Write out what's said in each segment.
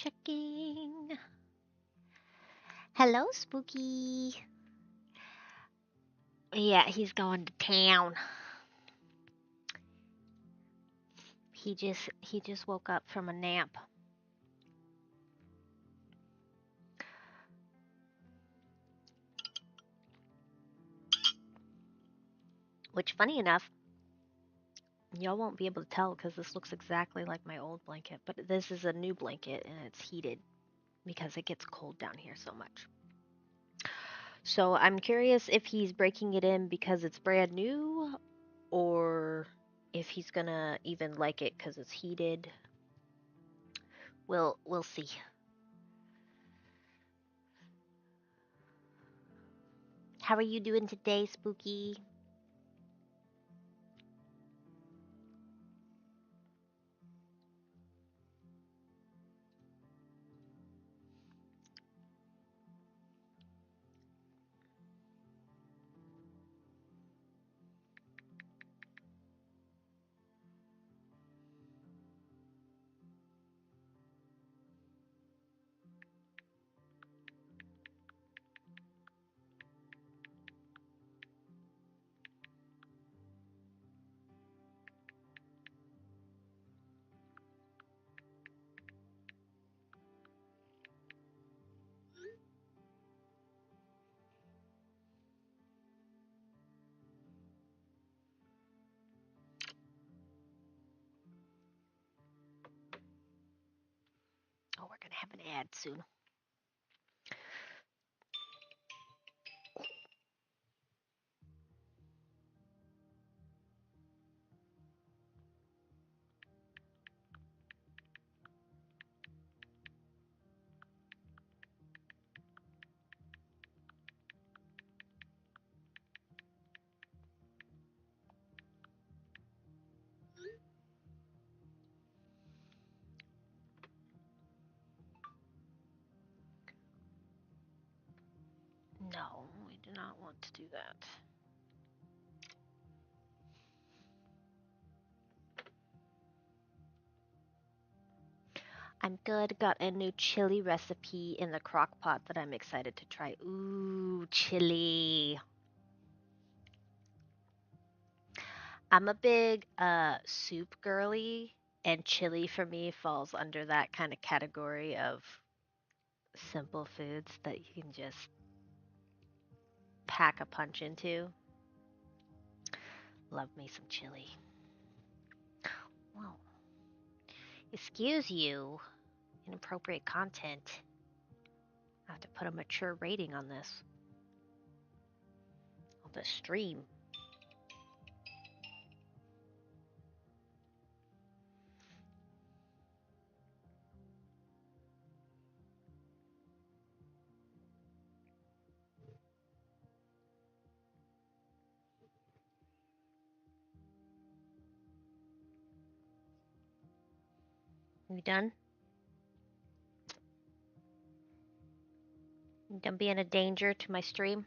Checking. Hello, Spooky. Yeah, he's going to town. He just woke up from a nap. Which, funny enough, y'all won't be able to tell because this looks exactly like my old blanket, but this is a new blanket and it's heated because it gets cold down here so much. So I'm curious if he's breaking it in because it's brand new or if he's gonna even like it because it's heated. We'll see. How are you doing today, Spooky? Oh, we're gonna have an ad soon. do not want to do that. I'm good. Got a new chili recipe in the crock pot that I'm excited to try. Ooh, chili. I'm a big soup girly, and chili for me falls under that kind of category of simple foods that you can just pack a punch into. Love me some chili. Whoa. Excuse you. Inappropriate content. I have to put a mature rating on this. On the stream. You done? You done being a danger to my stream?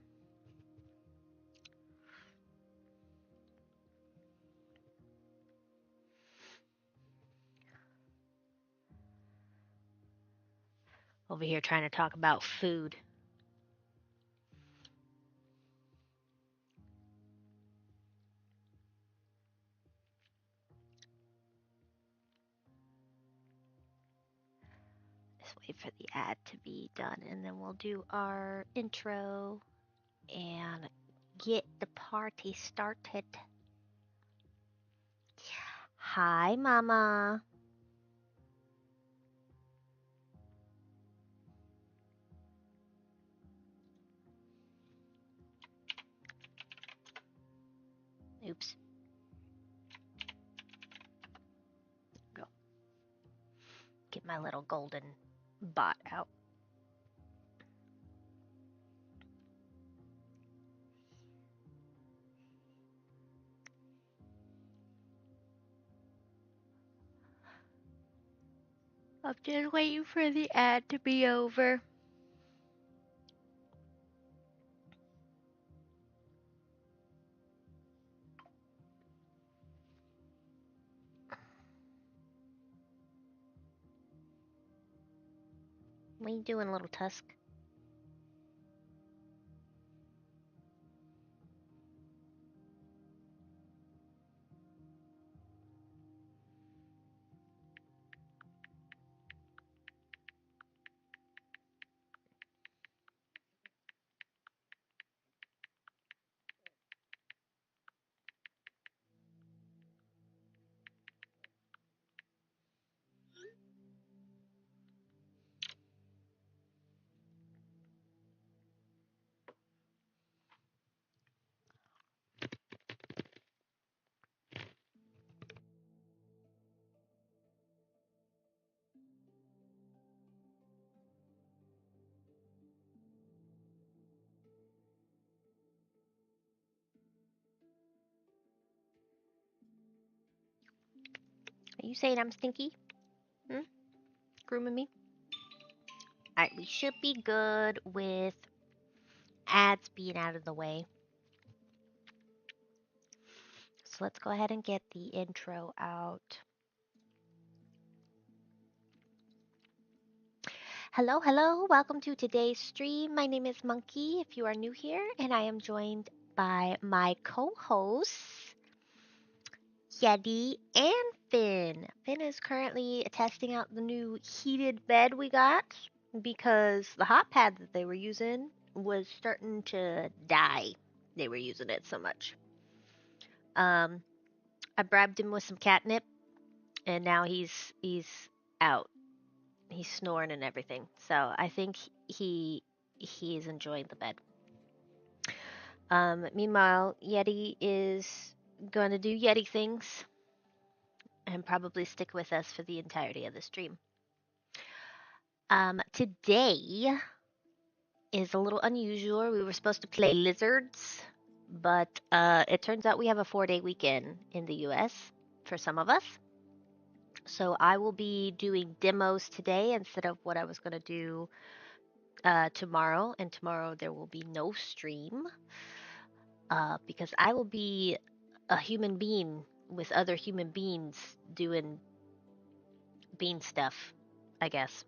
Over here trying to talk about food. Just wait for the ad to be done and then we'll do our intro and get the party started. Hi, Mama. Oops. Go. Get my little golden bot out. I'm just waiting for the ad to be over. What are you doing, little Tusk? Are you saying I'm stinky? Hmm? Grooming me? Alright, we should be good with ads being out of the way. So let's go ahead and get the intro out. Hello, hello. Welcome to today's stream. My name is Monkey if you are new here, and I am joined by my co-hosts, Yeti and Finn. Finn is currently testing out the new heated bed we got because the hot pad that they were using was starting to die. They were using it so much. I bribed him with some catnip, and now he's out. He's snoring and everything. So I think he is enjoying the bed. Meanwhile, Yeti is gonna do Yeti things and probably stick with us for the entirety of the stream. Today is a little unusual. We were supposed to play lizards, but it turns out we have a 4-day weekend in the US for some of us. So I will be doing demos today instead of what I was going to do tomorrow, and tomorrow there will be no stream because I will be a human being with other human beings doing bean stuff, I guess.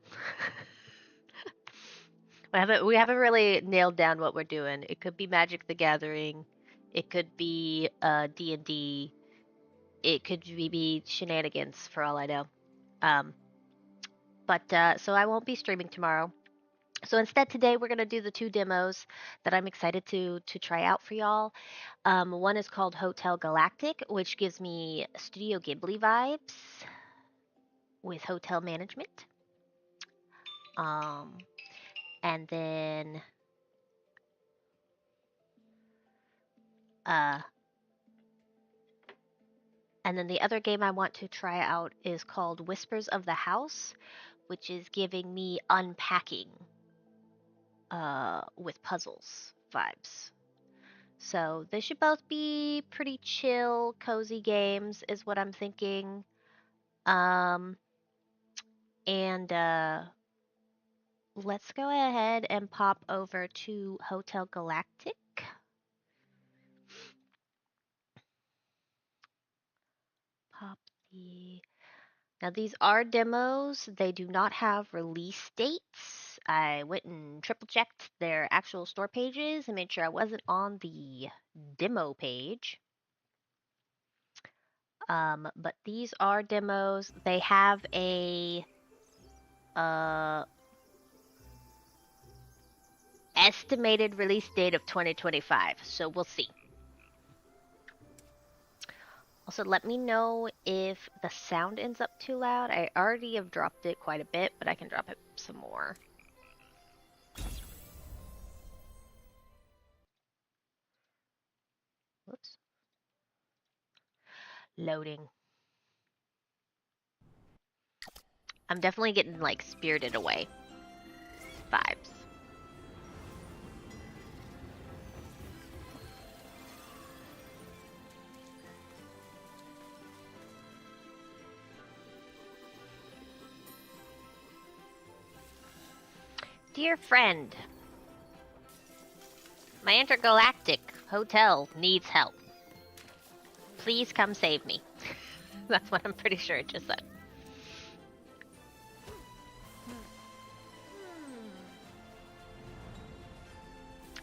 We haven't really nailed down what we're doing. It could be Magic the Gathering, it could be D&D, it could be shenanigans for all I know. Um, but so I won't be streaming tomorrow. So instead today we're gonna do the two demos that I'm excited to try out for y'all. One is called Hotel Galactic, which gives me Studio Ghibli vibes with hotel management. Um, and then uh, the other game I want to try out is called Whispers of the House, which is giving me Unpacking with puzzles vibes. So they should both be pretty chill, cozy games, is what I'm thinking. Um, and let's go ahead and pop over to Hotel Galactic. Pop the. Now, these are demos. They do not have release dates. I went and triple checked their actual store pages and made sure I wasn't on the demo page. But these are demos. They have a uh, estimated release date of 2025, so we'll see. Also, let me know if the sound ends up too loud. I already have dropped it quite a bit, but I can drop it some more. Whoops. Loading. I'm definitely getting like Spirited Away vibes. Dear friend, my intergalactic hotel needs help. Please come save me. That's what I'm pretty sure it just said.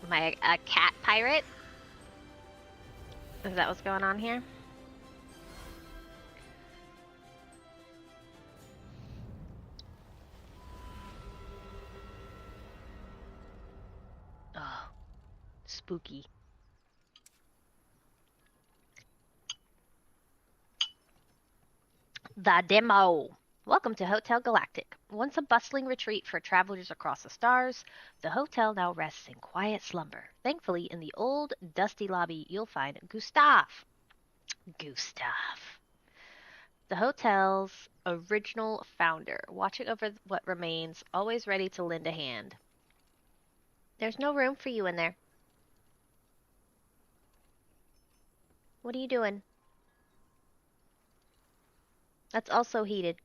Am I a cat pirate? Is that what's going on here? Oh, spooky. The demo. Welcome to Hotel Galactic. Once a bustling retreat for travelers across the stars, the hotel now rests in quiet slumber. Thankfully, in the old, dusty lobby, you'll find Gustav. Gustav. The hotel's original founder, watching over what remains, always ready to lend a hand. There's no room for you in there. What are you doing? That's also heated.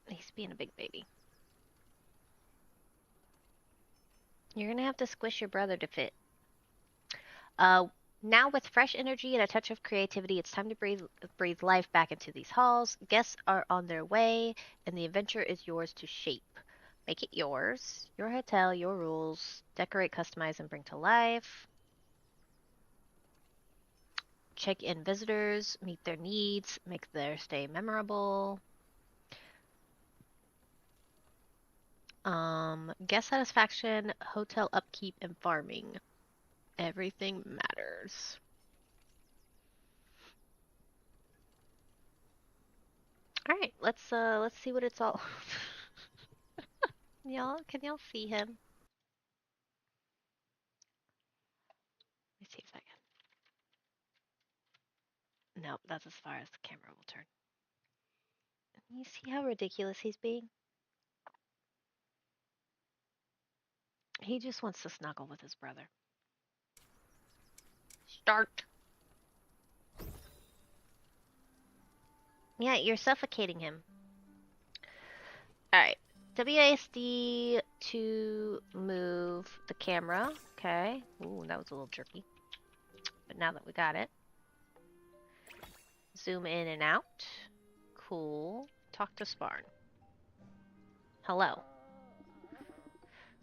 He's being a big baby. You're gonna have to squish your brother to fit. Uh, Now with fresh energy and a touch of creativity, it's time to breathe life back into these halls. Guests are on their way, and the adventure is yours to shape. Make it yours. Your hotel, your rules. Decorate, customize, and bring to life. Check in visitors, meet their needs, make their stay memorable. Guest satisfaction, hotel upkeep, and farming. Everything matters. All right, let's see what it's all. Can y'all see him? Let me see if I can. Nope, that's as far as the camera will turn. You see how ridiculous he's being? He just wants to snuggle with his brother. Start. Yeah, you're suffocating him. Alright. WASD to move the camera. Okay. Ooh, that was a little jerky. But now that we got it. Zoom in and out. Cool. Talk to Sparn. Hello.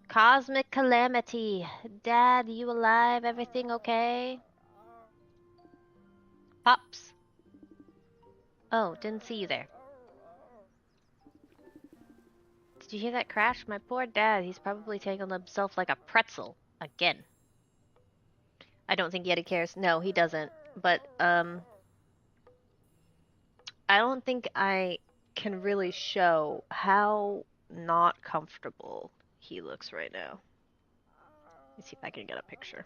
Cosmic Calamity. Dad, you alive? Everything okay? Pops. Oh, didn't see you there. Did you hear that crash? My poor dad, he's probably tangled himself like a pretzel. Again. I don't think Yeti cares. No, he doesn't. But, I don't think I can really show how not comfortable he looks right now. Let me see if I can get a picture.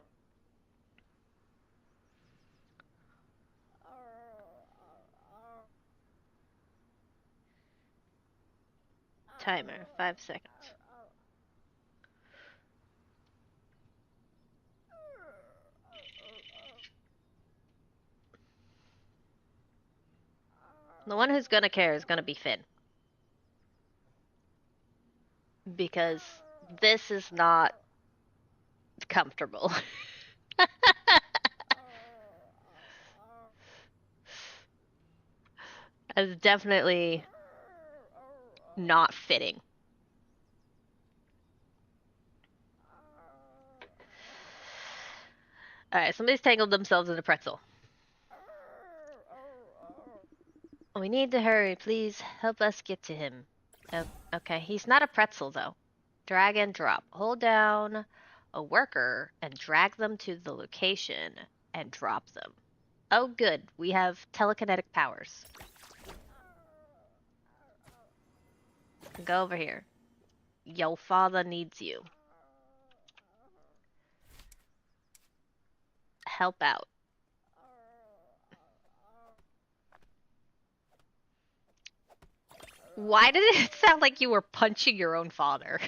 Timer, 5 seconds. The one who's gonna care is gonna be Finn. Because this is not comfortable. It's definitely not fitting. Alright, somebody's tangled themselves in a pretzel. We need to hurry, please. Help us get to him. Oh, okay, he's not a pretzel, though. Drag and drop. Hold down a worker and drag them to the location and drop them. Oh, good. We have telekinetic powers. Go over here. Your father needs you. Help out. Why did it sound like you were punching your own father?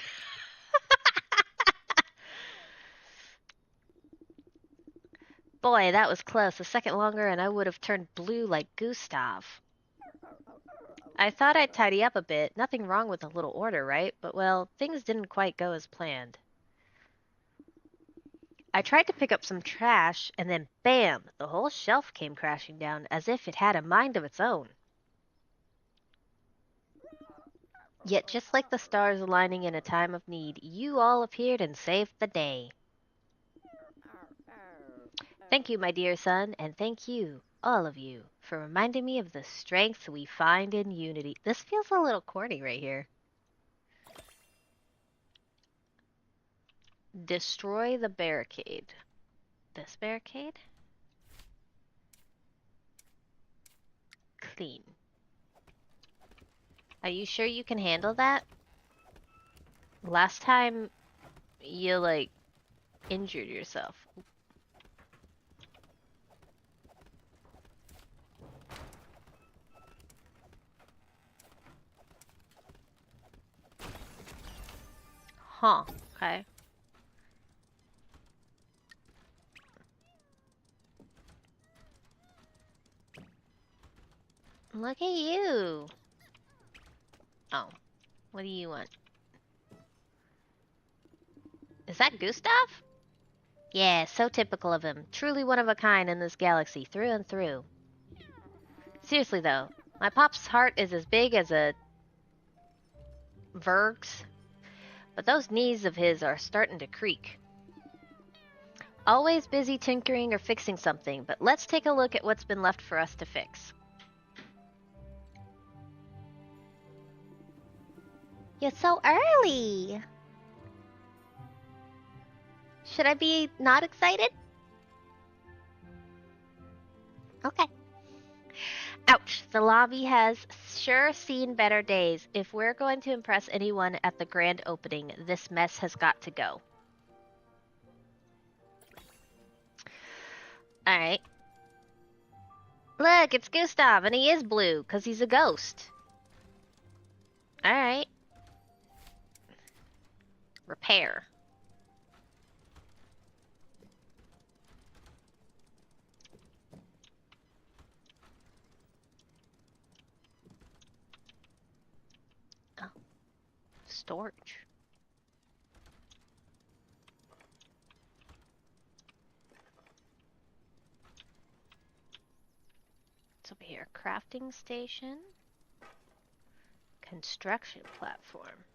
Boy, that was close. A second longer and I would have turned blue like Gustav. I thought I'd tidy up a bit. Nothing wrong with a little order, right? But well, things didn't quite go as planned. I tried to pick up some trash, and then bam! The whole shelf came crashing down as if it had a mind of its own. Yet just like the stars aligning in a time of need, you all appeared and saved the day. Thank you, my dear son, and thank you, all of you, for reminding me of the strength we find in unity. This feels a little corny right here. Destroy the barricade. This barricade? Clean. Are you sure you can handle that? Last time you, like, injured yourself. Huh, okay. Look at you. Oh, what do you want? Is that Gustav? Yeah, so typical of him. Truly one of a kind in this galaxy, through and through. Seriously though, my pop's heart is as big as a Verg's, but those knees of his are starting to creak. Always busy tinkering or fixing something, but let's take a look at what's been left for us to fix. You're so early! Should I be not excited? Okay. Ouch, the lobby has sure seen better days. If we're going to impress anyone at the grand opening, this mess has got to go. Alright. Look, it's Gustav, and he is blue, because he's a ghost. Alright. Repair. Storage. What's over here? Crafting station. Construction platform.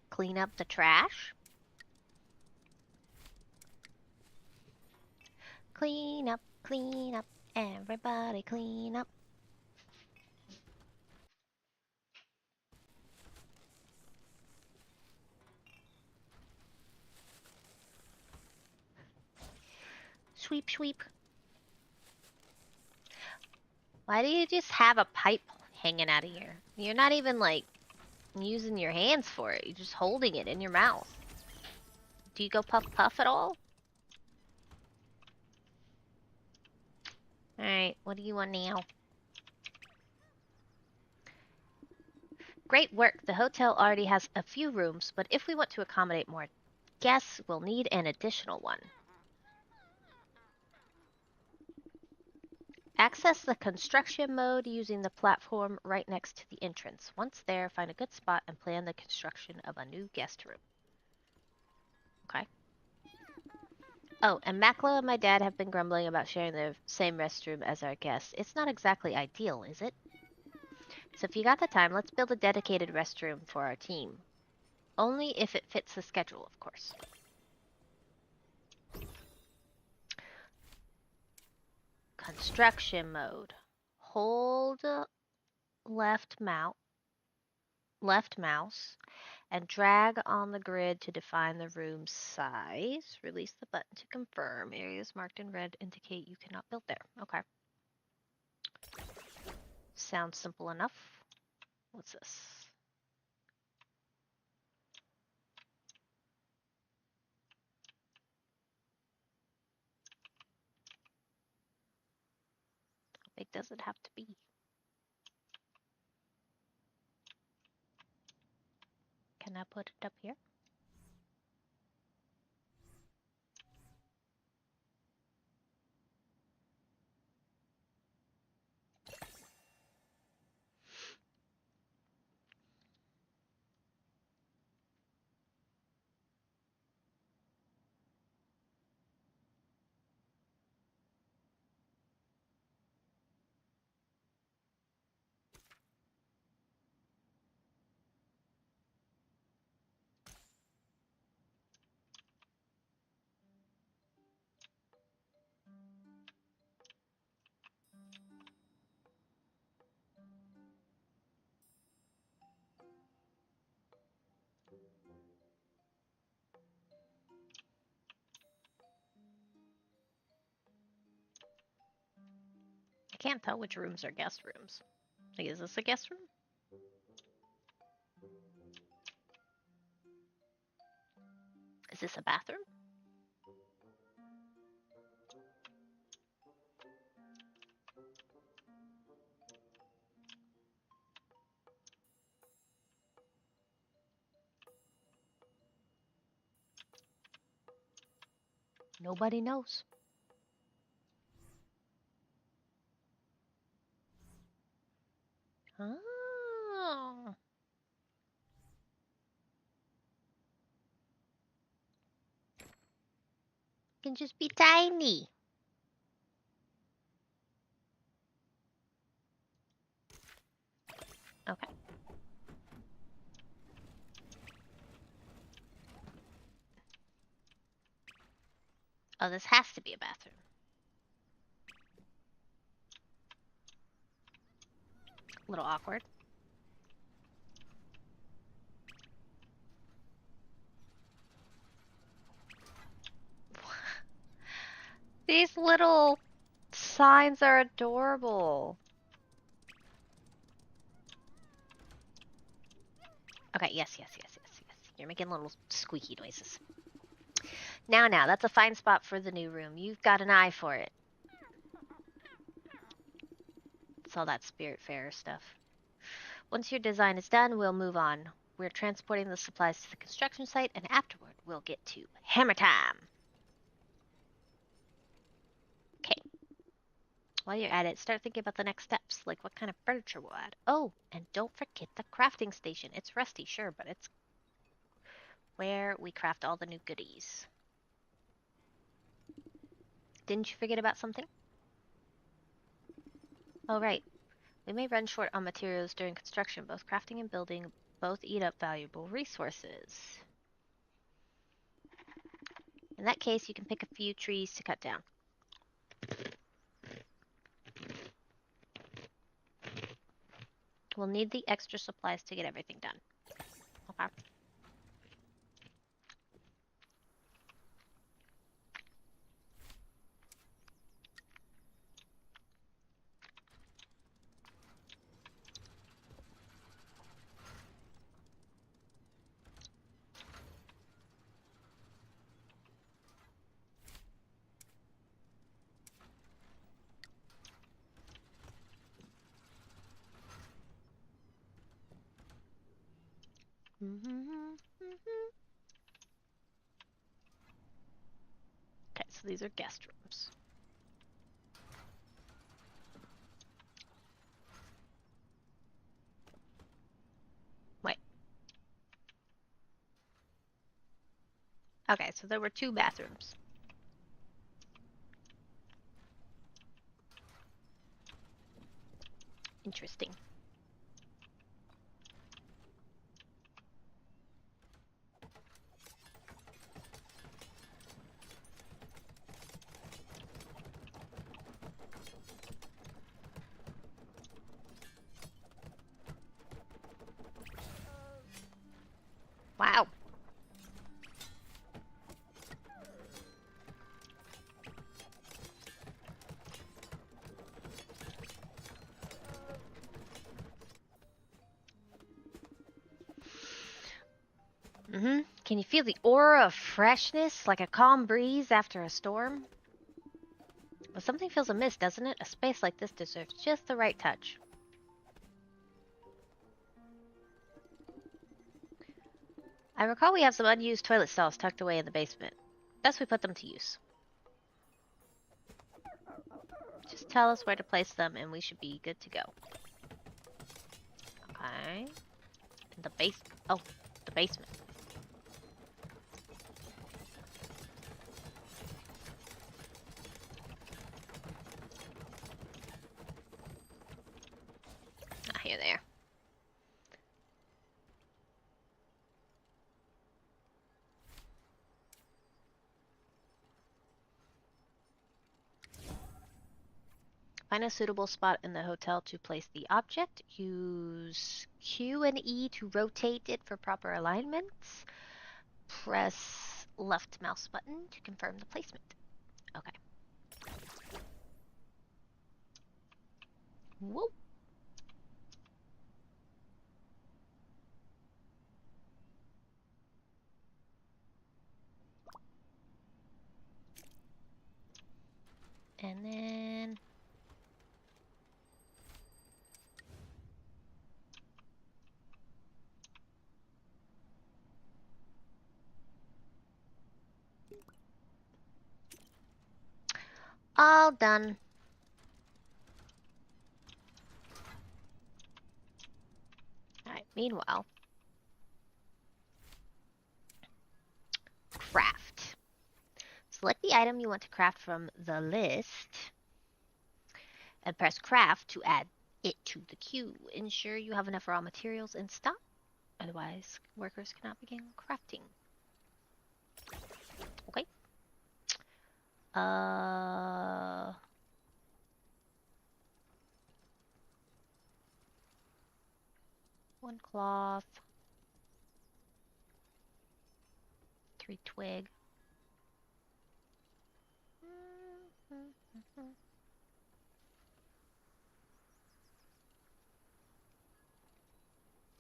Clean up the trash. Clean up, everybody clean up. Sweep, sweep. Why do you just have a pipe hanging out of here? You're not even like using your hands for it. You're just holding it in your mouth. Do you go puff puff at all? Alright, what do you want now? Great work. The hotel already has a few rooms, but if we want to accommodate more guests, we'll need an additional one. Access the construction mode using the platform right next to the entrance. Once there, find a good spot and plan the construction of a new guest room. Okay. Oh, and Maklo and my dad have been grumbling about sharing the same restroom as our guests. It's not exactly ideal, is it? So if you got the time, let's build a dedicated restroom for our team. Only if it fits the schedule, of course. Construction mode. Hold left mouse and drag on the grid to define the room size. Release the button to confirm. Areas marked in red indicate you cannot build there. Okay. Sounds simple enough. What's this? How big does it have to be? Can I put it up here? I can't tell which rooms are guest rooms. Like, is this a guest room? Is this a bathroom? Nobody knows. Oh. It can just be tiny. Okay. Oh, this has to be a bathroom. A little awkward. These little signs are adorable. Okay, yes. You're making little squeaky noises. Now, that's a fine spot for the new room. You've got an eye for it. It's all that Spiritfarer stuff. Once your design is done, we'll move on. we're transporting the supplies to the construction site, and afterward, we'll get to hammer time. Okay. While you're at it, start thinking about the next steps, like what kind of furniture we'll add. Oh, and don't forget the crafting station. It's rusty, sure, but it's where we craft all the new goodies. Didn't you forget about something? Oh, right. We may run short on materials during construction. Both crafting and building both eat up valuable resources. In that case, you can pick a few trees to cut down. We'll need the extra supplies to get everything done. Okay. Okay, so these are guest rooms. Wait. Okay, so there were 2 bathrooms. Interesting. Wow. Can you feel the aura of freshness, like a calm breeze after a storm? But something feels amiss, doesn't it? A space like this deserves just the right touch. I recall we have some unused toilet stalls tucked away in the basement. Best we put them to use. Just tell us where to place them and we should be good to go. Okay. The basement. Ah, here they are. Find a suitable spot in the hotel to place the object. Use Q and E to rotate it for proper alignments. Press left mouse button to confirm the placement. Okay. Whoa. And then all done. Alright, meanwhile, craft. Select the item you want to craft from the list and press craft to add it to the queue. Ensure you have enough raw materials in stock, otherwise workers cannot begin crafting. Okay. One cloth, 3 twig.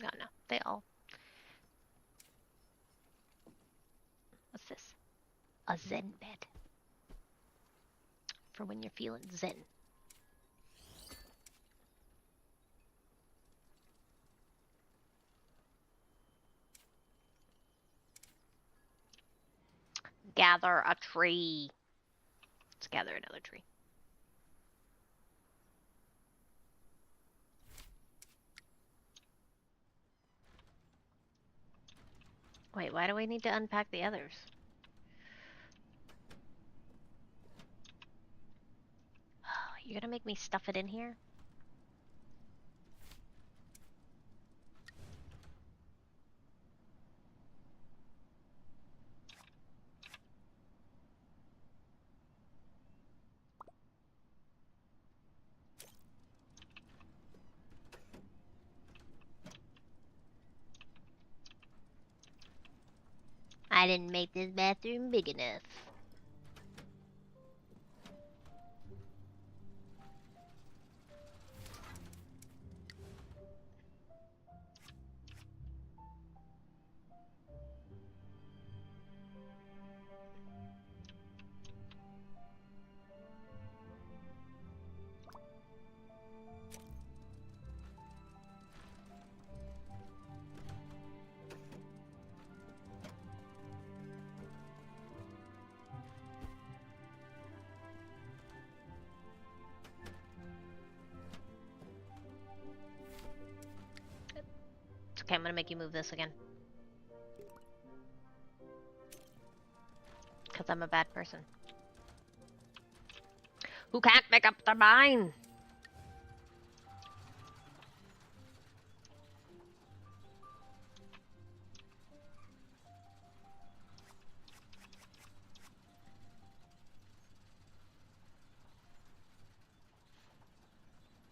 No, they all. What's this? A zen bed. For when you're feeling zen. Gather a tree. Let's gather another tree. Wait, why do we need to unpack the others? You're gonna make me stuff it in here? I didn't make this bathroom big enough. It's okay, I'm gonna make you move this again. Because I'm a bad person. Who can't make up their mind?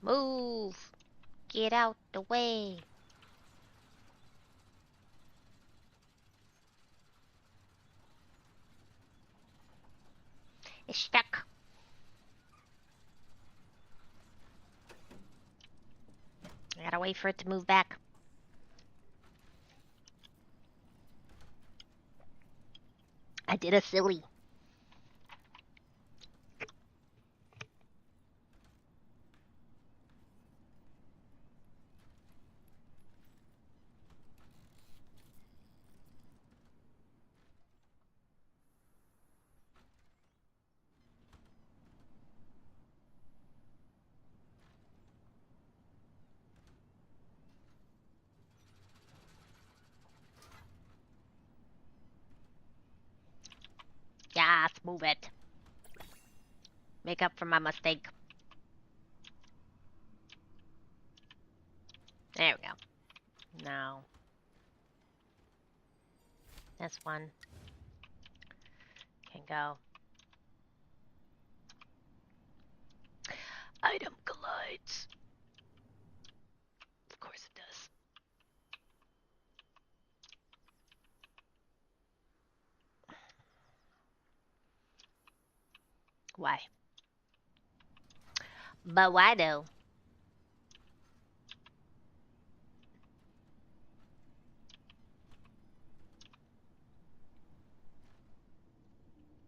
Move! Get out the way! It's stuck. I gotta wait for it to move back. I did a silly. Yes, move it. Make up for my mistake. There we go. Now. This one can go. Item collides. Of course it does. Why? But why though?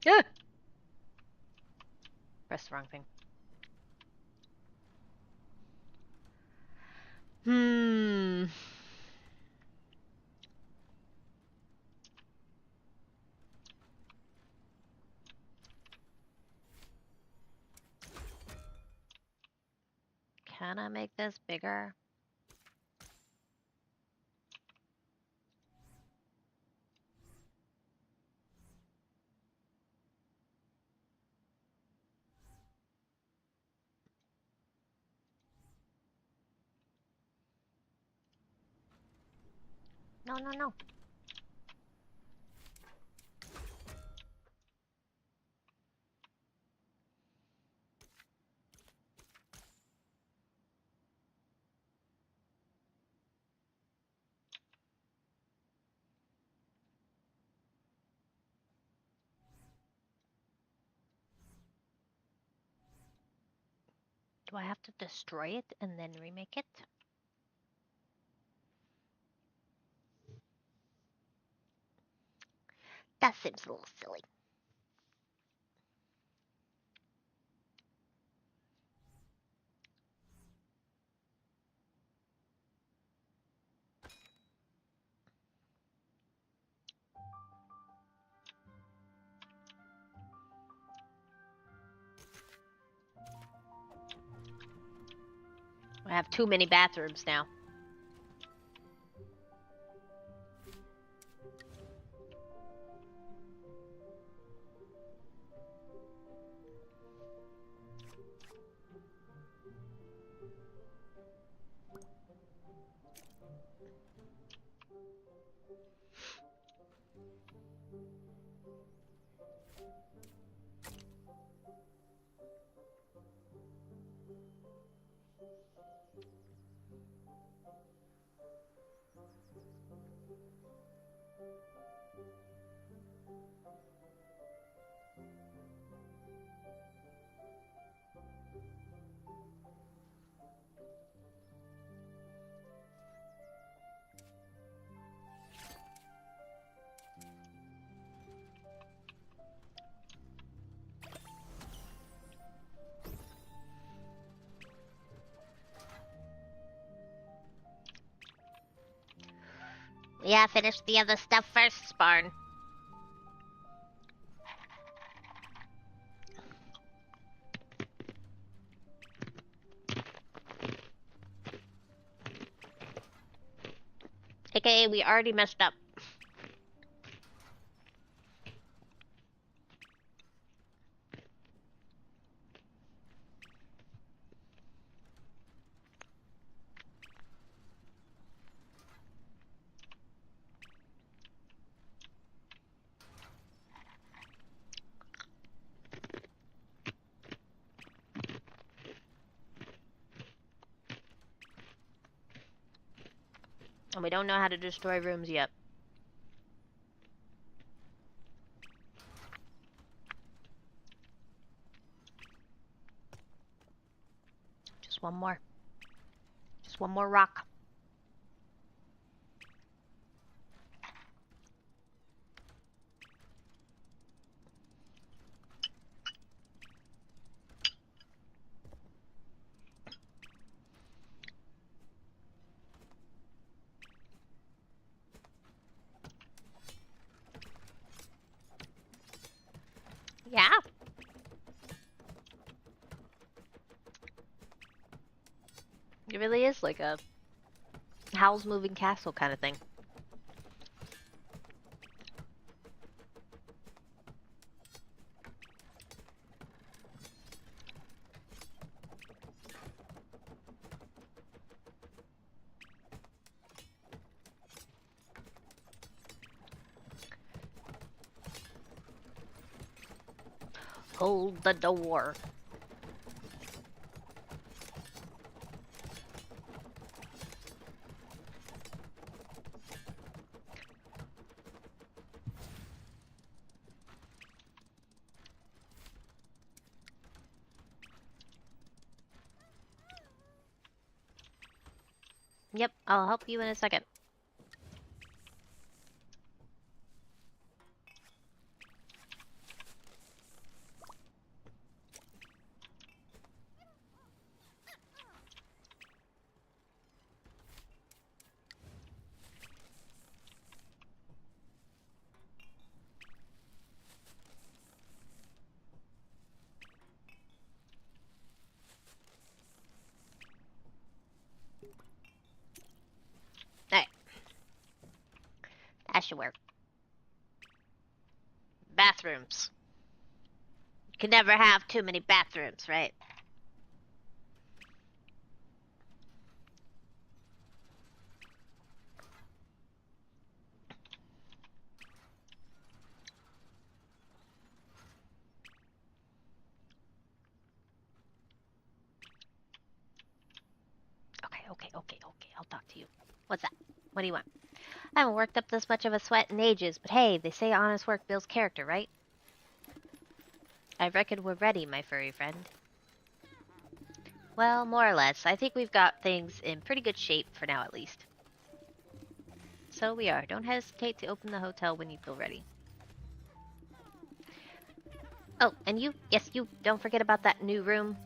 Ah! Press the wrong thing. Hmm. Can I make this bigger? No, no, no. Do I have to destroy it and then remake it? That seems a little silly. have too many bathrooms now. Yeah, finish the other stuff first, Sparn. AKA, we already messed up. And we don't know how to destroy rooms yet. Just one more. Just one more rock. Yeah. It really is like a Howl's Moving Castle kind of thing. Hold the door. Yep, I'll help you in a second. Alright. That should work. Bathrooms. You can never have too many bathrooms, right? Okay. I'll talk to you. What's that? What do you want? I haven't worked up this much of a sweat in ages, but hey, they say honest work builds character, right? I reckon we're ready, my furry friend. Well, more or less. I think we've got things in pretty good shape for now, at least. So we are. Don't hesitate to open the hotel when you feel ready. Oh, and you, yes, you, don't forget about that new room.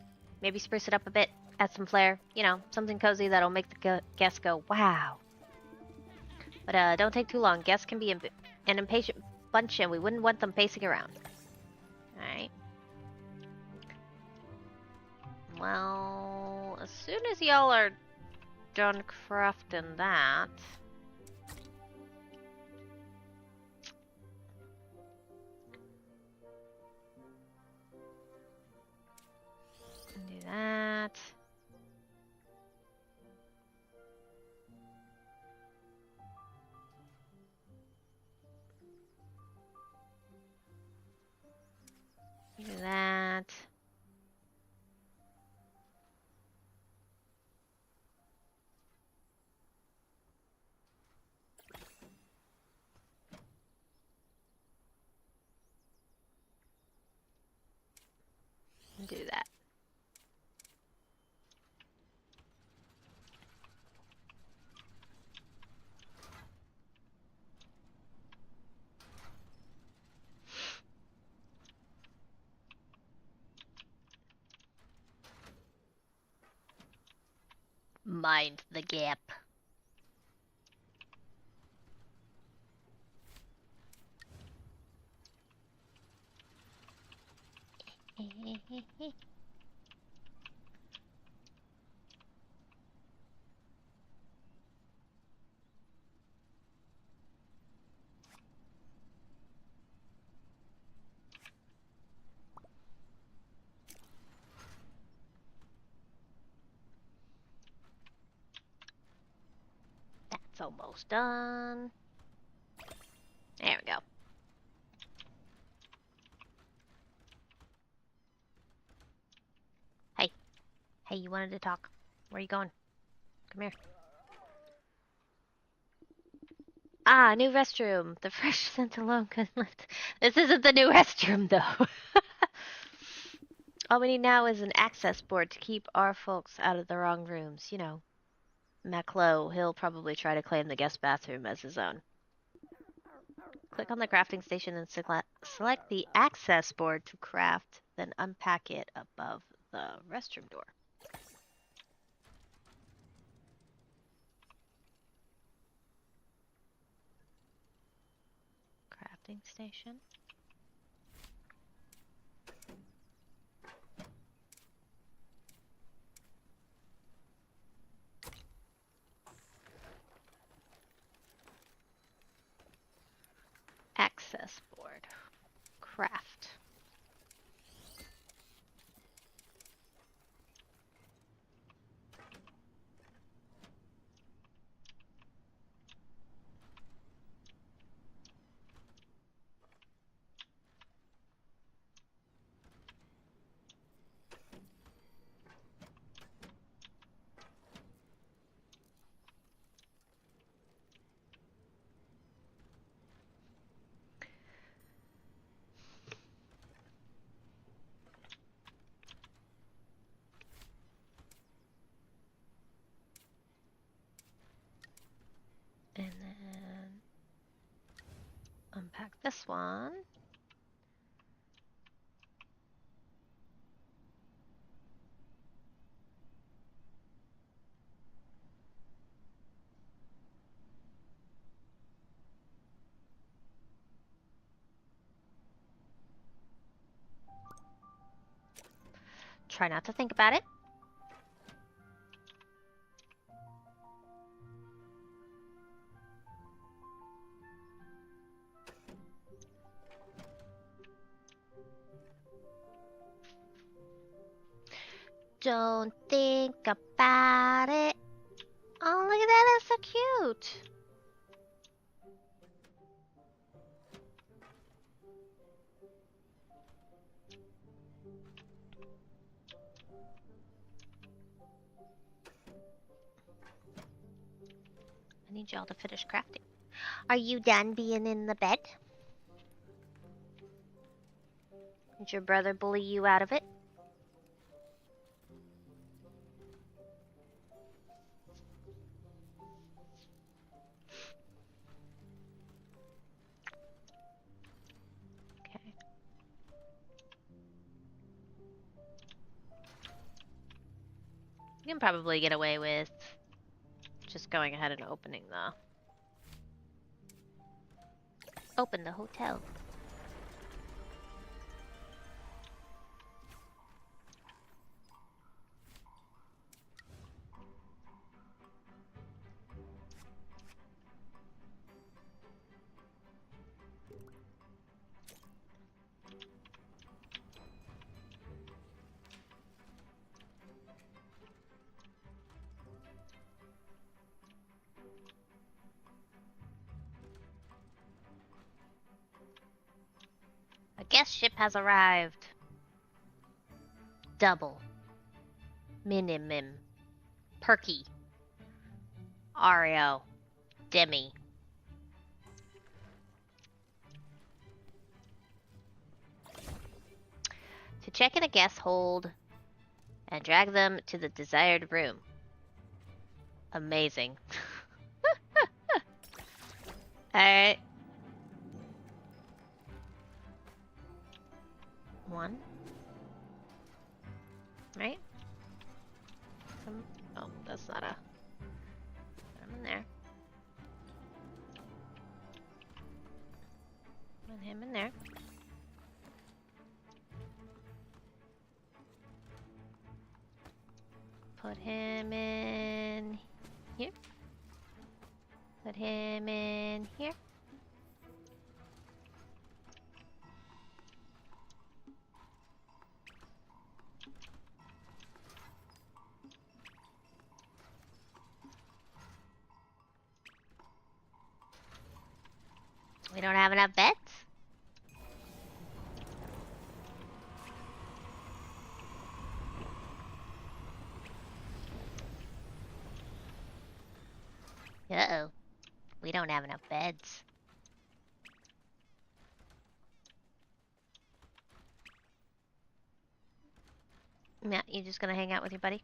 Maybe spruce it up a bit, add some flair. You know, something cozy that'll make the guests go, wow. But don't take too long. Guests can be an impatient bunch, and we wouldn't want them pacing around. Alright. Well, as soon as y'all are done crafting that. Do that. Do that. Do that. Mind the gap. That's almost done. There we go. Hey. Hey, you wanted to talk. Where are you going? Come here. Ah, new restroom. The fresh scent alone couldn't lift. This isn't the new restroom, though. All we need now is an access board to keep our folks out of the wrong rooms. You know, Maclo, he'll probably try to claim the guest bathroom as his own. Click on the crafting station and select the access board to craft, then unpack it above the restroom door. Crafting station. Access board. Craft. And then unpack this one. Try not to think about it. Don't think about it. Oh, look at that, that's so cute. I need y'all to finish crafting. Are you done being in the bed? Did your brother bully you out of it? Okay. You can probably get away with just going ahead and opening the... Open the hotel. guest ship has arrived. Double. Minimum. Perky. Oreo. Demi. To check in a guest hold and drag them to the desired room. Amazing. Alright. 1. Right? Oh, that's not a... Put him in there. Put him in there. Put him in here. Put him in here. We don't have enough beds? Uh-oh. We don't have enough beds. Matt, you just gonna hang out with your buddy?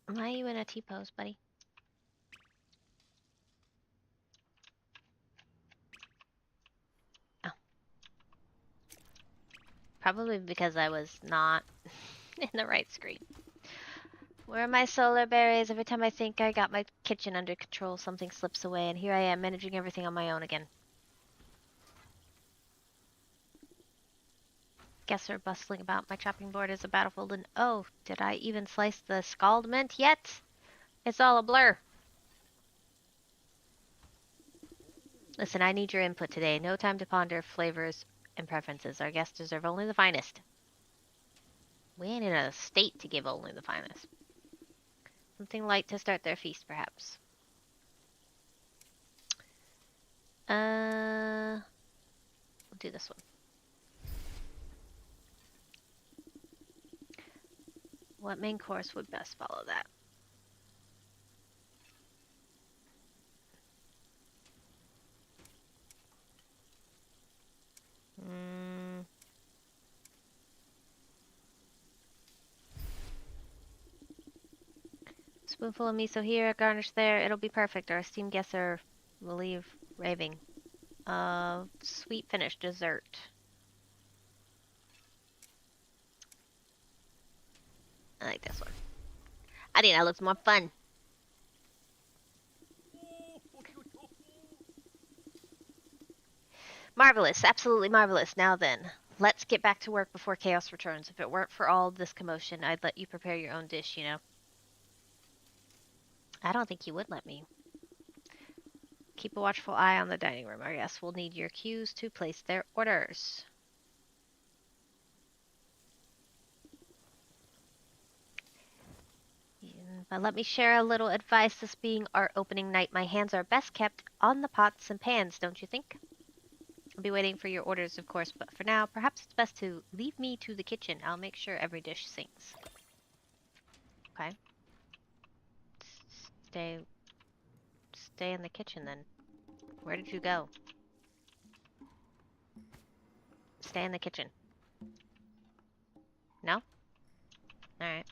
Why are you in a T-pose, buddy? Oh. Probably because I was not in the right screen. Where are my solar berries? Every time I think I got my kitchen under control, something slips away, and here I am managing everything on my own again. Guests are bustling about. My chopping board is a battlefield, and oh, did I even slice the scald mint yet? It's all a blur. Listen, I need your input today. No time to ponder flavors and preferences. Our guests deserve only the finest. We ain't in a state to give only the finest. Something light to start their feast, perhaps. We'll do this one. What main course would best follow that? Spoonful of miso here, garnish there. It'll be perfect. Our esteemed guests will leave raving. Sweet finish dessert. I like this one. I think that looks more fun. Marvelous, absolutely marvelous. Now then, let's get back to work before chaos returns. If it weren't for all this commotion, I'd let you prepare your own dish, you know. I don't think you would let me. Keep a watchful eye on the dining room. Our guests will need your cues to place their orders. But let me share a little advice. This being our opening night, my hands are best kept on the pots and pans, don't you think? I'll be waiting for your orders, of course, but for now, perhaps it's best to leave me to the kitchen. I'll make sure every dish sings. Okay. Stay in the kitchen then. Where did you go? Stay in the kitchen. No? Alright.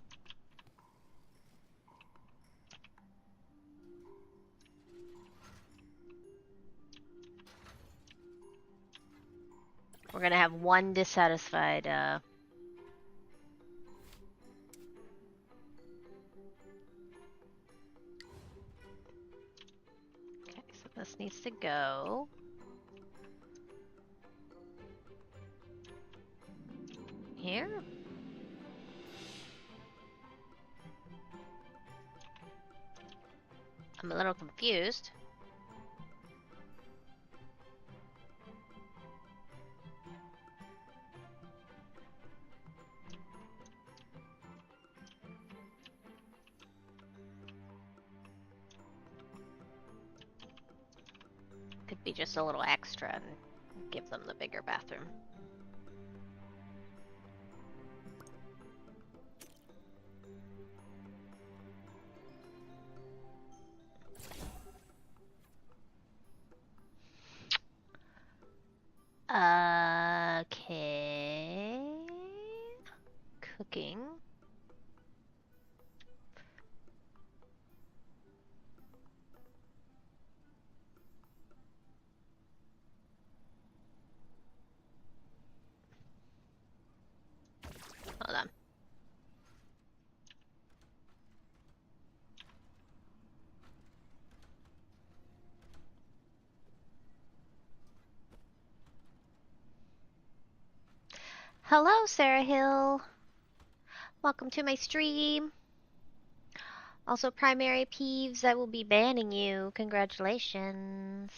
We're gonna have one dissatisfied, Okay, so this needs to go. here? I'm a little confused. Could be just a little extra and give them the bigger bathroom. Okay. Cooking. Hold on. Hello, Sarah Hill. Welcome to my stream. Also, Primary Peeves, I will be banning you. Congratulations.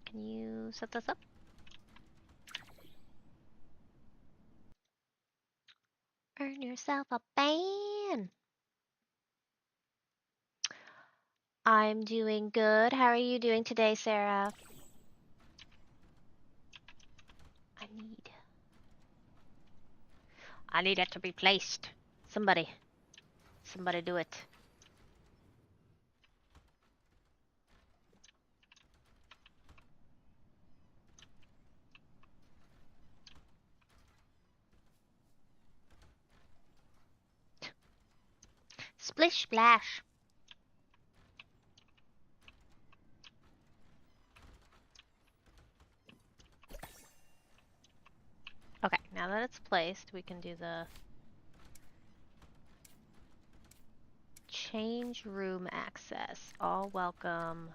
Can you set this up? Earn yourself a ban. I'm doing good. How are you doing today, Sarah? I need it to be placed. Somebody do it. Splish splash. Okay, now that it's placed, we can do the change room access. All welcome.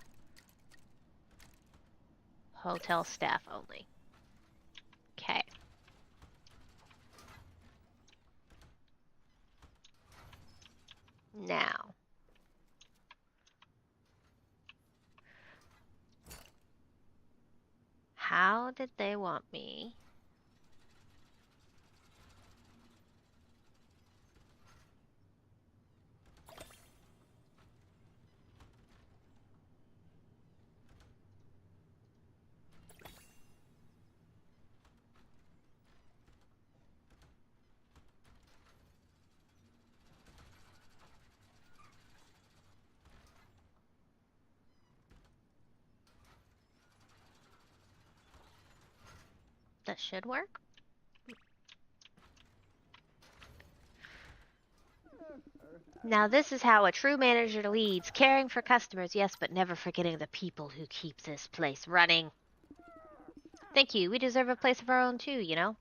Hotel staff only. Okay. Now. How did they want me? That should work. Now this is how a true manager leads. Caring for customers, yes, but never forgetting the people who keep this place running. Thank you. We deserve a place of our own too, you know?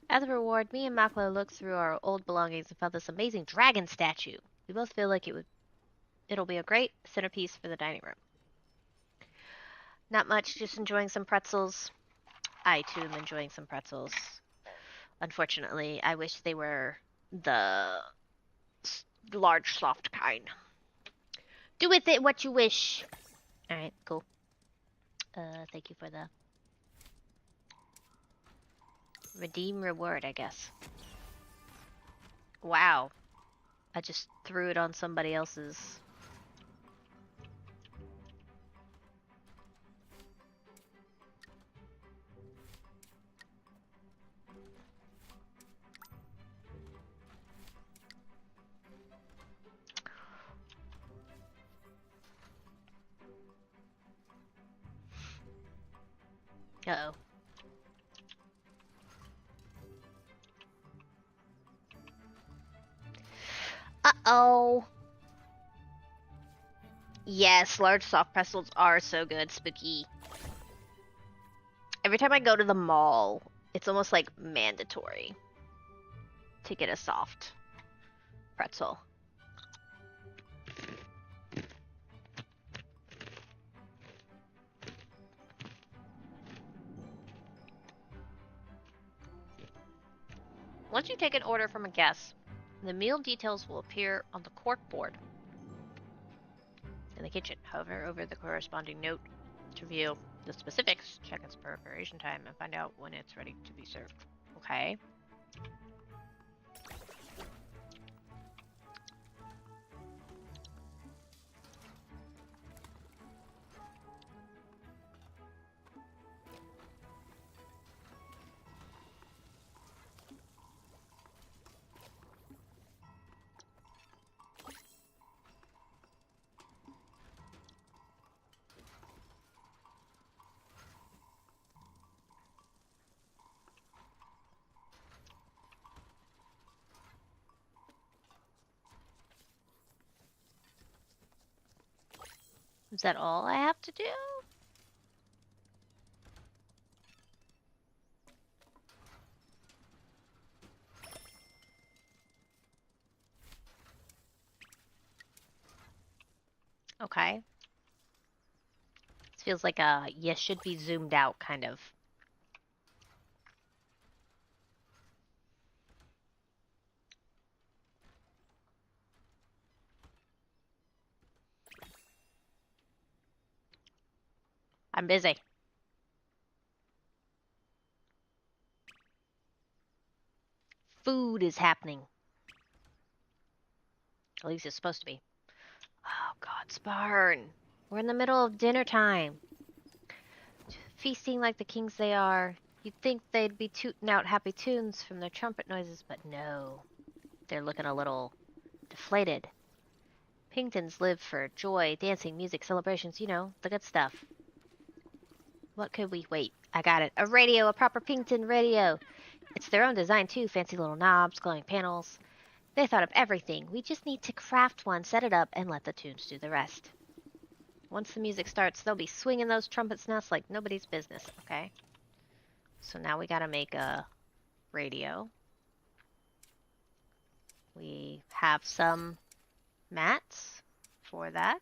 As a reward, me and Maklo looked through our old belongings and found this amazing dragon statue. We both feel like it'll be a great centerpiece for the dining room. Not much, just enjoying some pretzels. I too am enjoying some pretzels. Unfortunately, I wish they were the large, soft kind. Do with it what you wish. Alright, cool. Thank you for the redeem reward, I guess. Wow. I just threw it on somebody else's. Uh-oh. Uh-oh. Yes, large soft pretzels are so good, Spooky. Every time I go to the mall, it's almost like mandatory to get a soft pretzel. Once you take an order from a guest, the meal details will appear on the cork board in the kitchen. Hover over the corresponding note to view the specifics, check its preparation time, and find out when it's ready to be served. Okay. Is that all I have to do? Okay. This feels like a you should be zoomed out kind of. I'm busy. Food is happening. At least it's supposed to be. Oh, God, Sparn. We're in the middle of dinner time. Feasting like the kings they are. You'd think they'd be tooting out happy tunes from their trumpet noises, but no. They're looking a little deflated. Pingtons live for joy, dancing, music, celebrations, you know, the good stuff. What could we wait? I got it. A radio, a proper Pington radio. It's their own design too, fancy little knobs, glowing panels. They thought of everything. We just need to craft one, set it up, and let the tunes do the rest. Once the music starts, they'll be swinging those trumpet snots like nobody's business, okay? So now we gotta make a radio. We have some mats for that.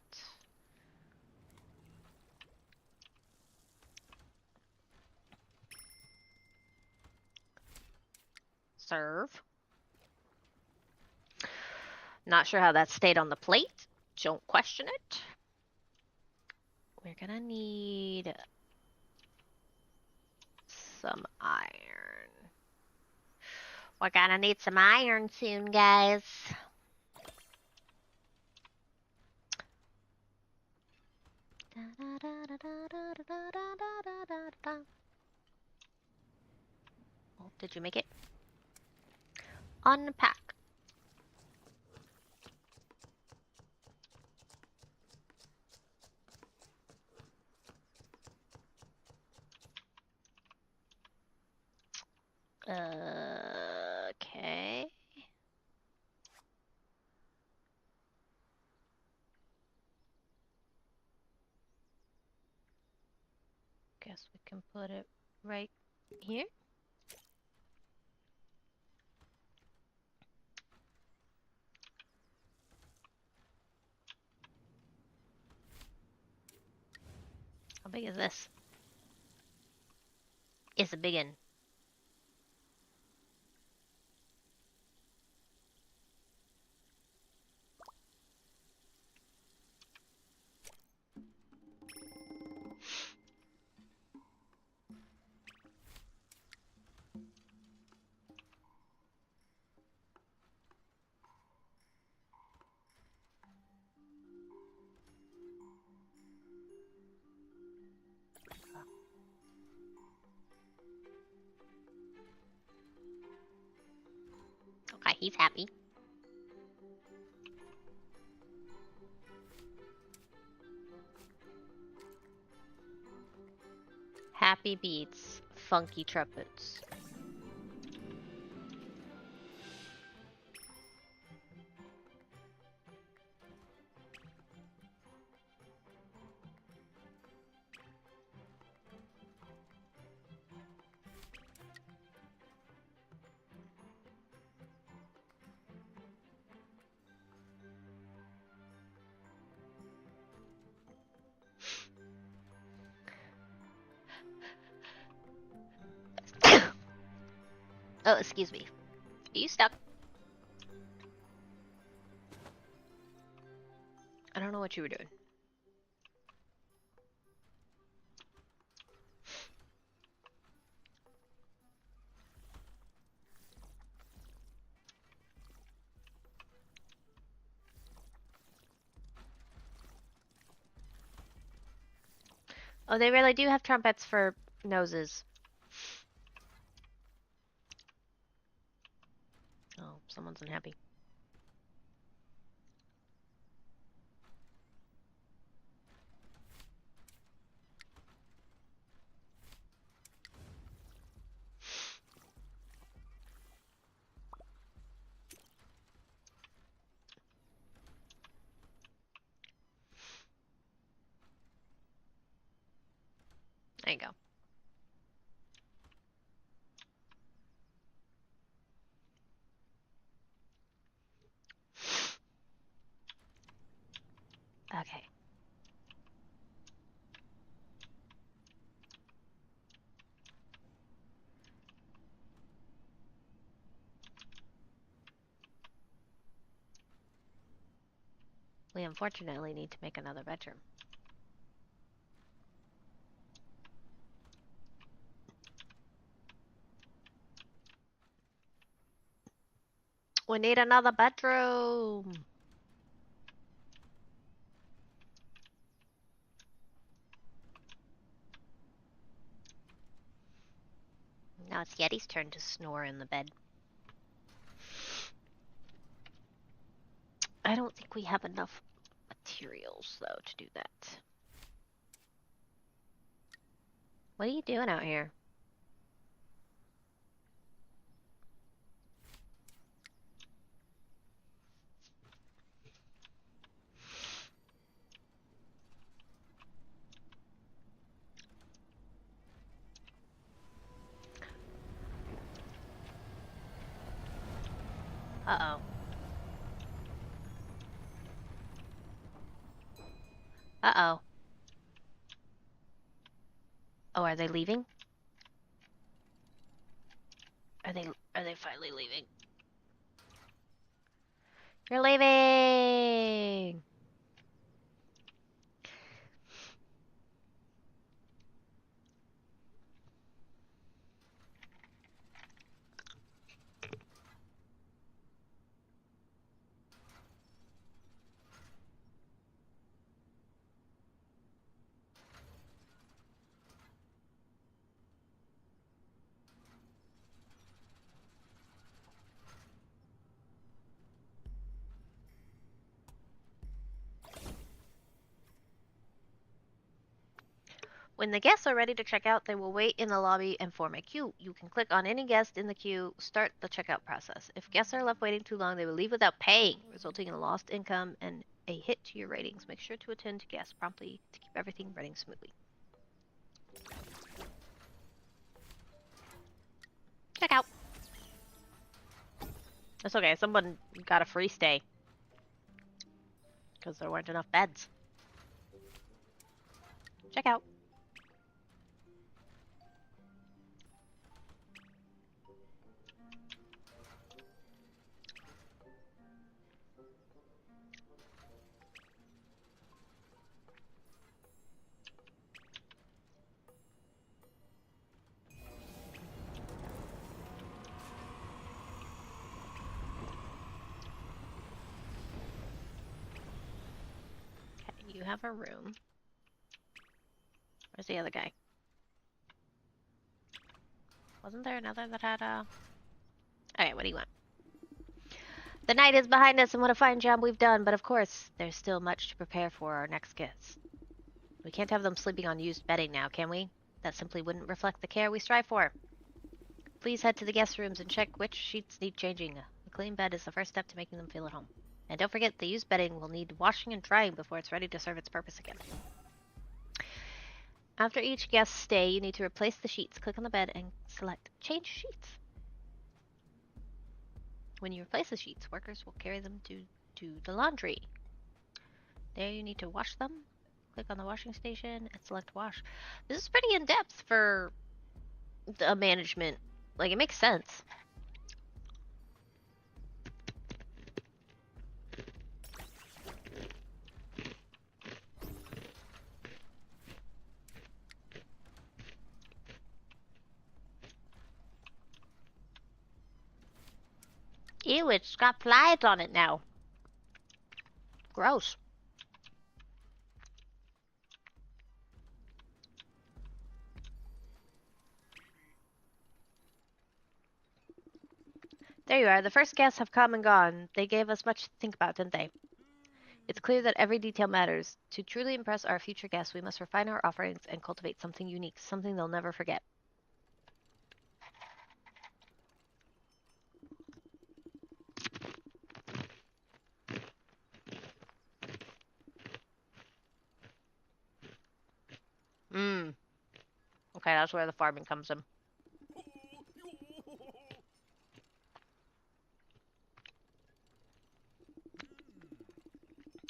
Serve. Not sure how that stayed on the plate. Don't question it. We're gonna need some iron. We're gonna need some iron soon, guys. Oh, did you make it? Unpack. Okay. Guess we can put it right here. How big is this? It's a big one. Okay, he's happy. Happy beats, funky trumpets. Oh, excuse me. Are you stuck? I don't know what you were doing. Oh, they really do have trumpets for noses. Oh, someone's unhappy. There you go. Okay. We unfortunately need to make another bedroom. We need another bedroom. Now it's Yeti's turn to snore in the bed. I don't think we have enough materials, though, to do that. What are you doing out here? Uh-oh. Uh-oh. Oh, are they leaving? Are they finally leaving? You're leaving! When the guests are ready to check out, they will wait in the lobby and form a queue. You can click on any guest in the queue, start the checkout process. If guests are left waiting too long, they will leave without paying, resulting in lost income and a hit to your ratings. Make sure to attend to guests promptly to keep everything running smoothly. Check out. That's okay. Someone got a free stay because there weren't enough beds. Check out. Okay, you have a room. Where's the other guy? Wasn't there another that had a... Alright, what do you want? The night is behind us and what a fine job we've done, but of course, there's still much to prepare for our next guests. We can't have them sleeping on used bedding now, can we? That simply wouldn't reflect the care we strive for. Please head to the guest rooms and check which sheets need changing. A clean bed is the first step to making them feel at home. And don't forget, the used bedding will need washing and drying before it's ready to serve its purpose again. After each guest stay, you need to replace the sheets. Click on the bed and select Change Sheets. When you replace the sheets, workers will carry them to the laundry. There you need to wash them. Click on the washing station and select Wash. This is pretty in-depth for a management. Like, it makes sense. Ew, it's got flies on it now. Gross. There you are. The first guests have come and gone. They gave us much to think about, didn't they? It's clear that every detail matters. To truly impress our future guests, we must refine our offerings and cultivate something unique, something they'll never forget. Mmm. Okay, that's where the farming comes in.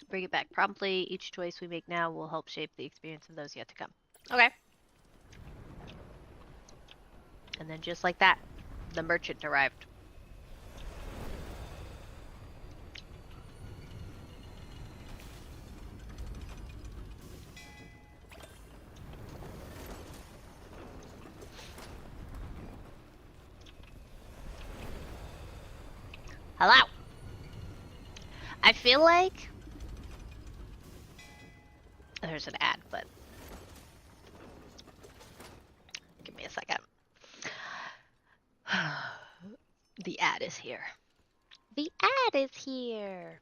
Bring it back promptly. Each choice we make now will help shape the experience of those yet to come. Okay. And then just like that, the merchant arrived. Hello. I feel like there's an ad, but give me a second. The ad is here. The ad is here.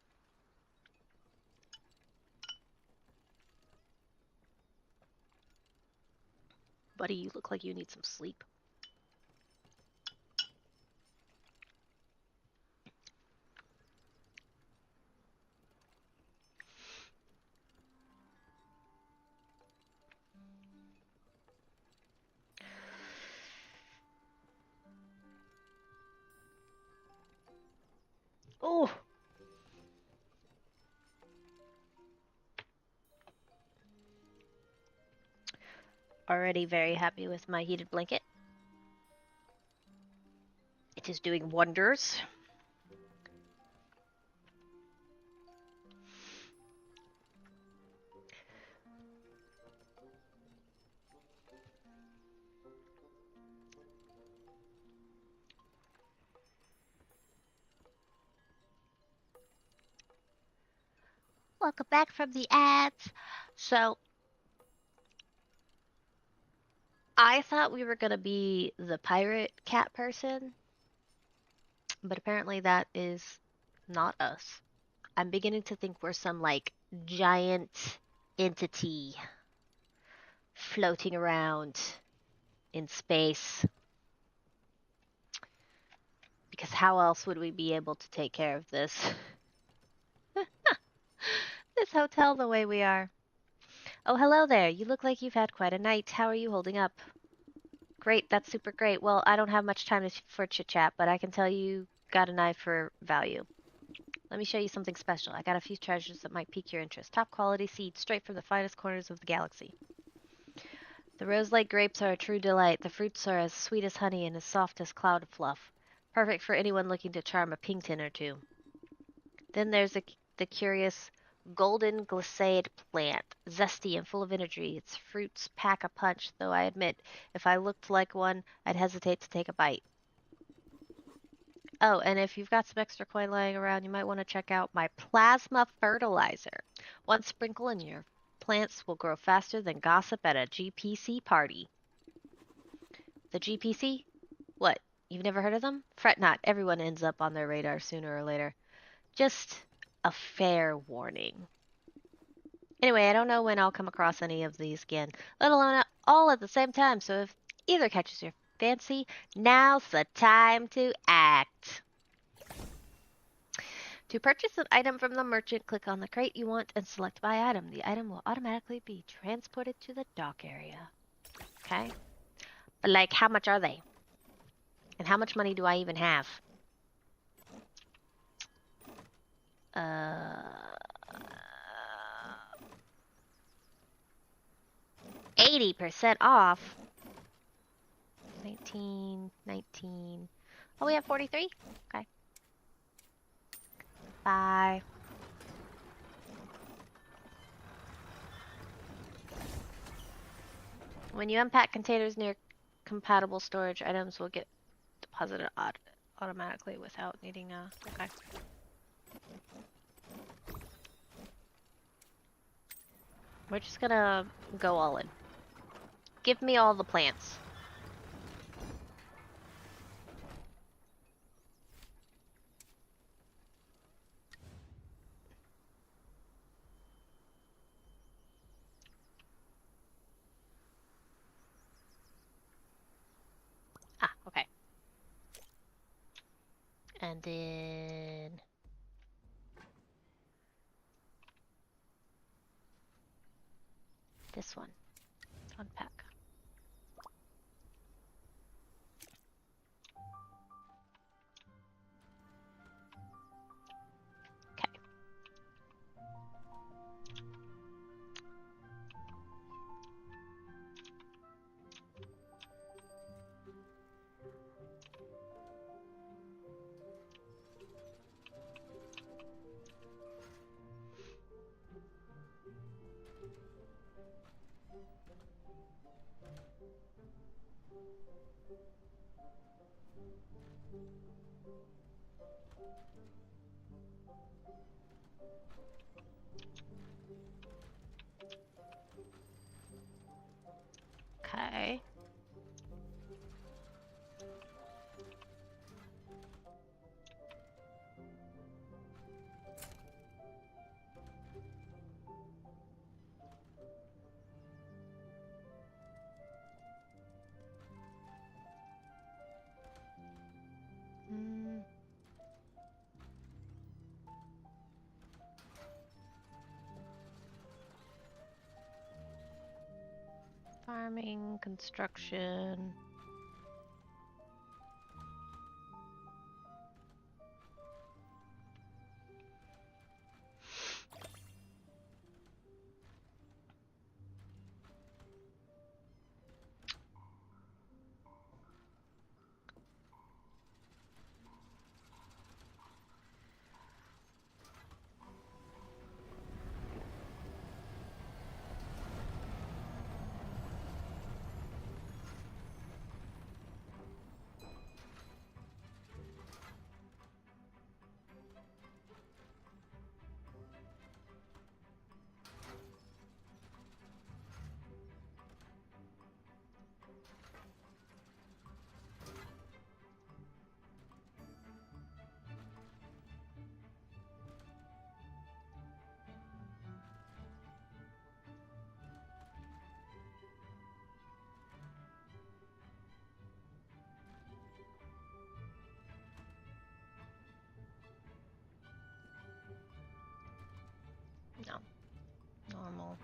Buddy, you look like you need some sleep. Oh. Already very happy with my heated blanket. It is doing wonders. Welcome back from the ads. So, I thought we were going to be the pirate cat person, but apparently that is not us. I'm beginning to think we're some, like, giant entity floating around in space. Because how else would we be able to take care of this? This hotel the way we are. Oh, hello there. You look like you've had quite a night. How are you holding up? Great, that's super great. Well, I don't have much time for chit-chat, but I can tell you got an eye for value. Let me show you something special. I got a few treasures that might pique your interest. Top quality seeds, straight from the finest corners of the galaxy. The rose-like grapes are a true delight. The fruits are as sweet as honey and as soft as cloud fluff. Perfect for anyone looking to charm a pington or two. Then there's the curious golden glissade plant, zesty and full of energy. Its fruits pack a punch, though I admit, if I looked like one, I'd hesitate to take a bite. Oh, and if you've got some extra coin lying around, you might want to check out my plasma fertilizer. One sprinkle and your plants will grow faster than gossip at a GPC party. The GPC? What? You've never heard of them? Fret not, everyone ends up on their radar sooner or later. Just a fair warning. Anyway, I don't know when I'll come across any of these again, let alone all at the same time, so if either catches your fancy, now's the time to act. To purchase an item from the merchant, click on the crate you want and select buy item. The item will automatically be transported to the dock area. Okay? But like, how much are they? And how much money do I even have? 80% off. 19. Oh, we have 43? Okay. Bye. When you unpack containers near compatible storage, items will get deposited automatically without needing a... Okay. We're just gonna go all in. Give me all the plants. Ah, okay. And then... this one. Unpack. Okay. Okay. Mm. Farming, construction. No. Normal.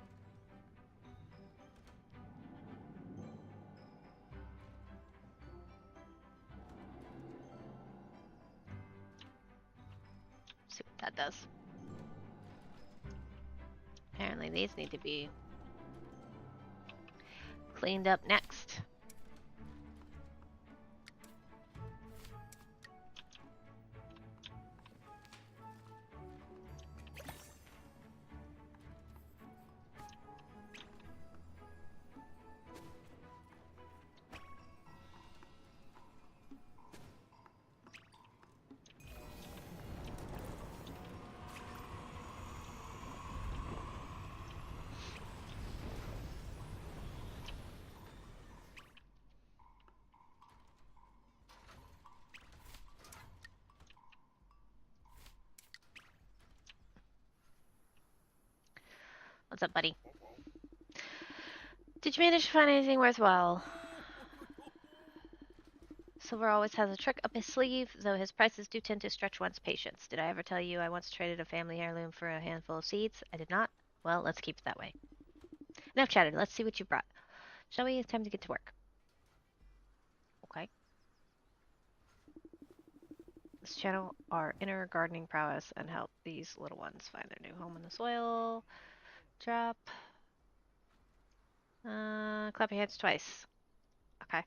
See what that does. Apparently these need to be cleaned up next. What's up, buddy? Did you manage to find anything worthwhile? Silver always has a trick up his sleeve, though his prices do tend to stretch one's patience. Did I ever tell you I once traded a family heirloom for a handful of seeds? I did not? Well, let's keep it that way. Enough chatted. Let's see what you brought. Shall we? It's time to get to work. Okay. Let's channel our inner gardening prowess and help these little ones find their new home in the soil. Drop. Clap your hands twice. Okay.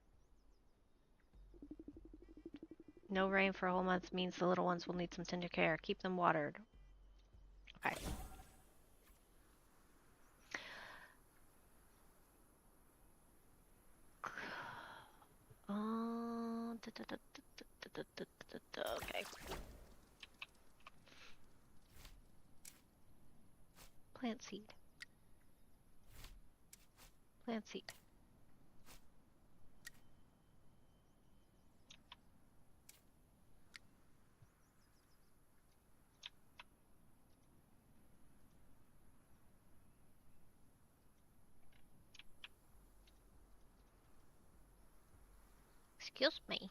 No rain for a whole month means the little ones will need some tender care. Keep them watered. Okay. Okay. Plant seed. Plant seed. Excuse me.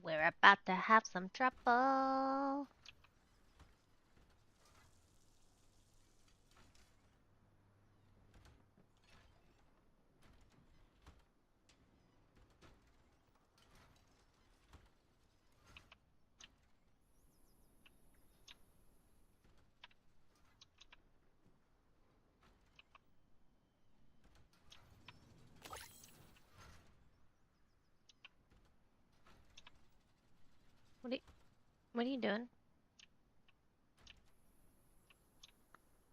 We're about to have some trouble. What are you doing?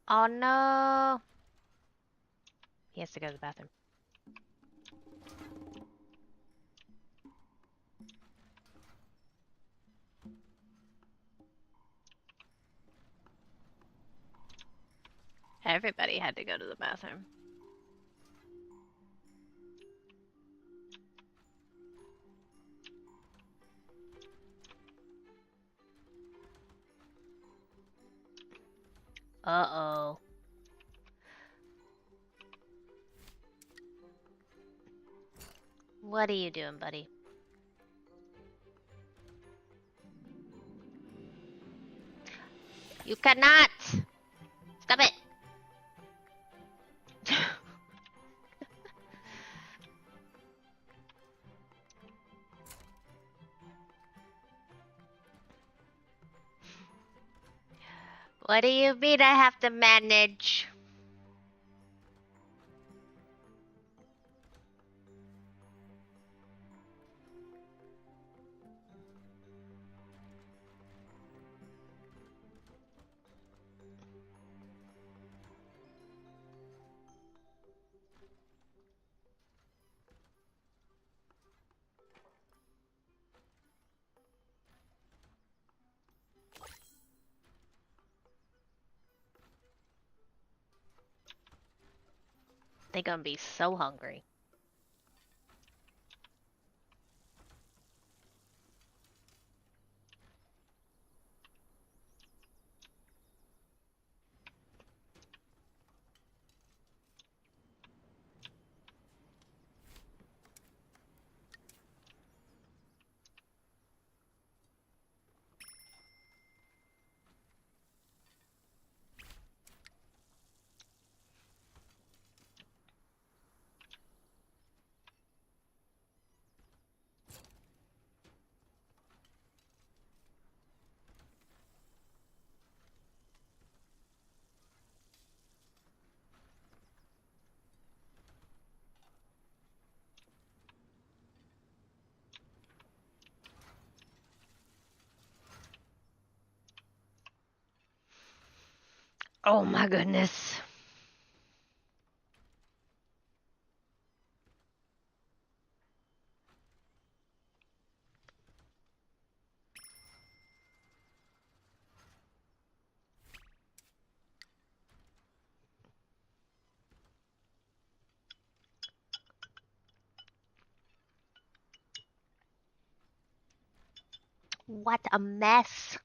Oh no. He has to go to the bathroom. Everybody had to go to the bathroom. Uh-oh. What are you doing, buddy? You cannot! Stop it! What do you mean I have to manage? They're gonna be so hungry. Oh my goodness. What a mess.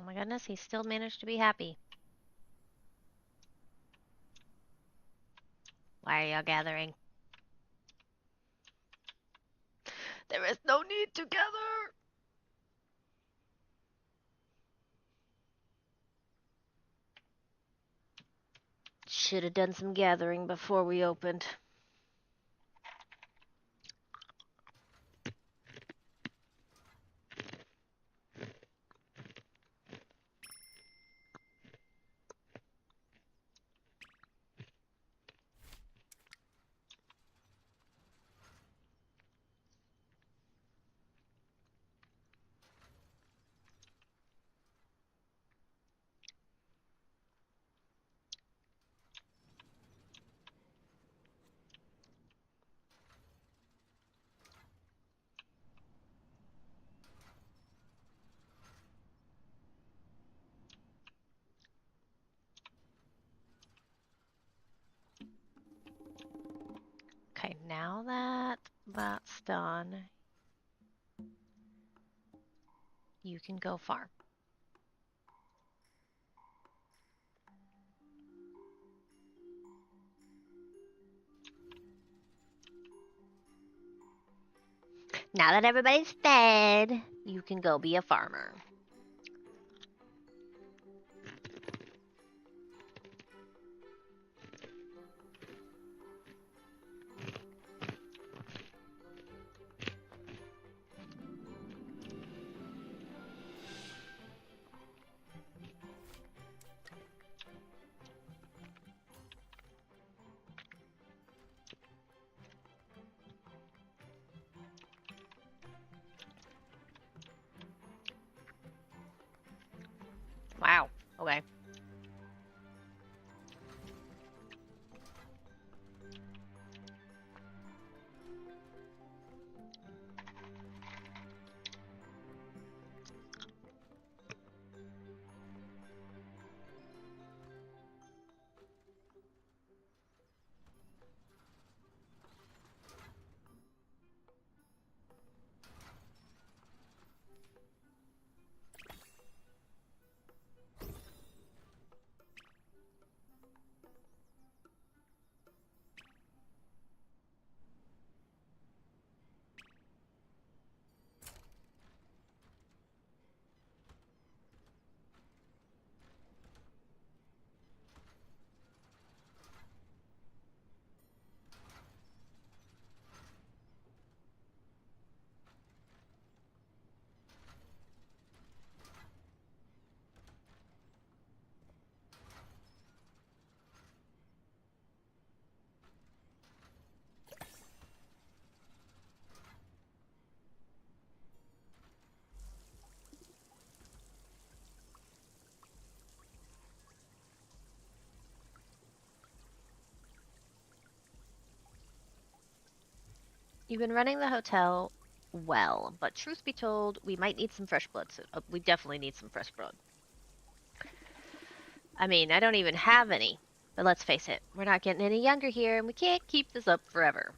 Oh my goodness, he still managed to be happy. Why are y'all gathering? There is no need to gather! Should have done some gathering before we opened. Okay, now that that's done, you can go farm. Now that everybody's fed, you can go be a farmer. Wow. Okay. You've been running the hotel well, but truth be told, we might need some fresh blood soon. We definitely need some fresh blood. I mean, I don't even have any. But let's face it, we're not getting any younger here, and we can't keep this up forever.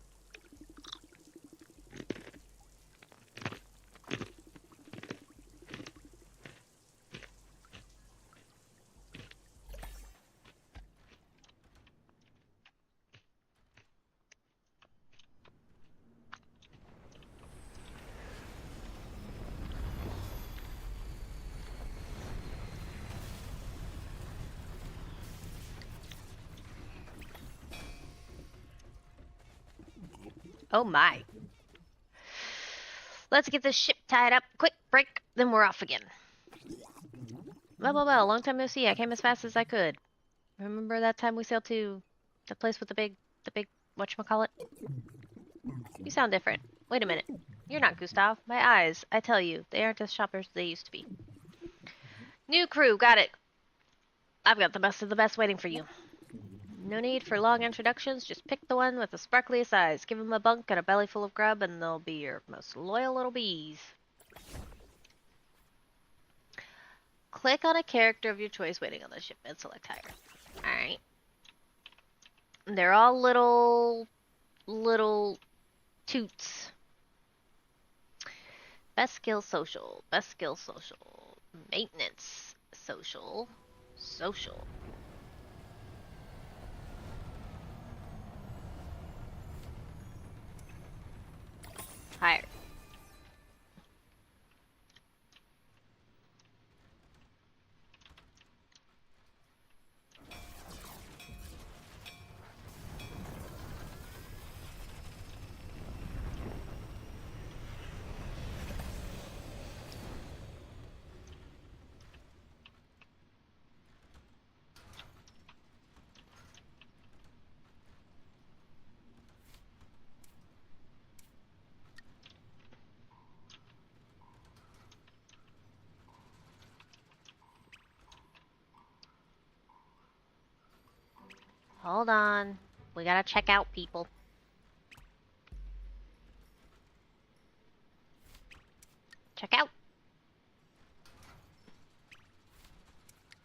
Oh my. Let's get this ship tied up. Quick break, then we're off again. Well, long time no see. I came as fast as I could. Remember that time we sailed to the place with the big, whatchamacallit? You sound different. Wait a minute. You're not Gustav. My eyes, I tell you, they aren't as sharp as they used to be. New crew, got it. I've got the best of the best waiting for you. No need for long introductions, just pick the one with the sparkliest eyes. Give them a bunk and a belly full of grub, and they'll be your most loyal little bees. Click on a character of your choice waiting on the ship and select hire. Alright. They're all little toots. Best skill social. Maintenance. Social. Social. Higher. Hold on. We gotta check out people. Check out.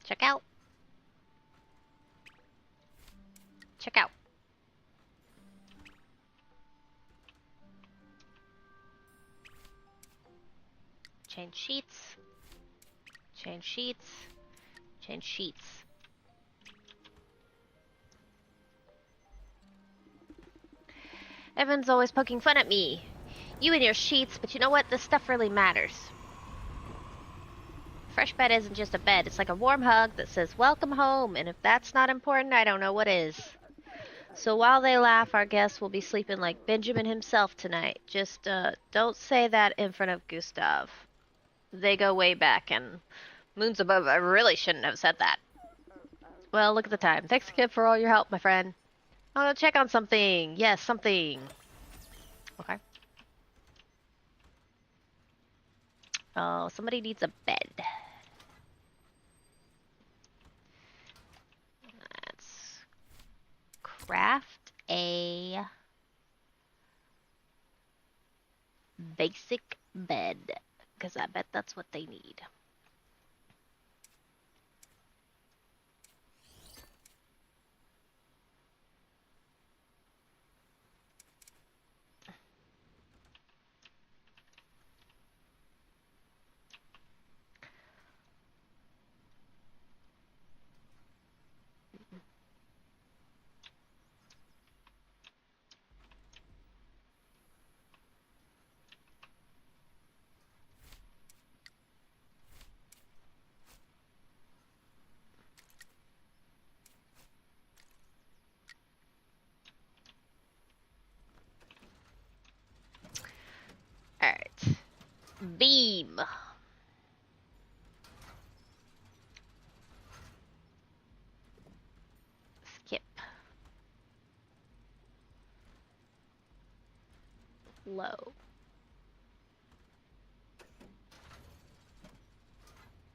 Check out. Check out. Change sheets. Change sheets. Change sheets. Evan's always poking fun at me. You and your sheets, but you know what? This stuff really matters. Fresh bed isn't just a bed. It's like a warm hug that says, welcome home. And if that's not important, I don't know what is. So while they laugh, our guest will be sleeping like Benjamin himself tonight. Just, don't say that in front of Gustav. They go way back, and moons above, I really shouldn't have said that. Well, look at the time. Thanks, kid, for all your help, my friend. I want to check on something. Yes, something. Okay. Oh, somebody needs a bed. Let's craft a basic bed, because I bet that's what they need. Alright. Beam. Skip. Low.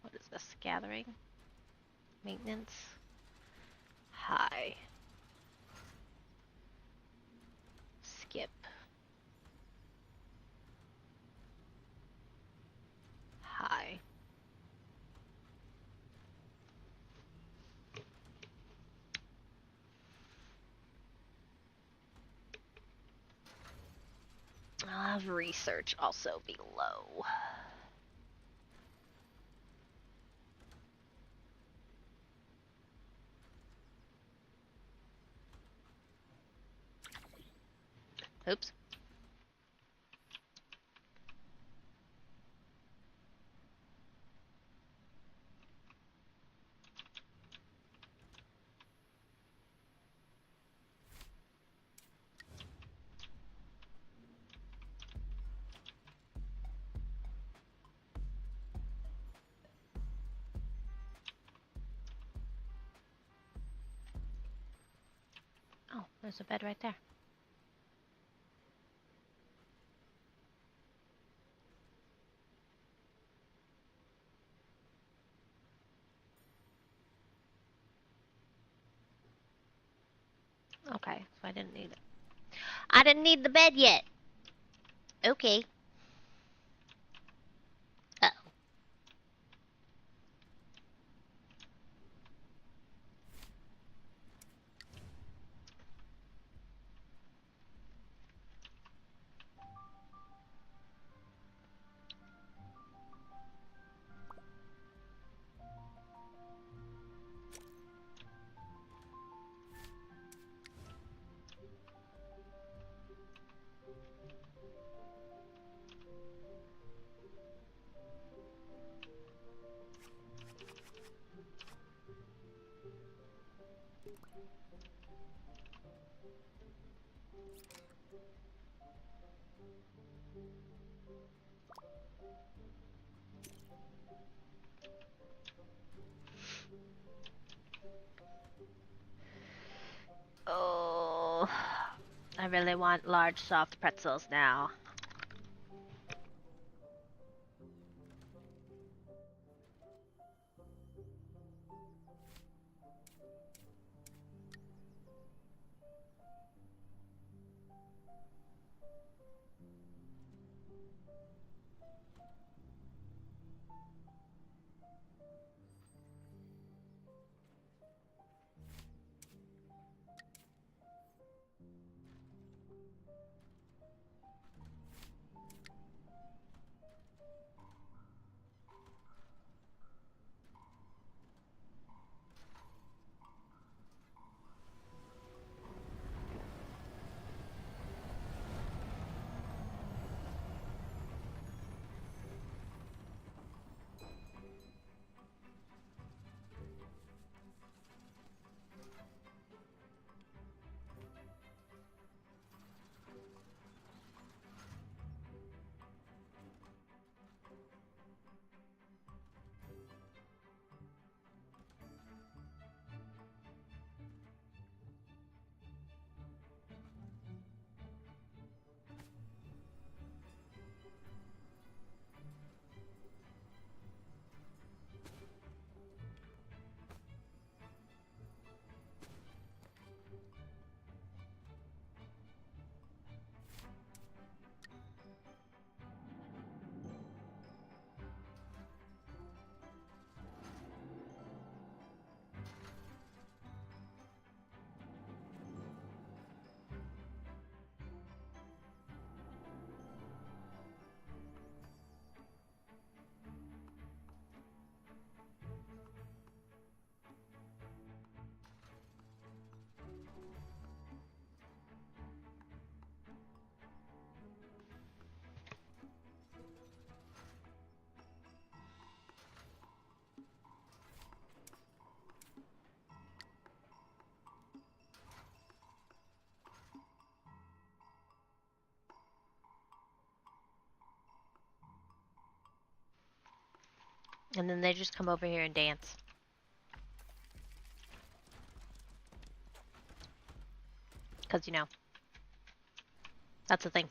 What is this? Gathering? Maintenance? High. Skip. High. I'll have research also be low. Oops. Oh, there's a bed right there. Okay, so I didn't need it. I didn't need the bed yet. Okay. Uh-oh. Oh, I really want large soft pretzels now. And then they just come over here and dance. Because, you know, that's the thing.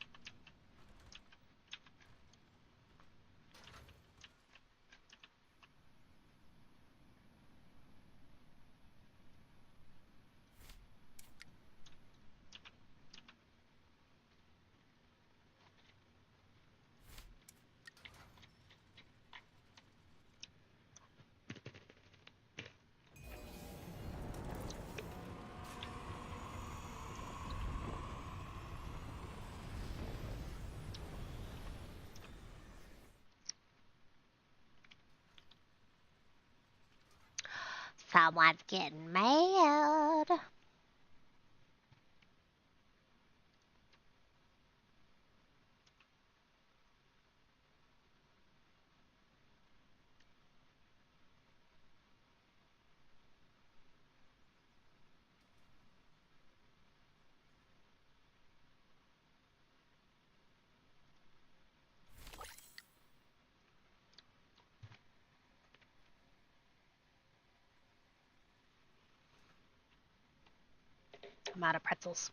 Someone's getting mad. I'm out of pretzels.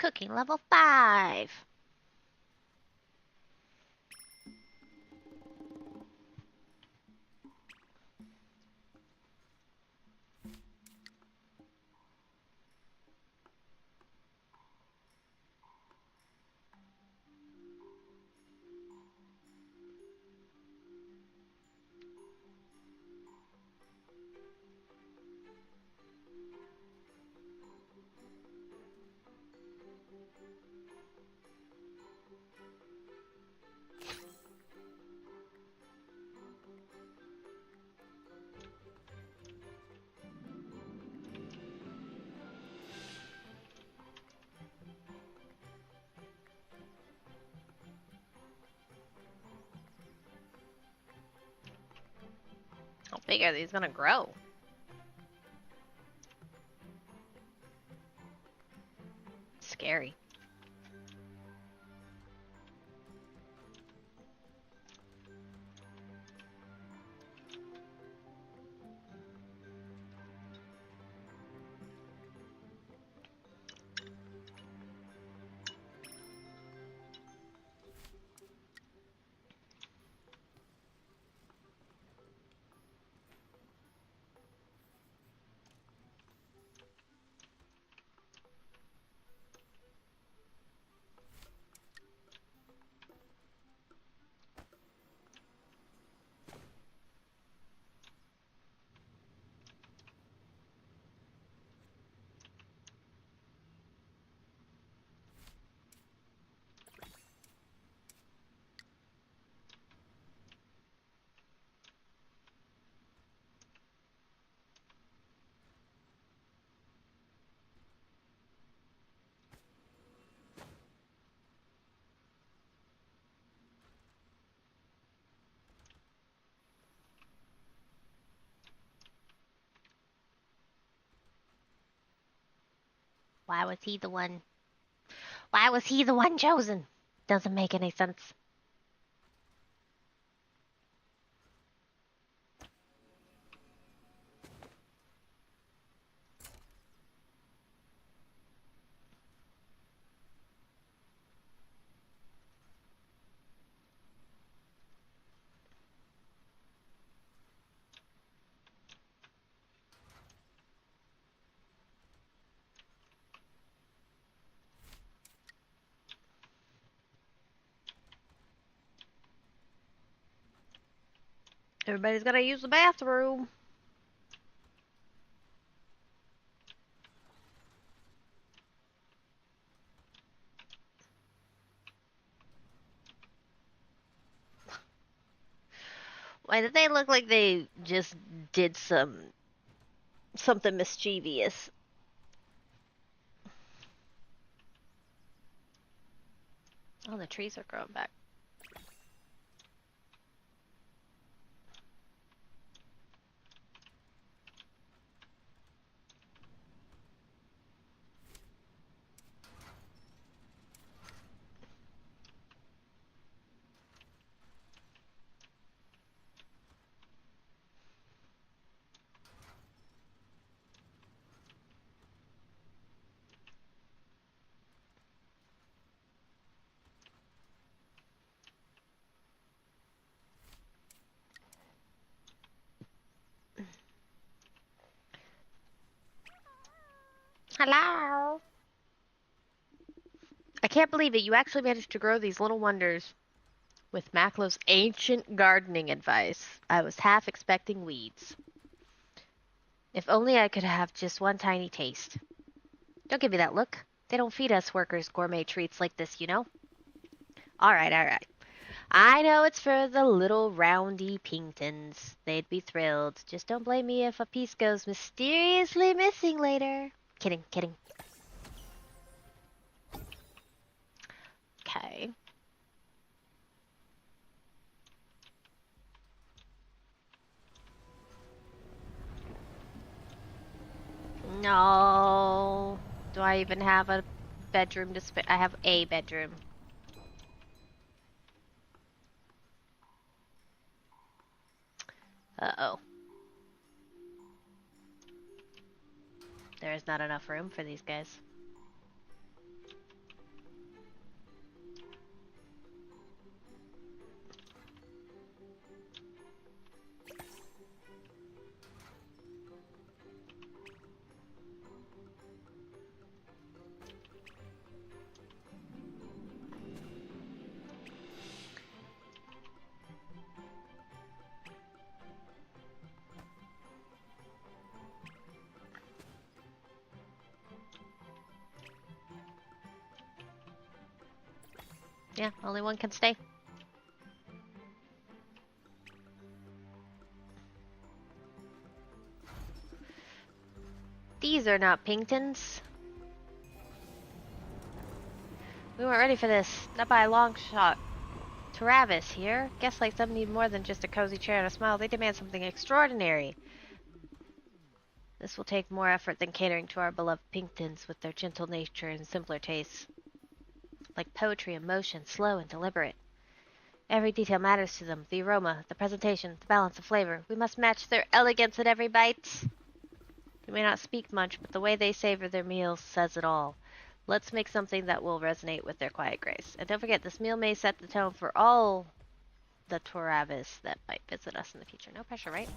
Cooking level 5. How big are these gonna grow? Scary. Why was he the one? Why was he the one chosen? Doesn't make any sense. Everybody's gotta use the bathroom. Why did they look like they just did something mischievous? Oh, the trees are growing back. Hello. I can't believe it. You actually managed to grow these little wonders with Maklow's ancient gardening advice. I was half expecting weeds. If only I could have just one tiny taste. Don't give me that look. They don't feed us workers gourmet treats like this, you know? Alright, alright. I know it's for the little roundy Pingtons. They'd be thrilled. Just don't blame me if a piece goes mysteriously missing later. Kidding, kidding. Okay. No. Do I even have a bedroom to spare? I have a bedroom. Uh-oh. There is not enough room for these guys. Yeah, only one can stay. These are not Pingtons. We weren't ready for this. Not by a long shot. Travis here. Guess like some need more than just a cozy chair and a smile. They demand something extraordinary. This will take more effort than catering to our beloved Pinktons with their gentle nature and simpler tastes. Like poetry in motion, slow and deliberate. Every detail matters to them. The aroma, the presentation, the balance of flavor. We must match their elegance at every bite. They may not speak much, but the way they savor their meals says it all. Let's make something that will resonate with their quiet grace. And don't forget, this meal may set the tone for all the Toravis that might visit us in the future. No pressure, right?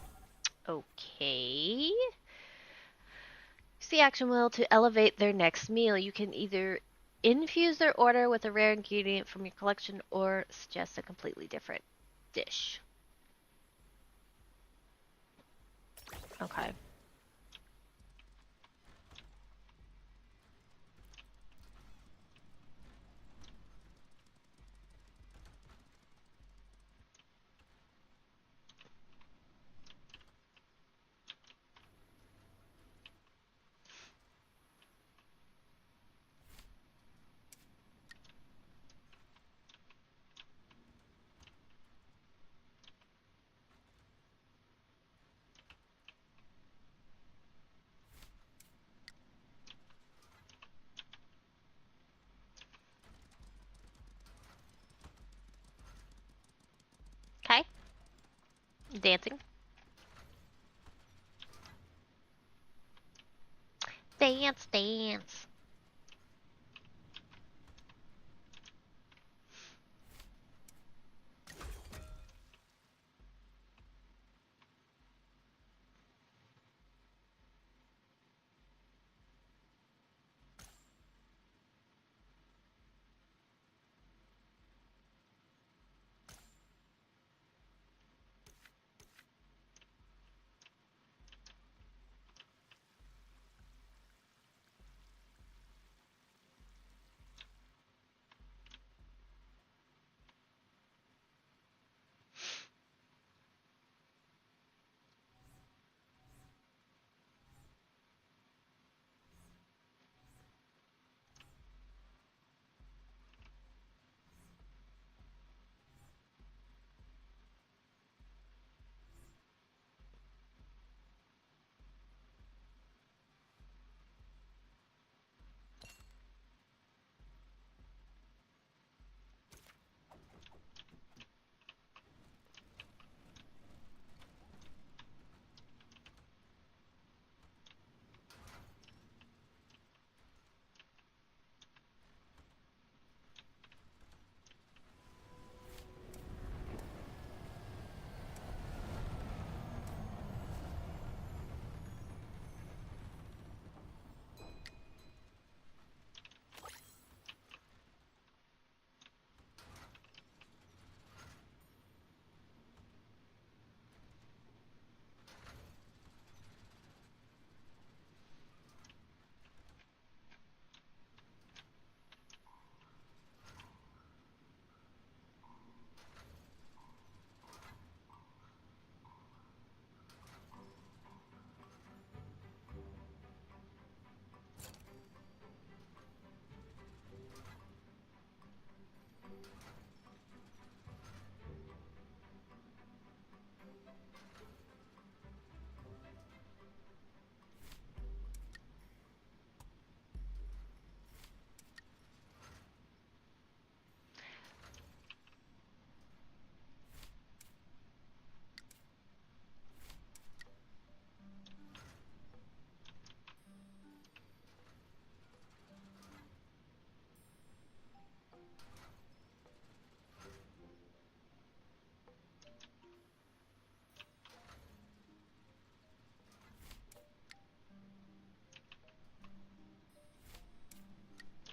Okay. Use the action wheel to elevate their next meal. You can either infuse their order with a rare ingredient from your collection or suggest a completely different dish. Okay. Okay. Dancing. Dance, dance.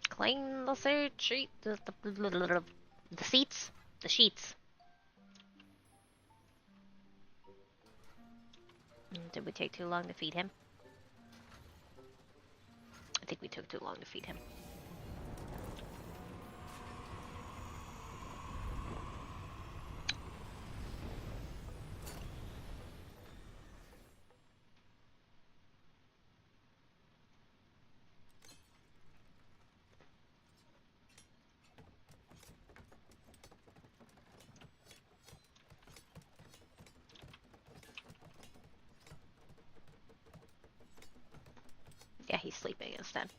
Clean the sheet, the seats, the sheets. Did we take too long to feed him? I think we took too long to feed him. sleeping instead.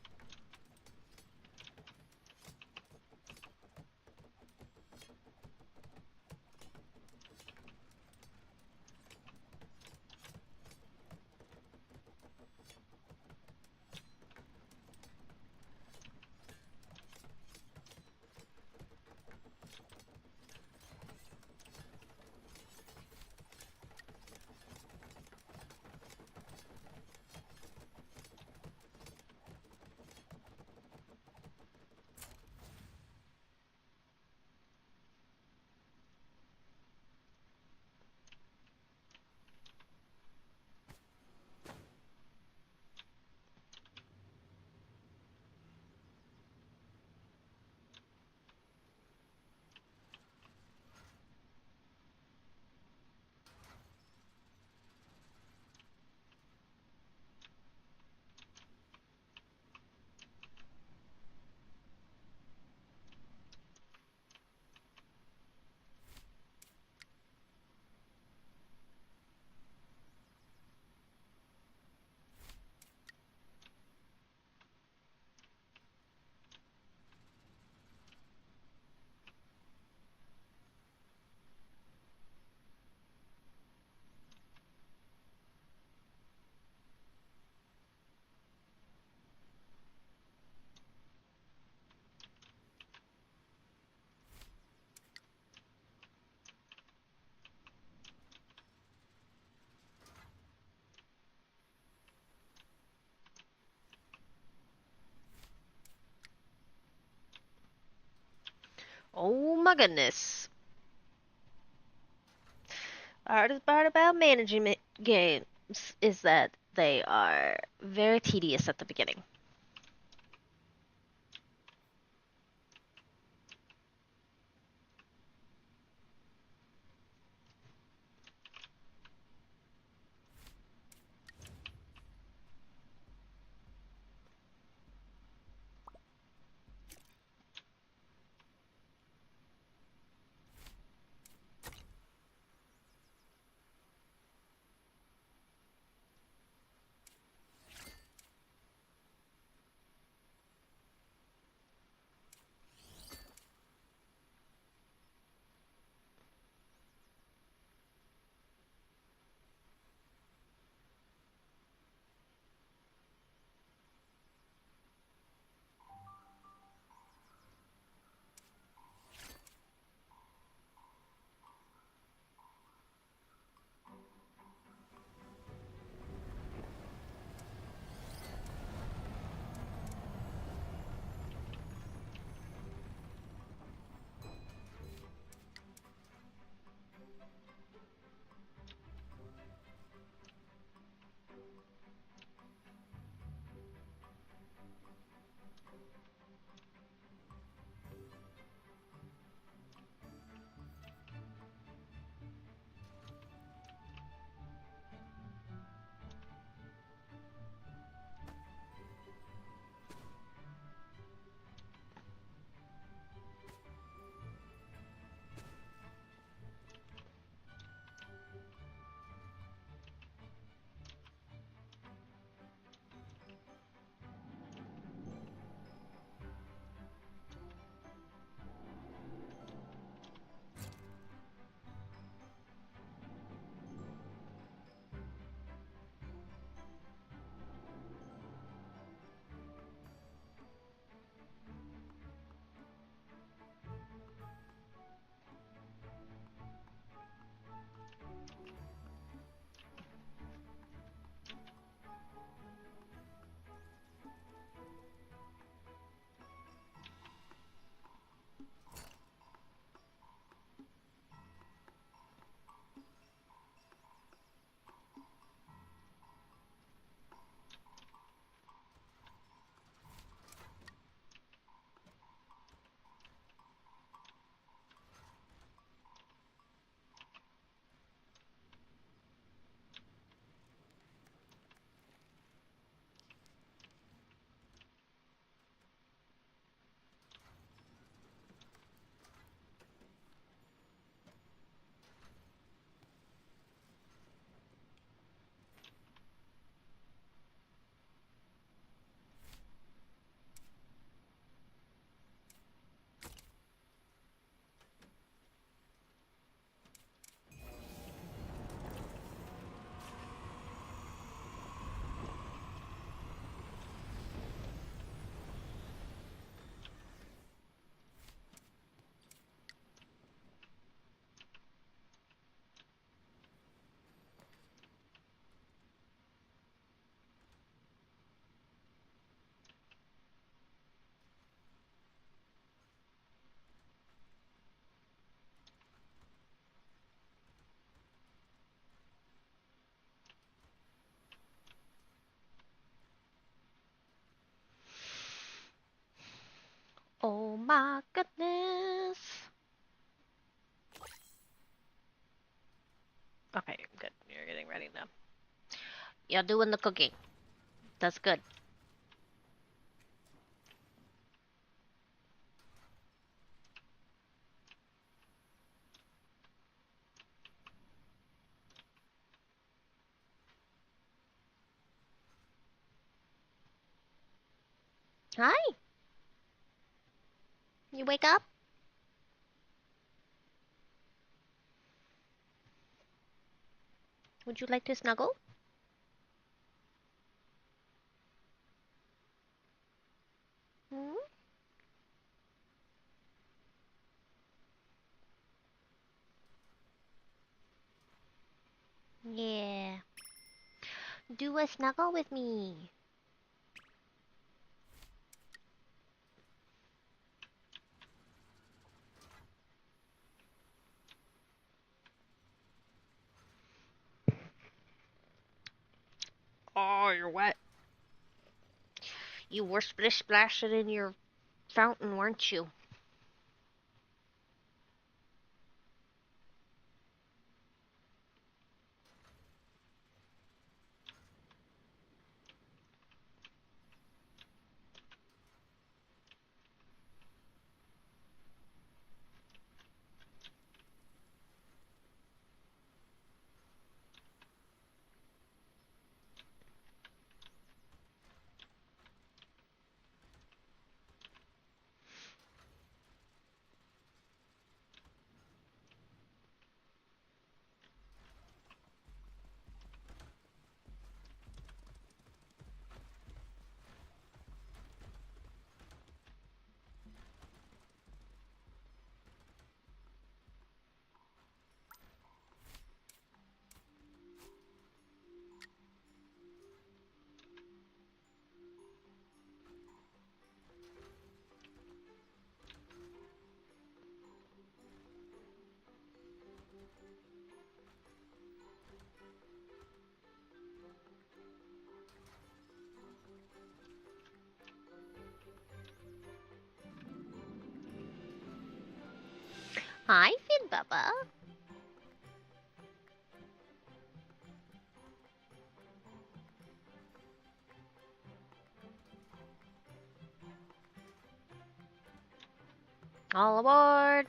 Oh my goodness. Hardest part about management games is that they are very tedious at the beginning. my goodness. Okay, good. You're getting ready now. You're doing the cooking. That's good. Hi. You wake up? Would you like to snuggle? Hmm? Yeah. Do a snuggle with me. Oh, you're wet. You were splish splashing in your fountain, weren't you? Hi, Fin Bubba. All aboard.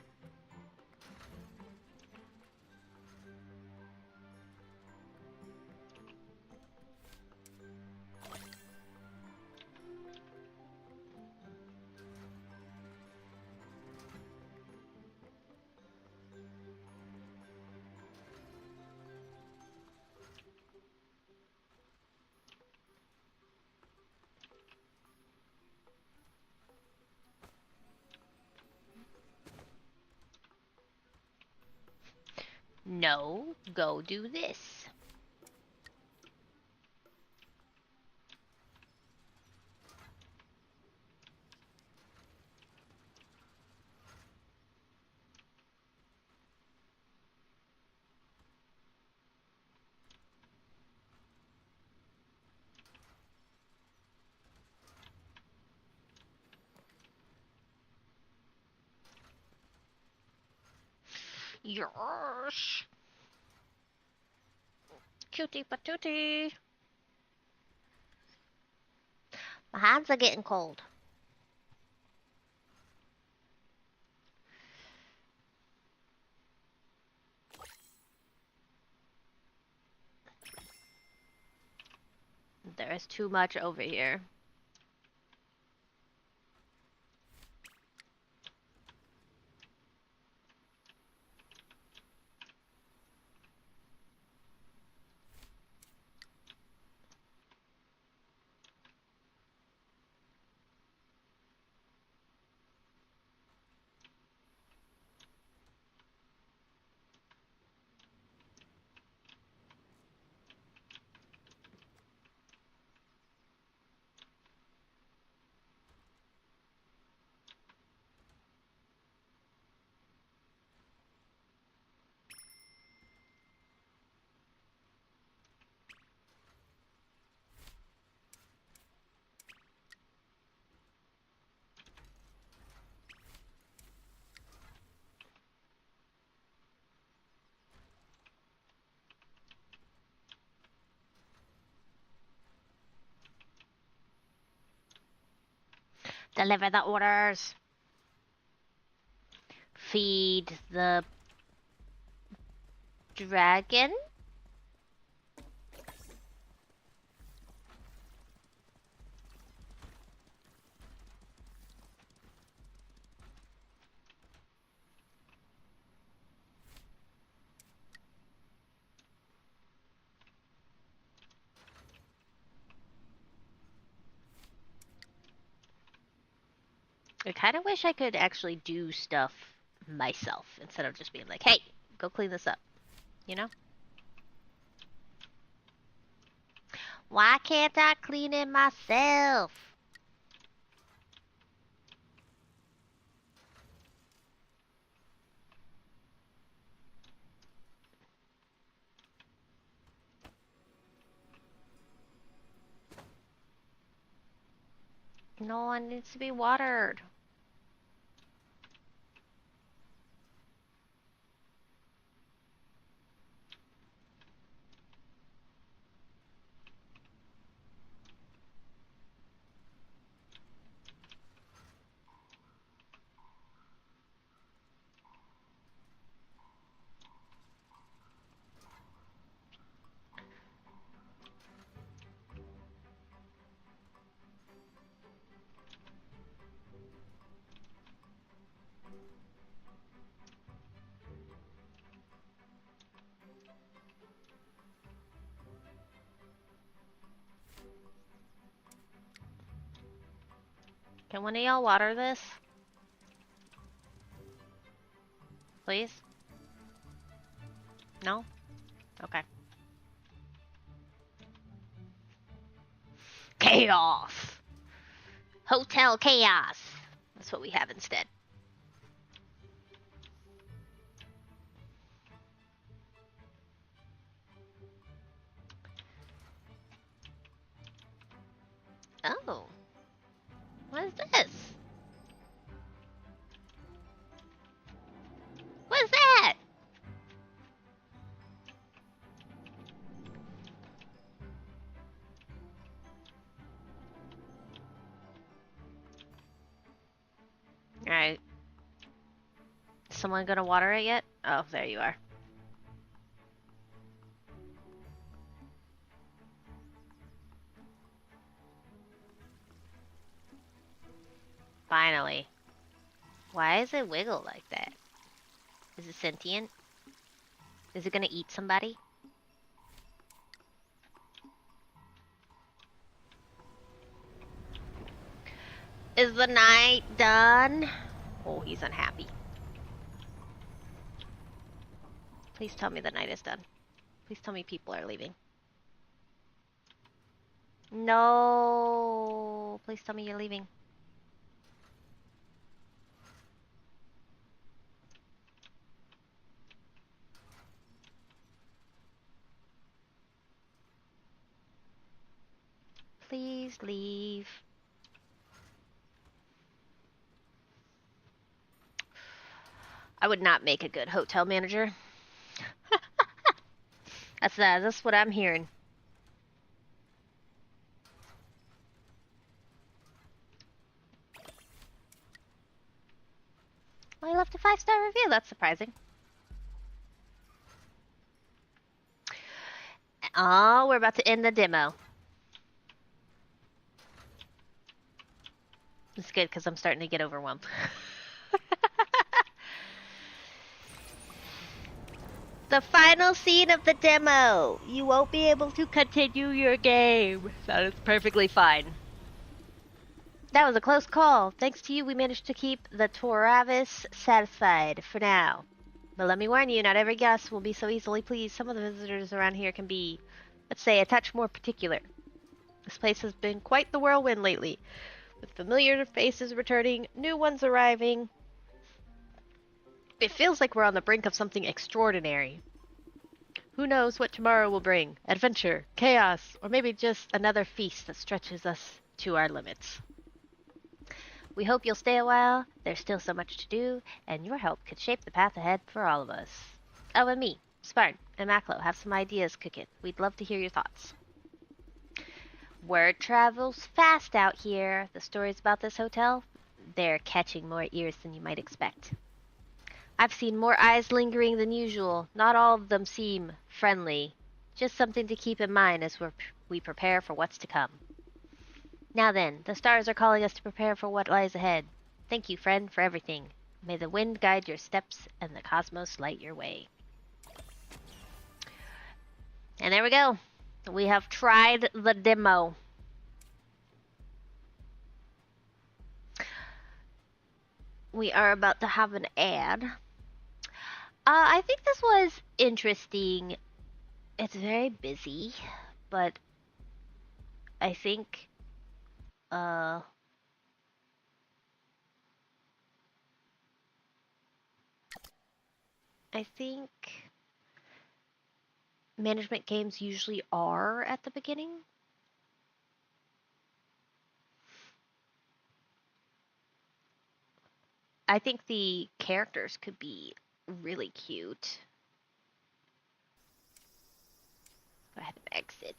No, go do this. Yosh. Cutie patootie. My hands are getting cold. There is too much over here. Deliver the orders. Feed the dragon? I kind of wish I could actually do stuff myself instead of just being like, hey, go clean this up, you know? Why can't I clean it myself? No one needs to be watered. Can one of y'all water this? Please? No? Okay. Chaos! Hotel chaos! That's what we have instead. Oh. What is this? What is that? Alright. Someone gonna water it yet? Oh, there you are. Finally. Why does it wiggle like that? Is it sentient? Is it gonna eat somebody? Is the night done? Oh, he's unhappy. Please tell me the night is done. Please tell me people are leaving. No. Please tell me you're leaving. Please leave. I would not make a good hotel manager. That's what I'm hearing. Well, I left a 5-star review. That's surprising. Oh, we're about to end the demo. It's good because I'm starting to get overwhelmed. The final scene of the demo. You won't be able to continue your game. That is perfectly fine. That was a close call. Thanks to you, we managed to keep the Toravis satisfied for now. But let me warn you, not every guest will be so easily pleased. Some of the visitors around here can be, let's say, a touch more particular. This place has been quite the whirlwind lately, with familiar faces returning, new ones arriving. It feels like we're on the brink of something extraordinary. Who knows what tomorrow will bring? Adventure, chaos, or maybe just another feast that stretches us to our limits. We hope you'll stay a while. There's still so much to do, and your help could shape the path ahead for all of us. Oh, and me, Spartan, and Maclo have some ideas cooking. We'd love to hear your thoughts. Word travels fast out here. The stories about this hotel, they're catching more ears than you might expect. I've seen more eyes lingering than usual. Not all of them seem friendly. Just something to keep in mind as we prepare for what's to come. Now then, the stars are calling us to prepare for what lies ahead. Thank you, friend, for everything. May the wind guide your steps and the cosmos light your way. And there we go. We have tried the demo. We are about to have an ad. I think this was interesting. It's very busy, but I think uh I think management games usually are at the beginning. I think the characters could be really cute. Go ahead and exit.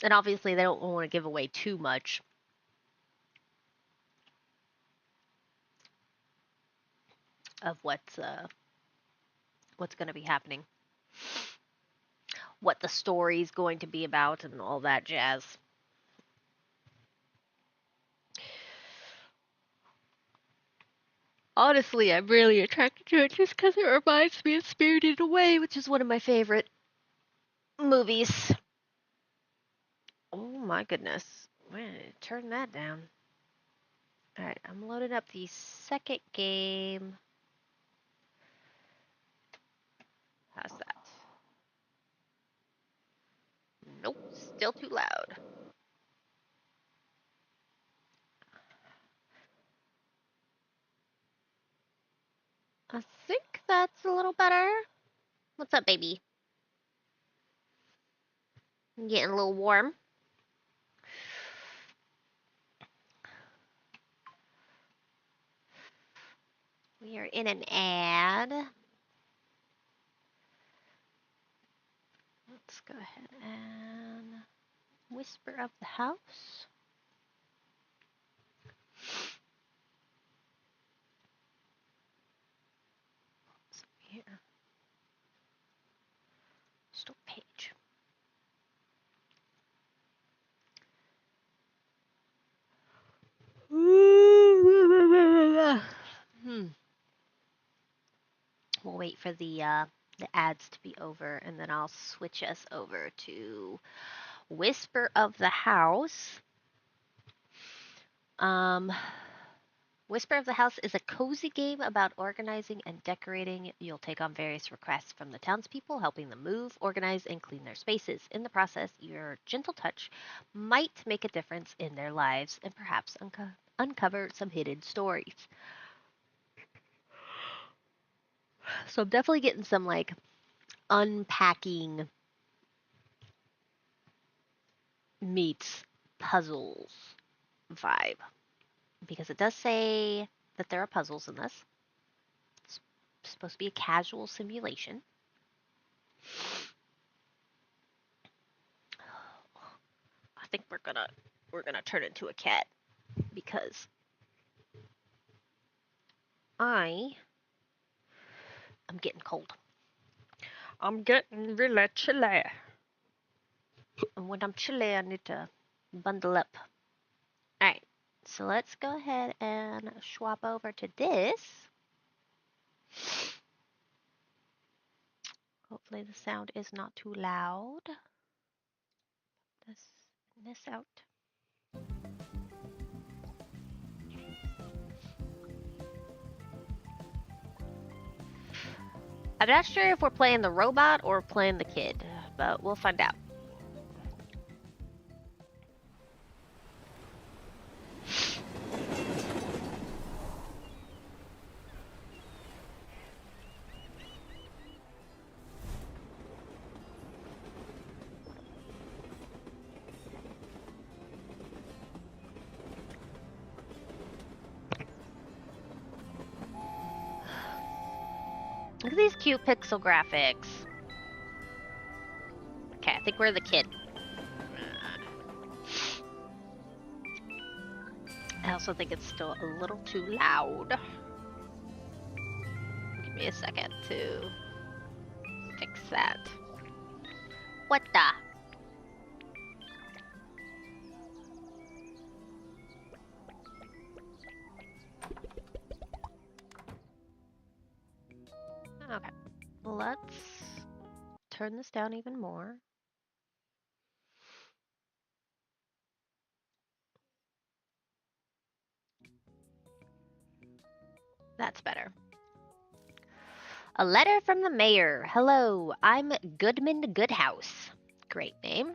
And obviously they don't want to give away too much of what's going to be happening. What the story's going to be about and all that jazz. Honestly, I'm really attracted to it just because it reminds me of Spirited Away, which is one of my favorite movies. Oh my goodness. Man, turn that down. Alright, I'm loading up the second game. How's that? Nope, still too loud. I think that's a little better. What's up, baby? I'm getting a little warm. We are in an ad. Let's go ahead and Whisper of the House. So here. Store page. We'll wait for the ads to be over, and then I'll switch us over to Whisper of the House. Whisper of the House is a cozy game about organizing and decorating. You'll take on various requests from the townspeople, helping them move, organize, and clean their spaces. In the process, your gentle touch might make a difference in their lives and perhaps uncover some hidden stories. So I'm definitely getting some like unpacking meets puzzles vibe. Because it does say that there are puzzles in this. It's supposed to be a casual simulation. I think we're gonna turn into a cat because I am getting cold. I'm getting really chilly. And when I'm chilly, I need to bundle up. Alright, so let's go ahead and swap over to this. Hopefully the sound is not too loud. This out. I'm not sure if we're playing the robot or playing the kid, but we'll find out. Look at these cute pixel graphics. Okay, I think we're the kid. I also think it's still a little too loud. Give me a second to fix that. What the? Okay, let's turn this down even more. That's better. A letter from the mayor. Hello, I'm Goodman Goodhouse. Great name.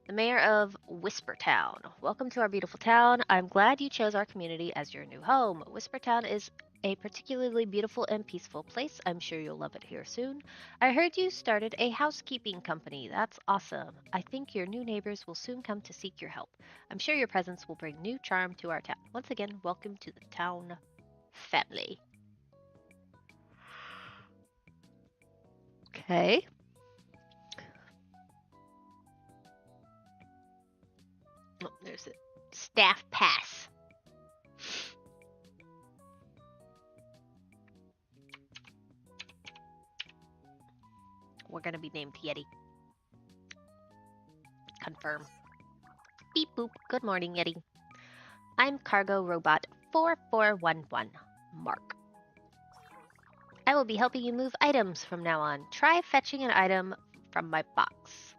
The mayor of Whispertown. Welcome to our beautiful town. I'm glad you chose our community as your new home. Whispertown is a particularly beautiful and peaceful place. I'm sure you'll love it here soon. I heard you started a housekeeping company. That's awesome. I think your new neighbors will soon come to seek your help. I'm sure your presence will bring new charm to our town. Once again, welcome to the town family. Okay. Oh, there's a staff pass. We're gonna be named Yeti. Confirm. Beep boop. Good morning, Yeti. I'm Cargo Robot 4411, Mark. I will be helping you move items from now on. Try fetching an item from my box.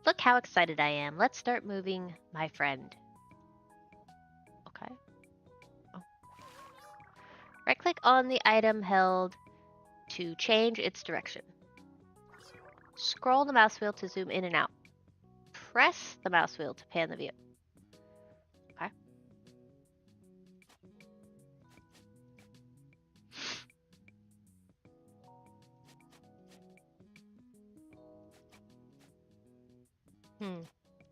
Look how excited I am. Let's start moving, my friend. Okay. Oh. Right-click on the item held to change its direction. Scroll the mouse wheel to zoom in and out. Press the mouse wheel to pan the view. Okay.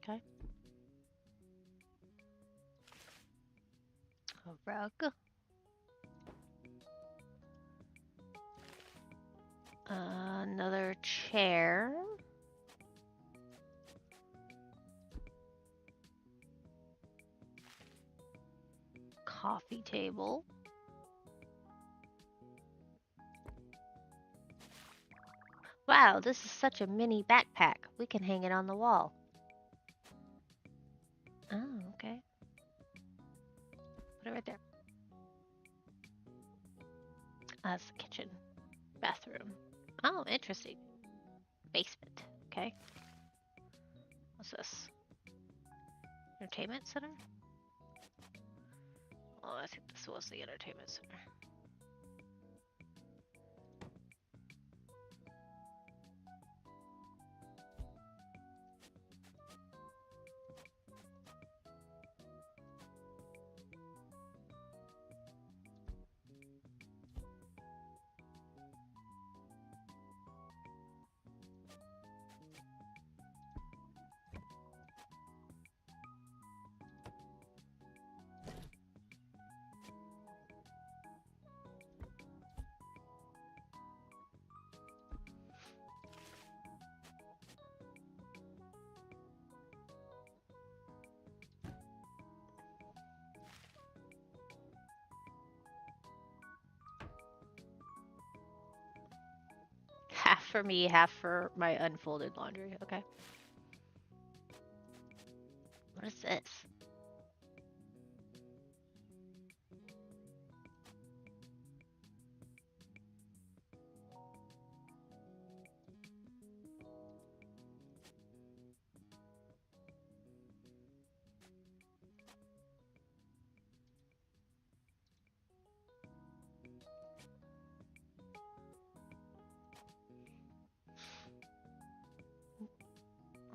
Okay. A rug. Another chair. Coffee table. Wow, this is such a mini backpack. We can hang it on the wall. Oh, okay. Put it right there. That's the kitchen. Bathroom. Oh, interesting. Basement. Okay. What's this? Entertainment center? Oh, I think this was the entertainment center. Half for me, half for my unfolded laundry. Okay. What is this?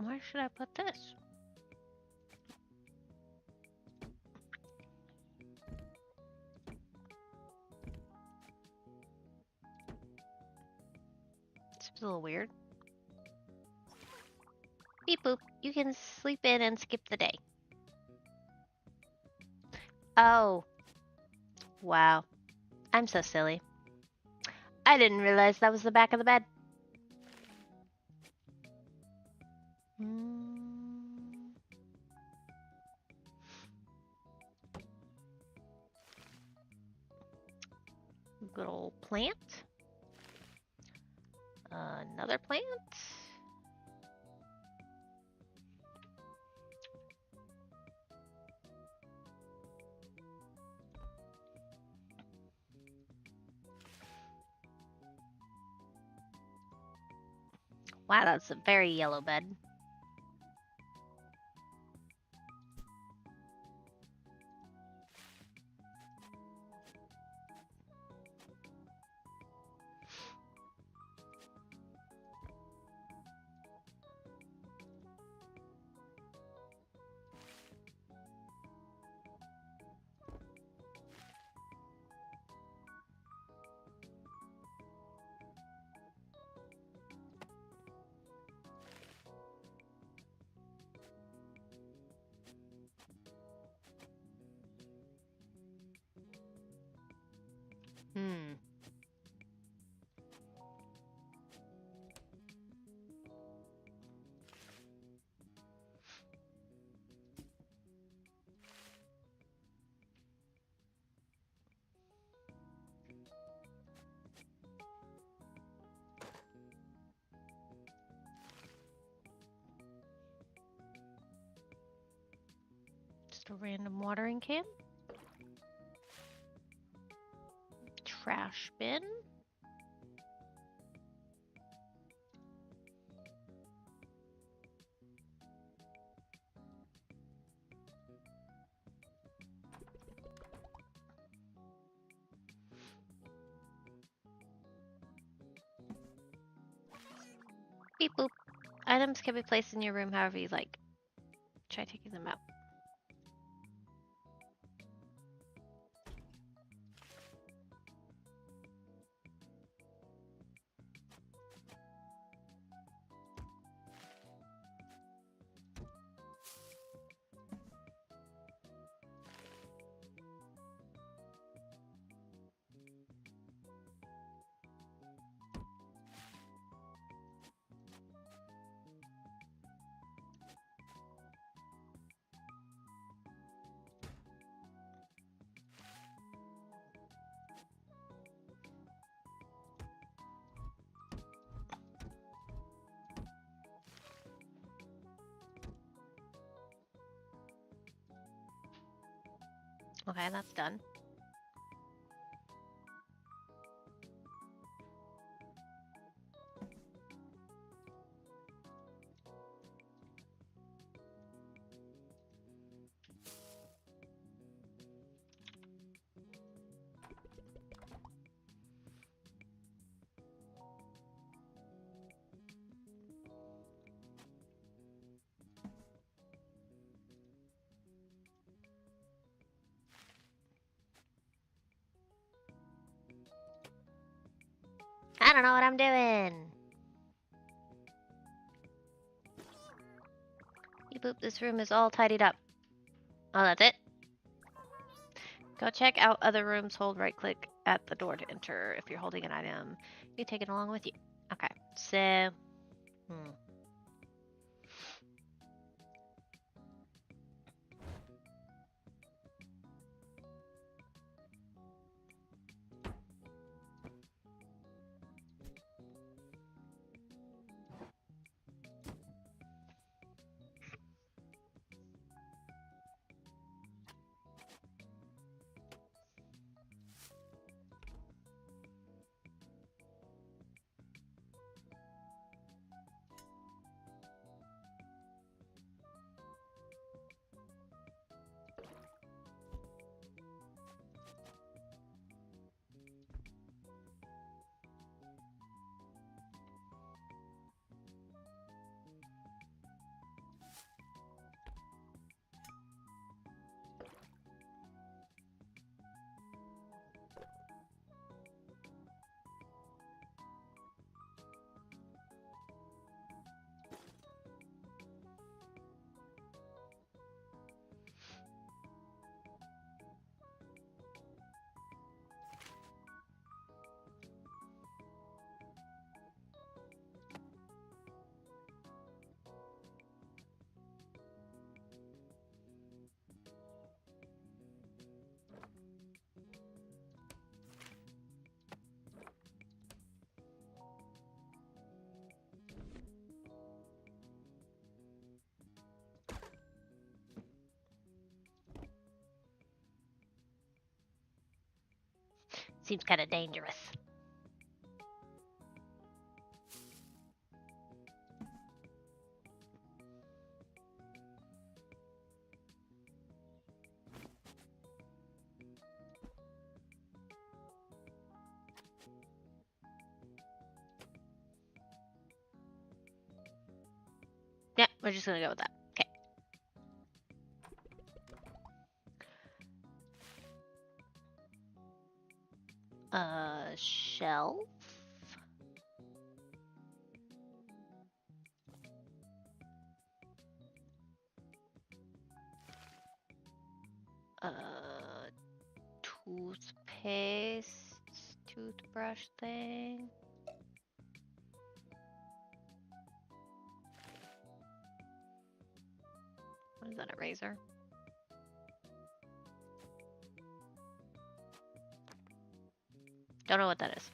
Where should I put this? It's a little weird. Beep boop. You can sleep in and skip the day. Oh. Wow. I'm so silly. I didn't realize that was the back of the bed. Good old plant. Another plant. Wow, that's a very yellow bed. Hmm. Just a random watering can. Trash bin. Beep boop. Items can be placed in your room however you like. Try taking them out. Okay, that's done. I don't know what I'm doing. Beep boop, this room is all tidied up. Oh, that's it? Go check out other rooms. Hold right click at the door to enter. If you're holding an item, you take it along with you. Okay, so... Seems kind of dangerous. Yeah, we're just gonna go with that. Okay. Shelf. Toothpaste, toothbrush thing. What is that, a razor? Don't know what that is.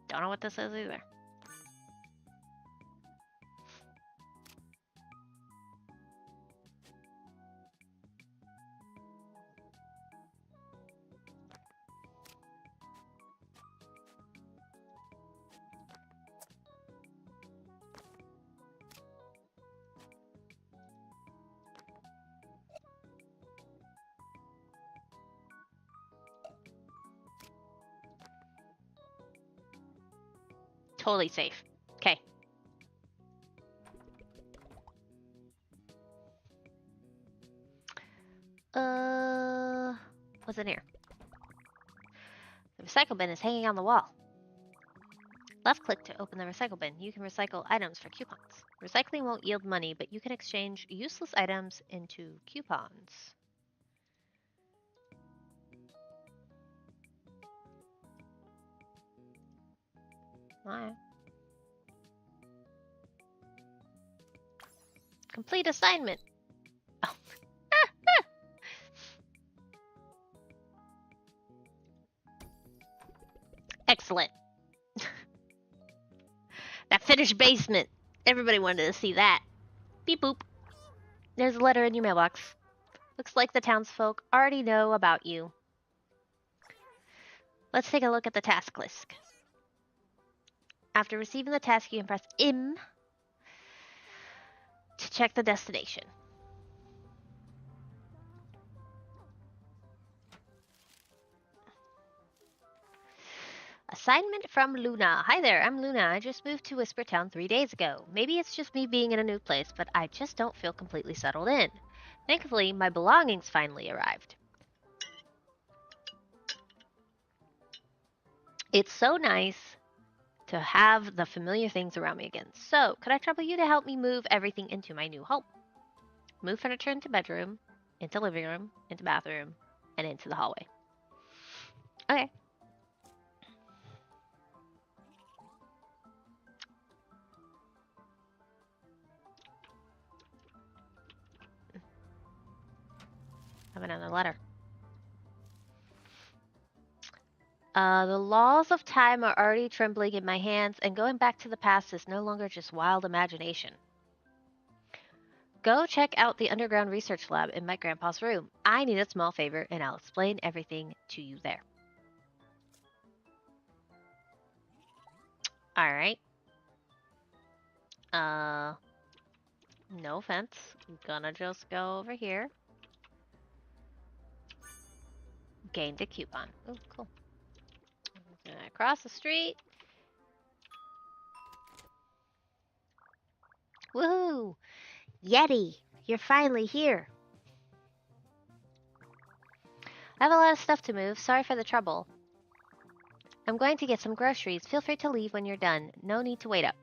Don't know what this is either. Totally safe. Okay. What's in here? The recycle bin is hanging on the wall. Left click to open the recycle bin. You can recycle items for coupons. Recycling won't yield money, but you can exchange useless items into coupons. Alright. Complete assignment. Oh. Excellent. That finished basement. Everybody wanted to see that. Beep boop. There's a letter in your mailbox. Looks like the townsfolk already know about you. Let's take a look at the task list. After receiving the task, you can press M to check the destination. Assignment from Luna. Hi there, I'm Luna. I just moved to Whisper Town 3 days ago. Maybe it's just me being in a new place, but I just don't feel completely settled in. Thankfully, my belongings finally arrived. It's so nice to have the familiar things around me again. So, could I trouble you to help me move everything into my new home? Move furniture into bedroom, into living room, into bathroom, and into the hallway. Okay. I have another letter. The laws of time are already trembling in my hands, and going back to the past is no longer just wild imagination. Go check out the underground research lab in my grandpa's room. I need a small favor, and I'll explain everything to you there. Alright. No offense. I'm gonna just go over here. Gained a coupon. Oh, cool. Across the street. Woohoo! Yeti, you're finally here. I have a lot of stuff to move. Sorry for the trouble. I'm going to get some groceries. Feel free to leave when you're done. No need to wait up.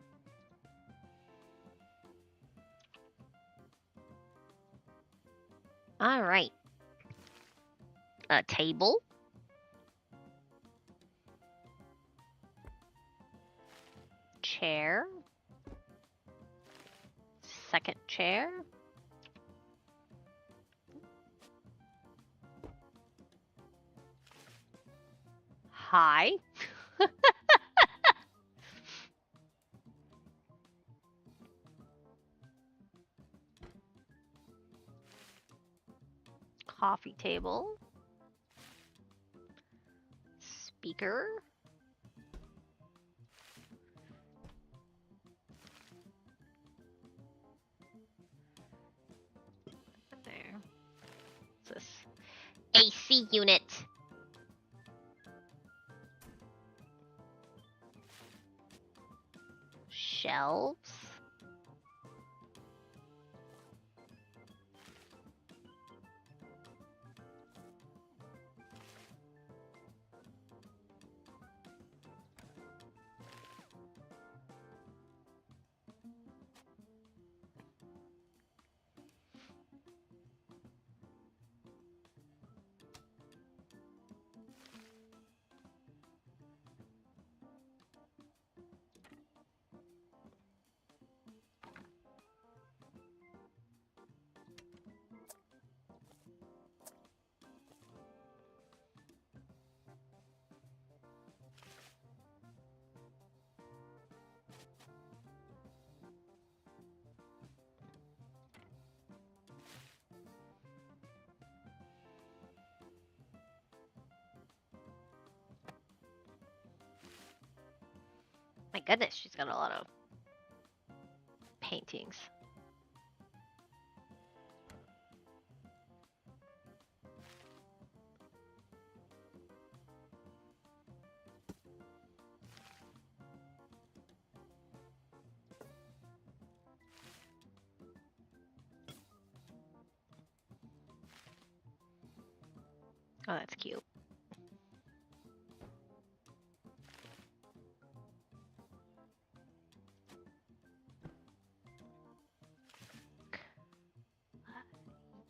All right. A table. Chair. Second chair. Hi. Coffee table. thicker. There. What's this? AC unit. Shelves. My goodness, she's got a lot of paintings. Oh, that's cute.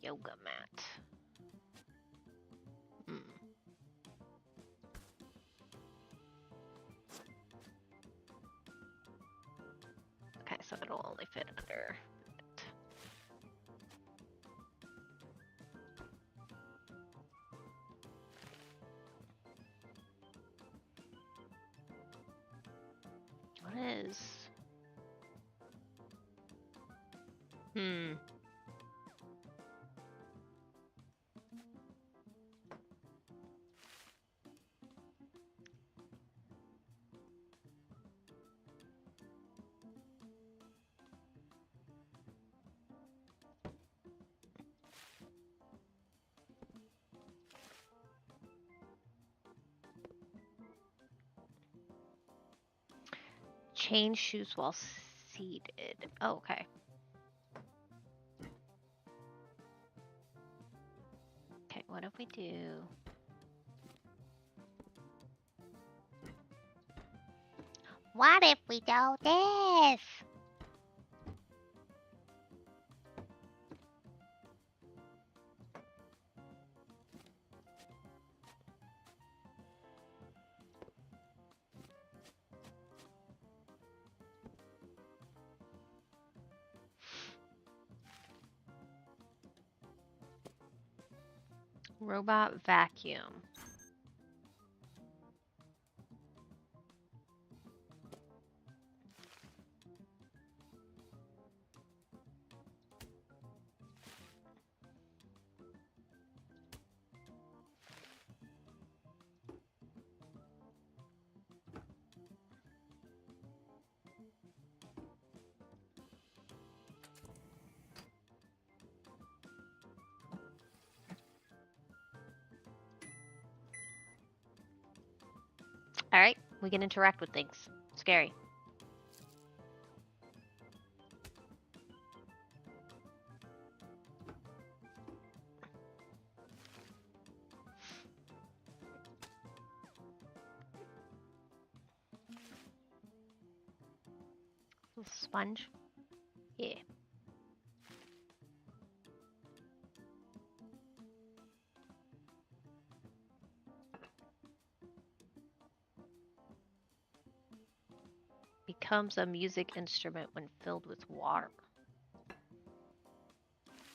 Yoga mat. Okay, so it'll only fit under it. What is? Change shoes while seated. Oh, okay. Okay, what if we do? What if we do this? Robot vacuum. Alright, we can interact with things. Scary. Little sponge. Yeah. Becomes a music instrument when filled with water.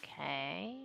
Okay.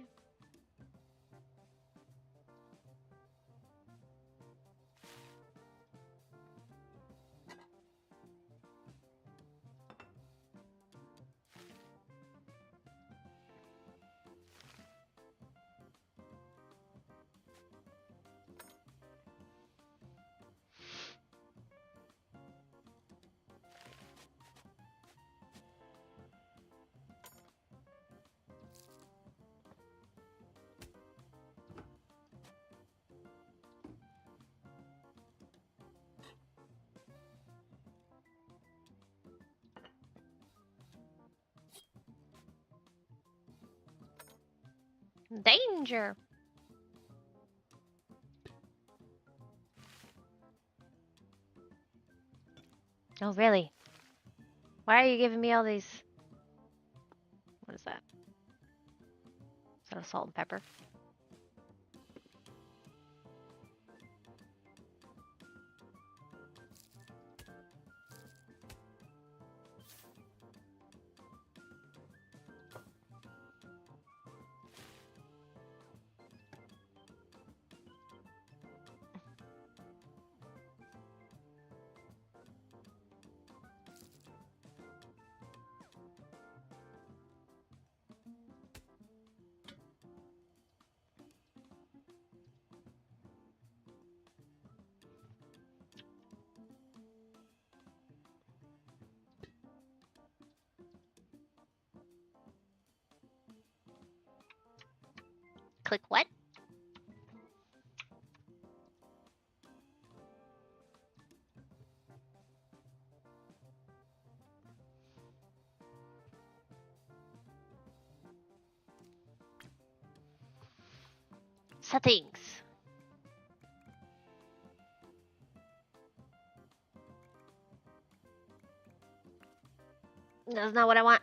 Danger! Oh, really? Why are you giving me all these... What is that? Is that a salt and pepper? Click what? Settings. That's not what I want.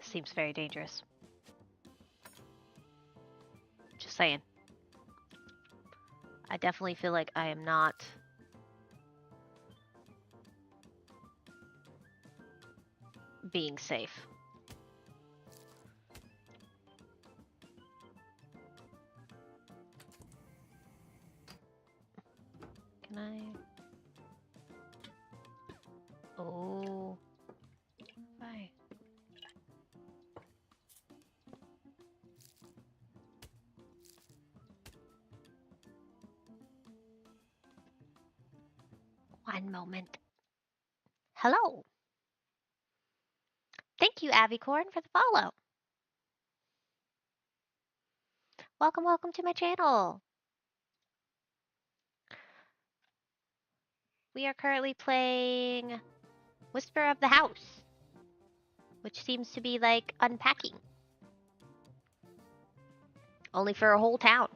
Seems very dangerous. Just saying. I definitely feel like I am not being safe. Can I? Oh. Bye. One moment. Hello. Thank you, Avicorn, for the follow. Welcome, welcome to my channel. We are currently playing Whisper of the House, which seems to be like Unpacking. Only for a whole town.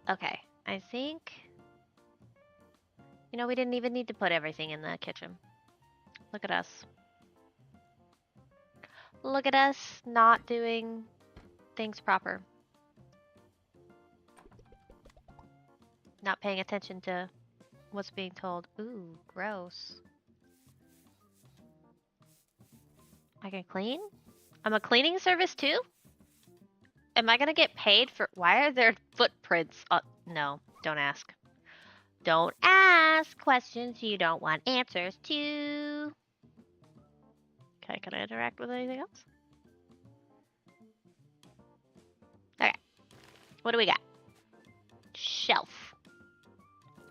Okay, I think... You know, we didn't even need to put everything in the kitchen. Look at us. Look at us not doing things proper. Not paying attention to what's being told. Ooh, gross. I can clean? I'm a cleaning service too? Am I gonna get paid for... Why are there footprints? No, don't ask. Don't ask questions you don't want answers to. Okay, can I interact with anything else? Okay. What do we got? Shelf.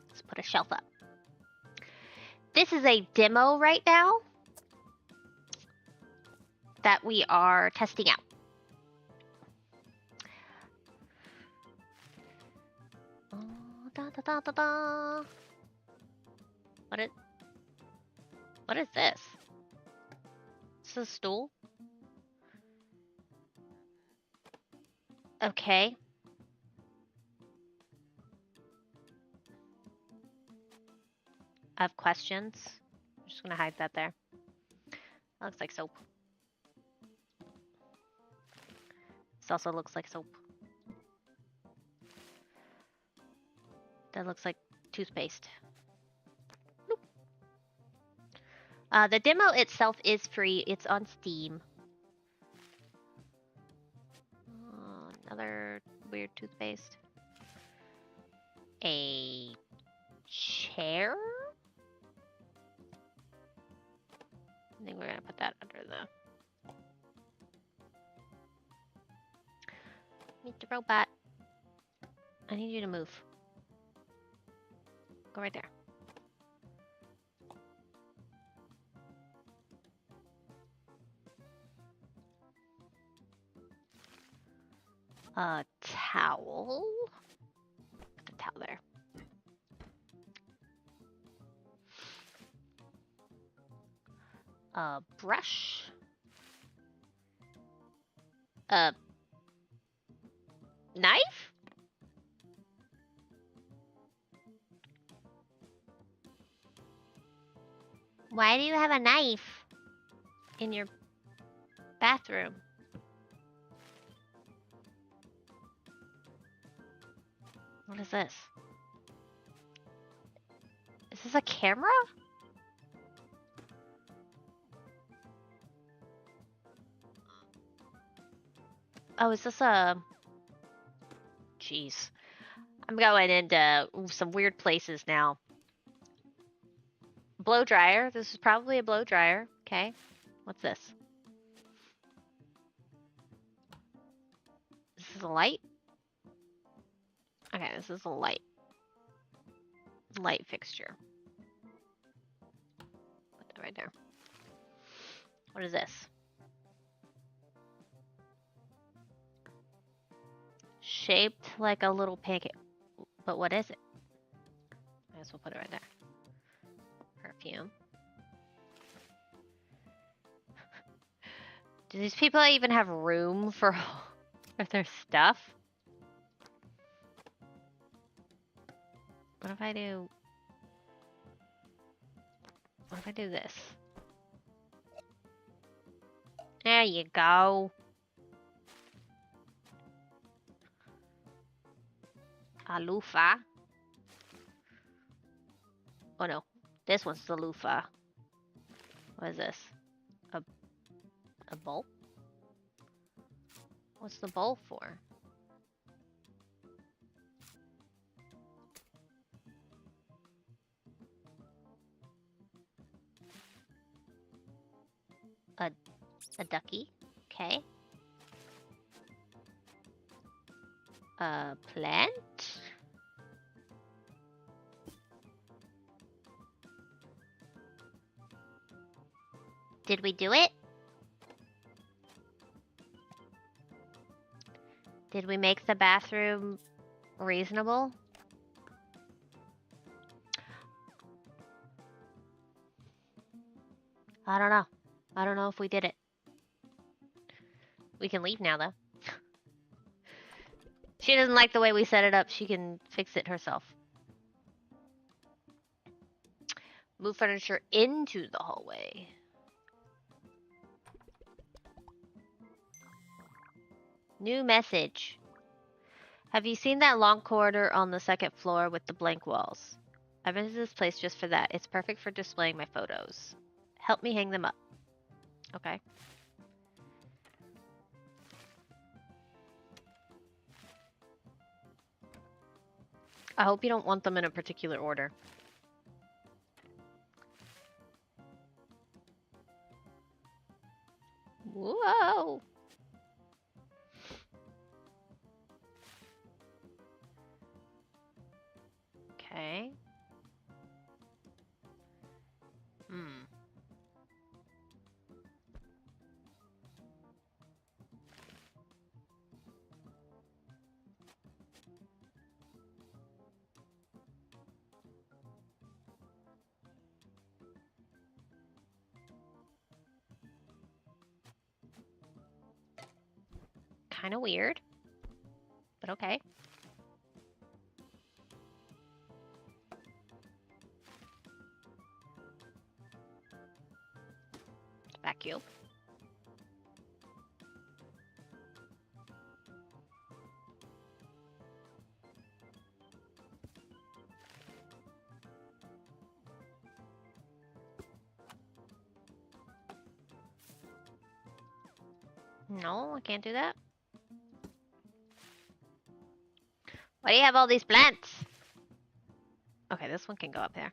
Let's put a shelf up. This is a demo right now that we are testing out. Oh, da, da, da, da, da. What is this? This is a stool? Okay. I have questions. I'm just gonna hide that there. That looks like soap. This also looks like soap. That looks like toothpaste. Nope. The demo itself is free. It's on Steam. Another weird toothpaste. a chair. I think we're gonna put that under the... Meet the robot. I need you to move. Go right there. A towel. Put the towel there. A brush. A knife? Why do you have a knife in your bathroom? What is this? Is this a camera? Oh, is this a... Jeez. I'm going into some weird places now. Blow dryer. This is probably a blow dryer. Okay. What's this? This is a light? Okay, this is a light. Light fixture. Put that right there. What is this? Shaped like a little pancake. But what is it? I guess we'll put it right there. Perfume. Do these people even have room for their stuff? What if I do... What if I do this? There you go. A loofah. Oh no, this one's the loofah. What is this? A bowl? What's the bowl for? A ducky. Okay. A plant. Did we do it? Did we make the bathroom reasonable? I don't know. I don't know if we did it. We can leave now, though. She doesn't like the way we set it up. She can fix it herself. Move furniture into the hallway. New message. Have you seen that long corridor on the second floor with the blank walls? I visited this place just for that. It's perfect for displaying my photos. Help me hang them up. Okay. I hope you don't want them in a particular order. Whoa! Okay. Kind of weird, but okay. Vacuum. No, I can't do that. Why do you have all these plants? Okay, this one can go up there.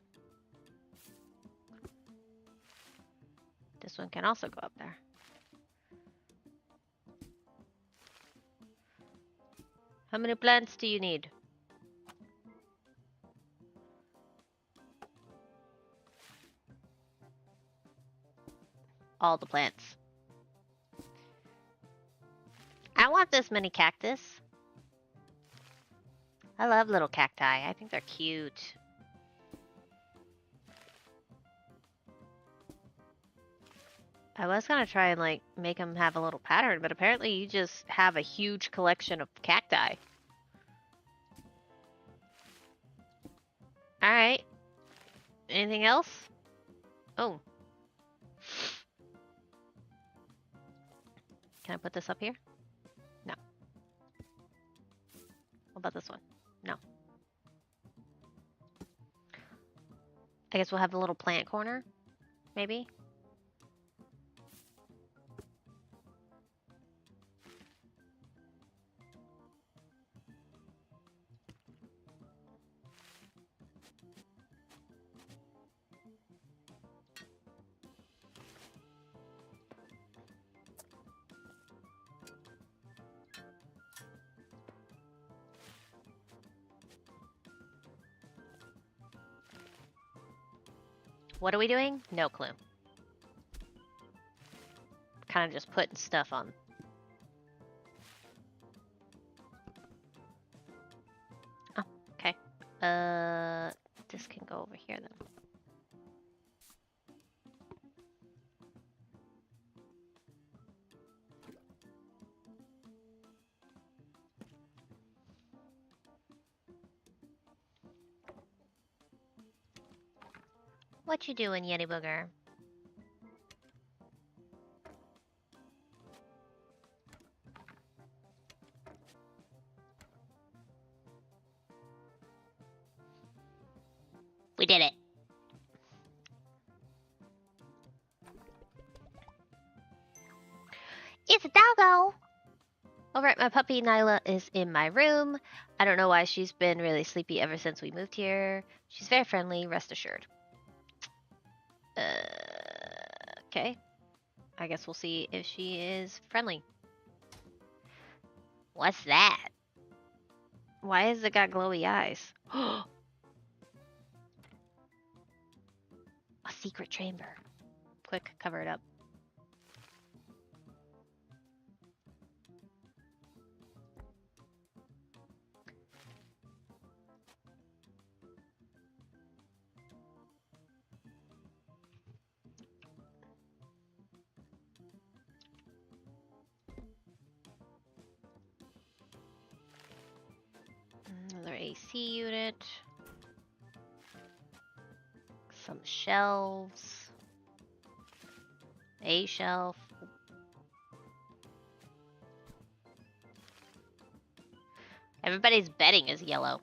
This one can also go up there. How many plants do you need? All the plants. I want this mini cactus. I love little cacti. I think they're cute. I was gonna try and like make them have a little pattern, but apparently you just have a huge collection of cacti. Alright. Anything else? Oh. Can I put this up here? No. What about this one? No. I guess we'll have a little plant corner, maybe? What are we doing? No clue. Kind of just putting stuff on. Oh, okay. This can go over here then. What you doing, Yeti Booger? We did it. It's a doggo! Alright, my puppy Nyla is in my room. I don't know why she's been really sleepy ever since we moved here. She's very friendly, rest assured. Okay. I guess we'll see if she is friendly. What's that? Why has it got glowy eyes? A secret chamber. Quick, cover it up. Another AC unit. Some shelves. A shelf. Everybody's bedding is yellow.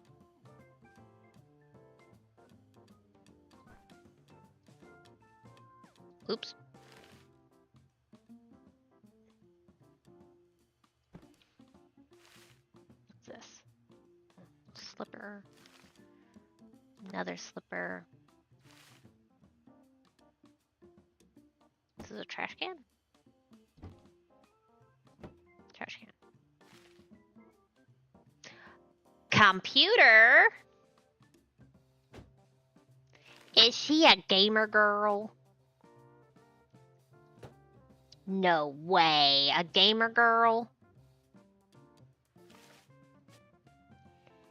Oops. What's this? Slipper. Another slipper. This is a trash can? Trash can. Computer? Is she a gamer girl? No way. A gamer girl?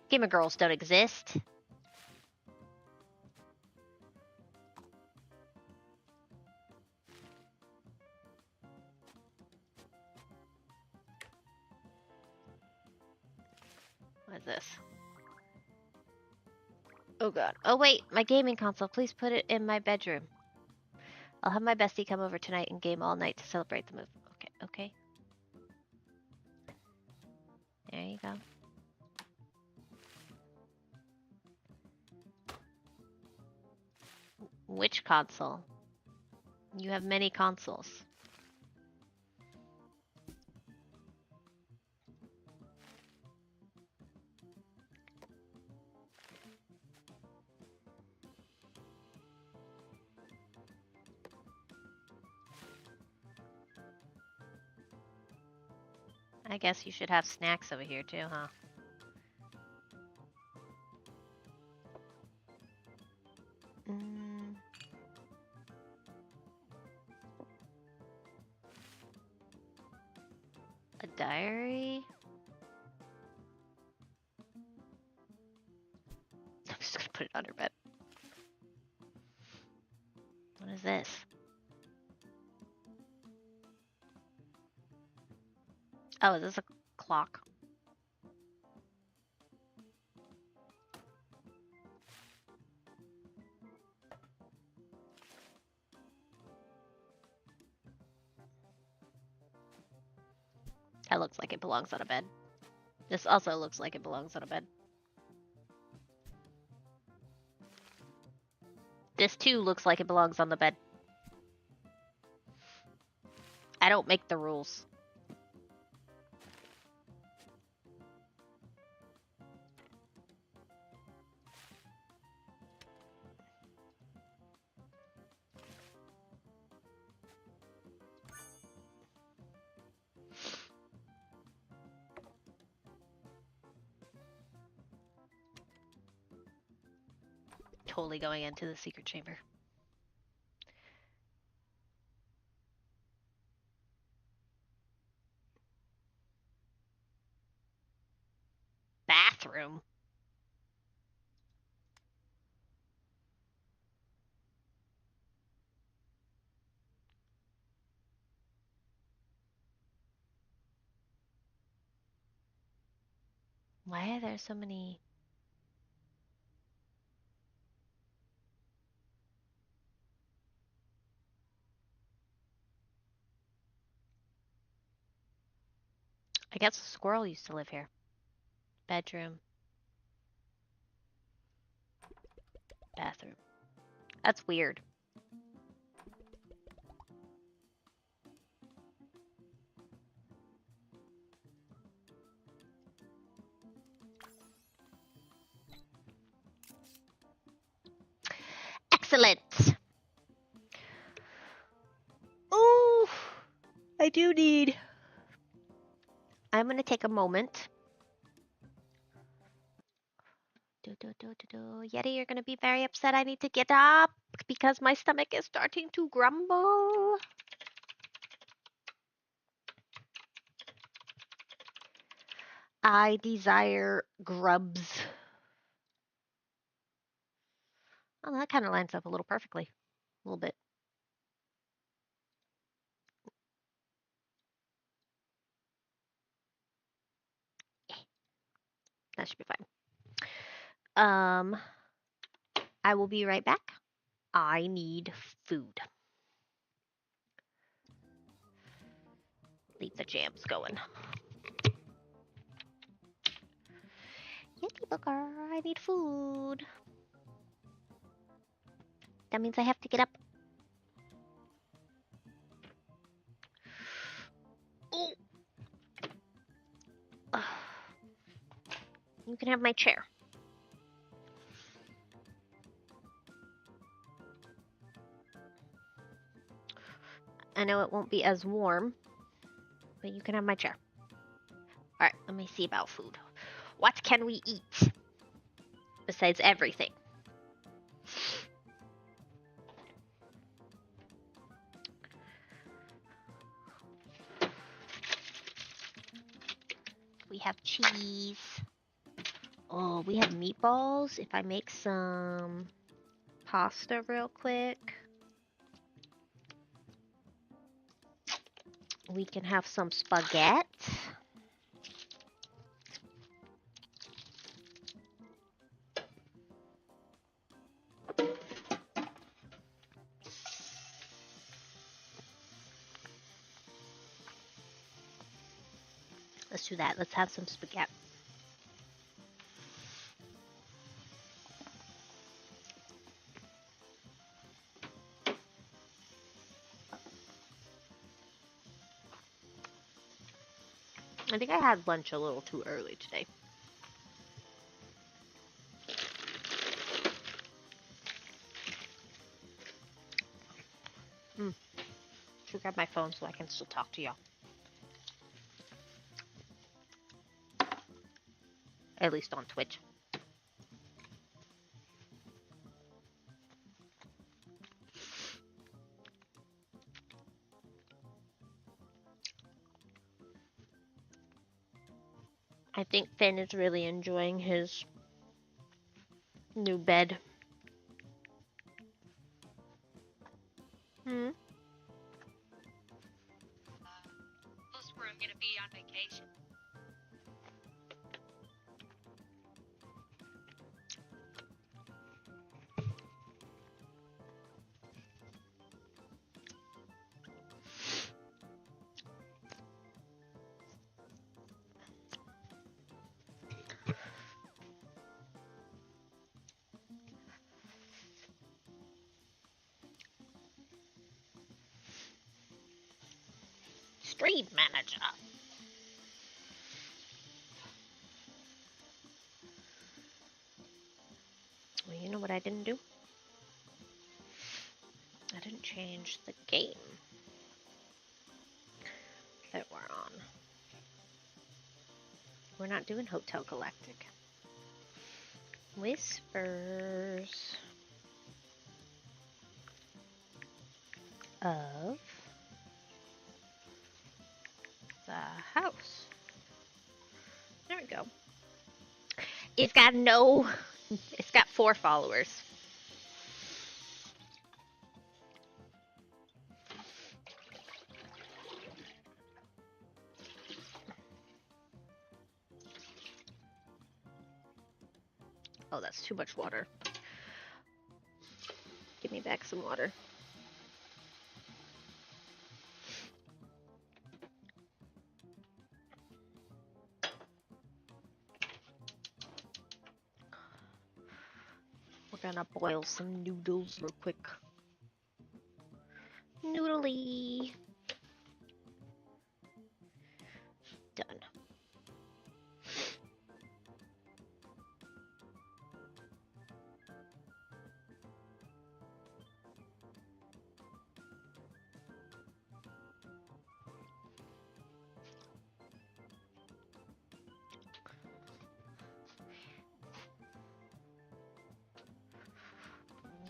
Gamer girls don't exist. What is this? Oh god. Oh wait, my gaming console. Please put it in my bedroom. I'll have my bestie come over tonight and game all night to celebrate the move. Okay, okay. There you go. Which console? You have many consoles. I guess you should have snacks over here too, huh? Mm, a diary? I'm just gonna put it under bed. What is this? Oh, is this a clock? That looks like it belongs on a bed. This also looks like it belongs on a bed. This too looks like it belongs on the bed. I don't make the rules. Totally going into the secret chamber. Bathroom? Why are there so many? I guess a squirrel used to live here. Bedroom. Bathroom. That's weird. Excellent! Ooh! I do need... I'm gonna take a moment. Yeti, you're gonna be very upset. I need to get up because my stomach is starting to grumble. I desire grubs. Oh, that kind of lines up a little perfectly. A little bit. That should be fine. I will be right back. I need food. Leave the jams going. Yeti Booker, I need food. That means I have to get up. Oh. You can have my chair. I know it won't be as warm, but you can have my chair. Alright, let me see about food. What can we eat? Besides everything. We have cheese. Oh, we have meatballs. If I make some pasta real quick, we can have some spaghetti. Let's do that. Let's have some spaghetti. I think I had lunch a little too early today. Should grab my phone so I can still talk to y'all. at least on Twitch. I think Finn is really enjoying his new bed. Hmm? That's where I'm gonna be on vacation. Stream manager. Well, you know what I didn't do? I didn't change the game that we're on. We're not doing Hotel Galactic. Whispers of the house. There we go. It's got 4 followers. Oh, that's too much water. Give me back some water. We're gonna boil some noodles real quick. Noodly. Done.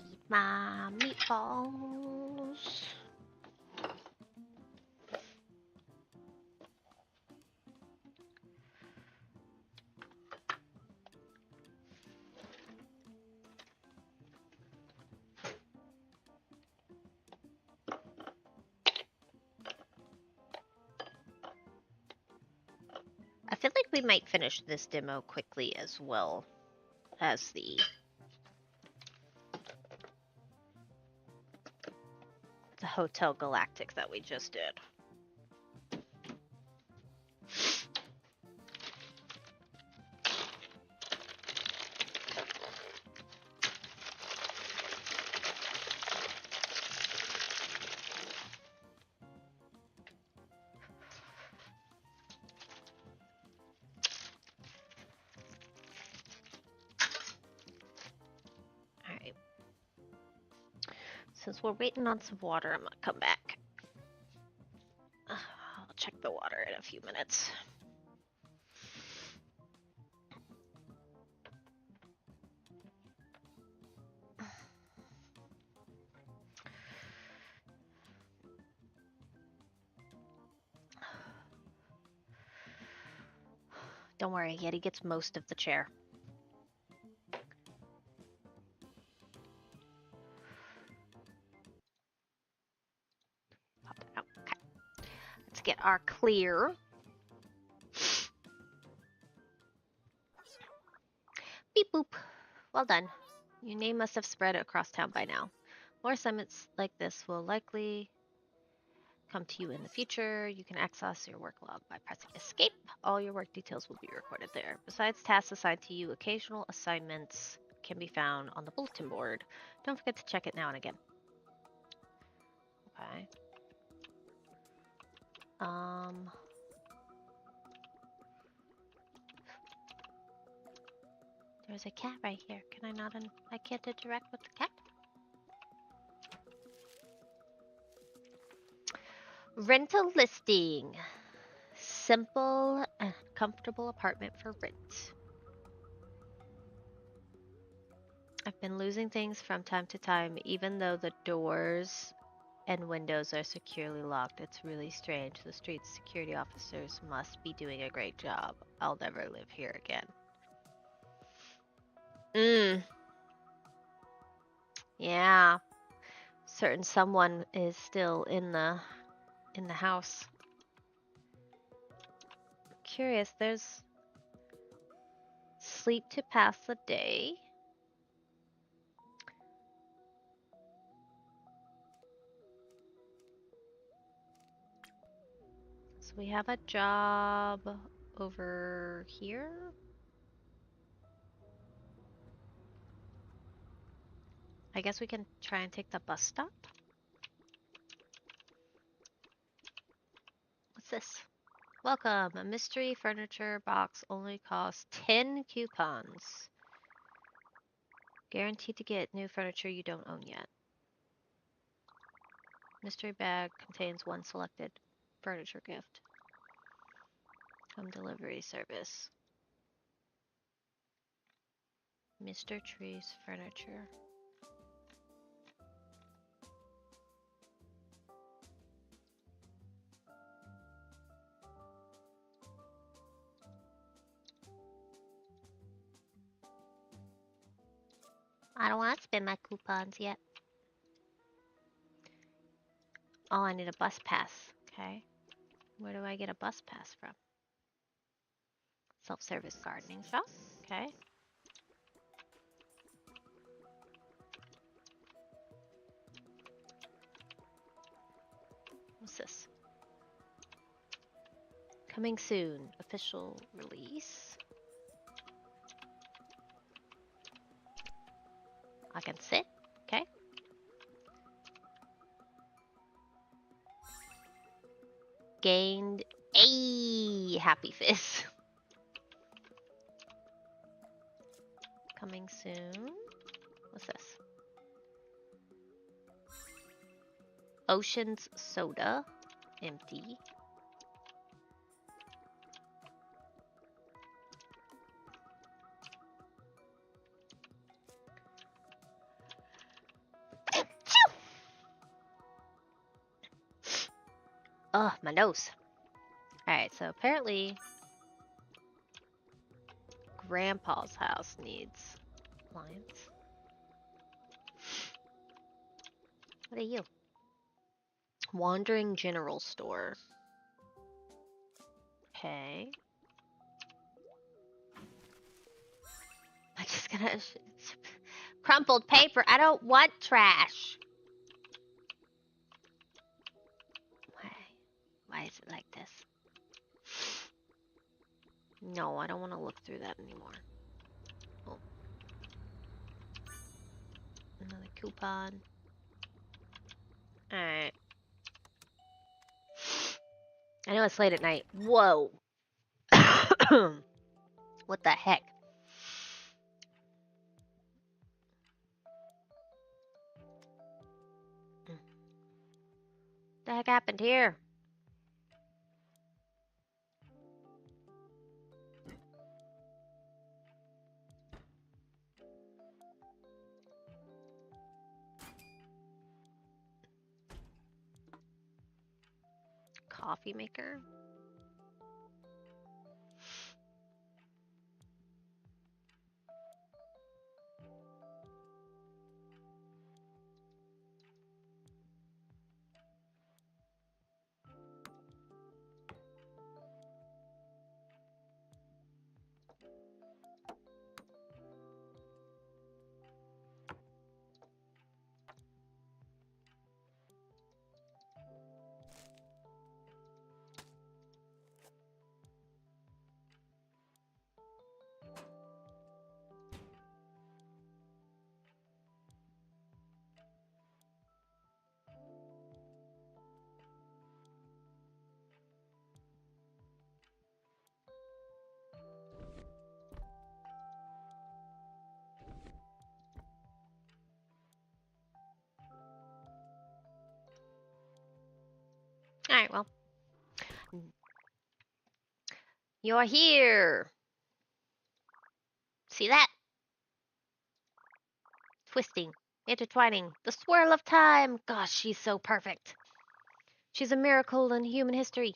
Need my meatballs. I feel like we might finish this demo quickly as well as the Hotel Galactic that we just did. Alright. Since we're waiting on some water, I'm gonna come back. I'll check the water in a few minutes. Don't worry, Yeti gets most of the chair. Pop it out. Okay. Let's get our clear. Beep boop. Well done. Your name must have spread across town by now. More assignments like this will likely come to you in the future. You can access your work log by pressing escape. All your work details will be recorded there. Besides tasks assigned to you, occasional assignments can be found on the bulletin board. Don't forget to check it now and again. Okay. There's a cat right here. Can I not? I can't interact with the cat. Rental listing. Simple and comfortable apartment for rent. I've been losing things from time to time, even though the doors and windows are securely locked. It's really strange. The street security officers must be doing a great job. I'll never live here again. Mm, yeah. Certain someone is still in the house. Curious, there's sleep to pass the day. So we have a job over here. I guess we can try and take the bus stop. What's this? Welcome. A mystery furniture box only costs 10 coupons. Guaranteed to get new furniture you don't own yet. Mystery bag contains one selected furniture gift. Home delivery service. Mr. Tree's furniture. I don't want to spend my coupons yet. Oh, I need a bus pass. Okay. Where do I get a bus pass from? Self-service gardening shop. Okay. What's this? Coming soon. Official release. I can sit. Okay. Gained a happy fizz. Coming soon. What's this? Ocean's soda. Empty. Ugh, my nose. Alright, so apparently Grandpa's house needs appliance. What are you? Wandering general store. Okay. I'm just gonna... Crumpled paper. I don't want trash. Why? Why is it like this? No, I don't want to look through that anymore. Oh. Another coupon. Alright. I know it's late at night. Whoa. What the heck? What the heck happened here? Coffee maker? Alright, well. You're here. See that? twisting, intertwining, the swirl of time. Gosh, she's so perfect. She's a miracle in human history.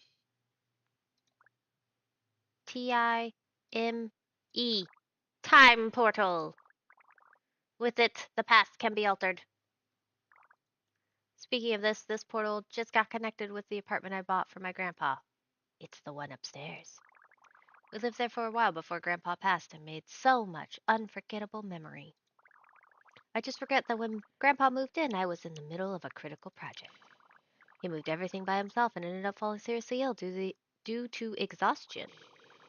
Time. Time portal. With it, the past can be altered. Speaking of this portal just got connected with the apartment I bought for my grandpa. It's the one upstairs. We lived there for a while before Grandpa passed and made so much unforgettable memory. I just forget that when Grandpa moved in, I was in the middle of a critical project. He moved everything by himself and ended up falling seriously ill due to exhaustion.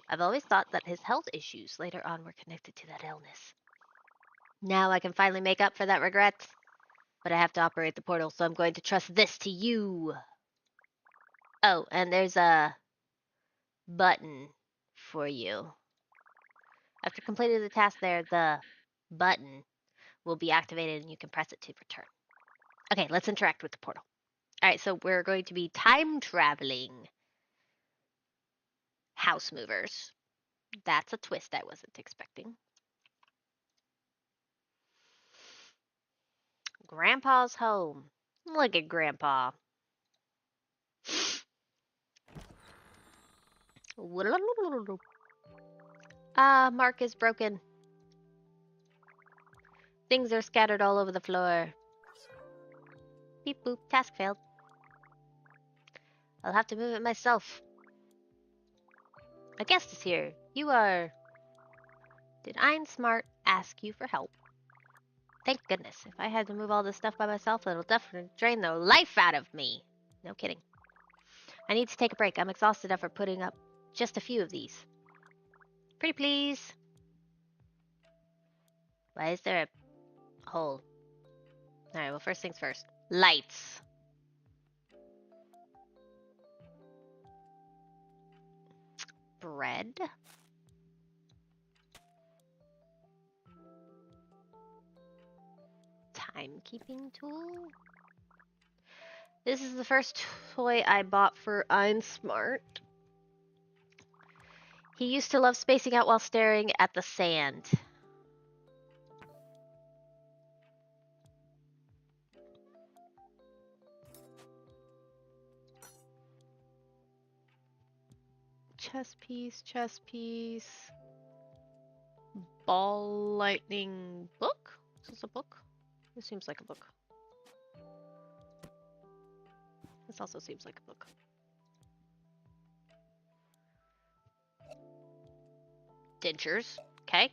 I've always thought that his health issues later on were connected to that illness. Now I can finally make up for that regret, but I have to operate the portal, so I'm going to trust this to you. Oh, and there's a button for you. After completing the task there, the button will be activated and you can press it to return. Okay, let's interact with the portal. Alright, so we're going to be time traveling house movers. That's a twist I wasn't expecting. Grandpa's home. Look at Grandpa. Mark is broken. Things are scattered all over the floor. Beep boop, task failed. I'll have to move it myself. A guest is here. You are... Did Ein Smart ask you for help? Thank goodness. If I had to move all this stuff by myself, it'll definitely drain the life out of me. No kidding. I need to take a break. I'm exhausted after putting up just a few of these. Pretty please. Why is there a hole? Alright, well, first things first. Lights. Bread. Timekeeping tool. This is the first toy I bought for Ein Smart. He used to love spacing out while staring at the sand. Chess piece. Ball lightning book? Is this a book? This seems like a book. This also seems like a book. Dentures. Okay.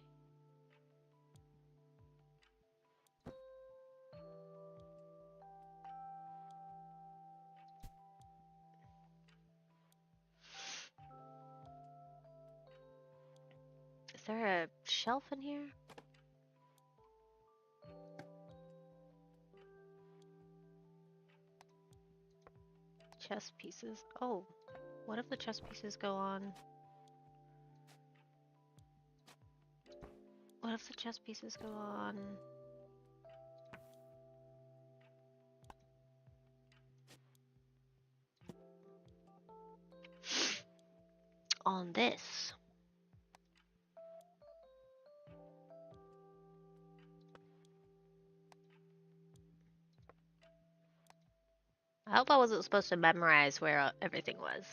Is there a shelf in here? Chess pieces. Oh, what if the chess pieces go on? What if the chess pieces go on? On this. I hope I wasn't supposed to memorize where everything was.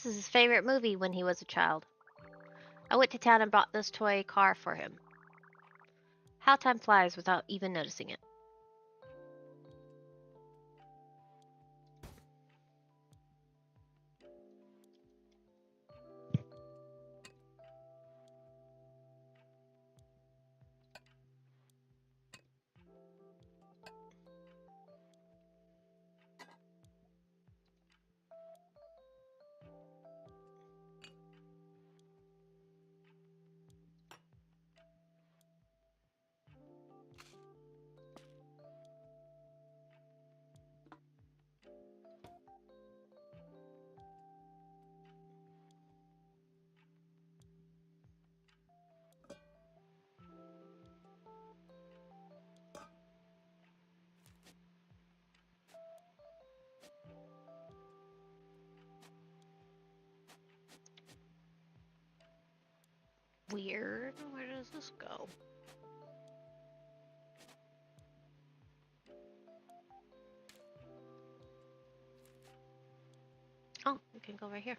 This is his favorite movie when he was a child. I went to town and bought this toy car for him. How time flies without even noticing it. Weird. Where does this go? Oh, we can go right here.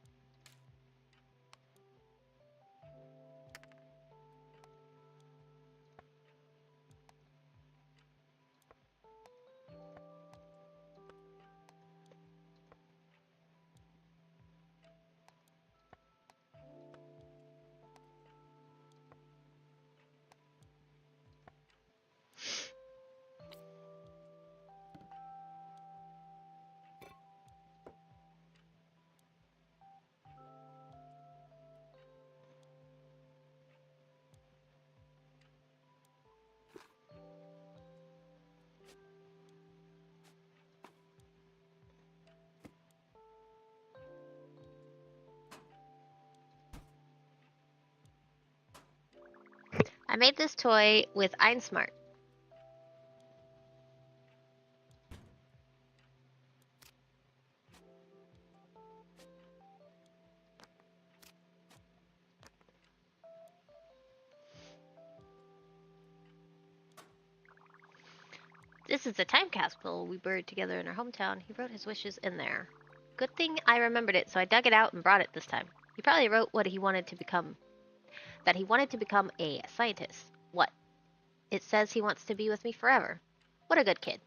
I made this toy with Einsmart. This is a time capsule we buried together in our hometown. He wrote his wishes in there. Good thing I remembered it, so I dug it out and brought it this time. He probably wrote what he wanted to become. That he wanted to become a scientist. What? It says he wants to be with me forever. What a good kid.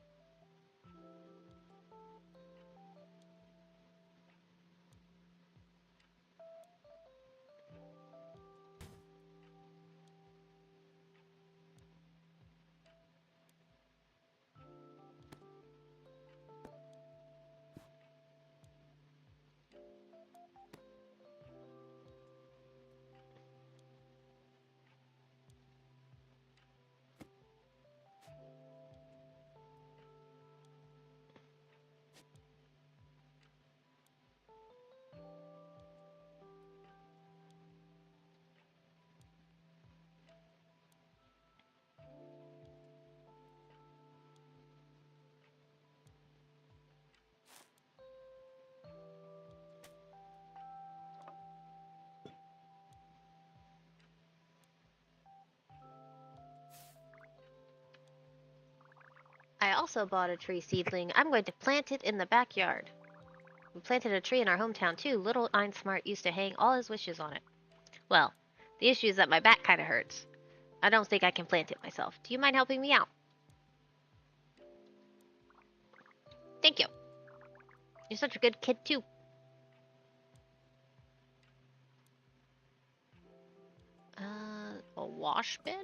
I also bought a tree seedling. I'm going to plant it in the backyard. We planted a tree in our hometown too. Little Einsmart used to hang all his wishes on it. Well, the issue is that my back kind of hurts. I don't think I can plant it myself. Do you mind helping me out? Thank you. You're such a good kid too. A wash bin?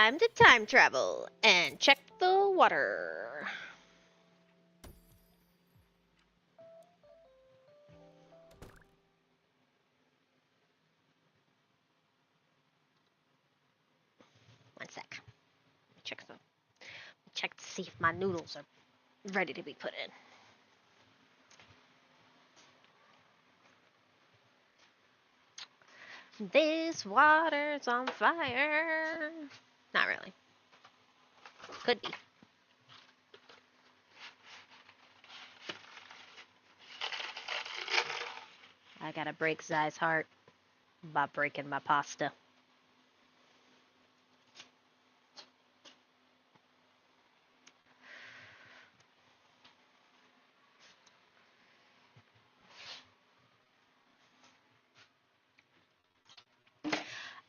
time to time travel and check the water. One sec. Check to see if my noodles are ready to be put in. This water's on fire. Not really. Could be. I gotta break Zai's heart by breaking my pasta.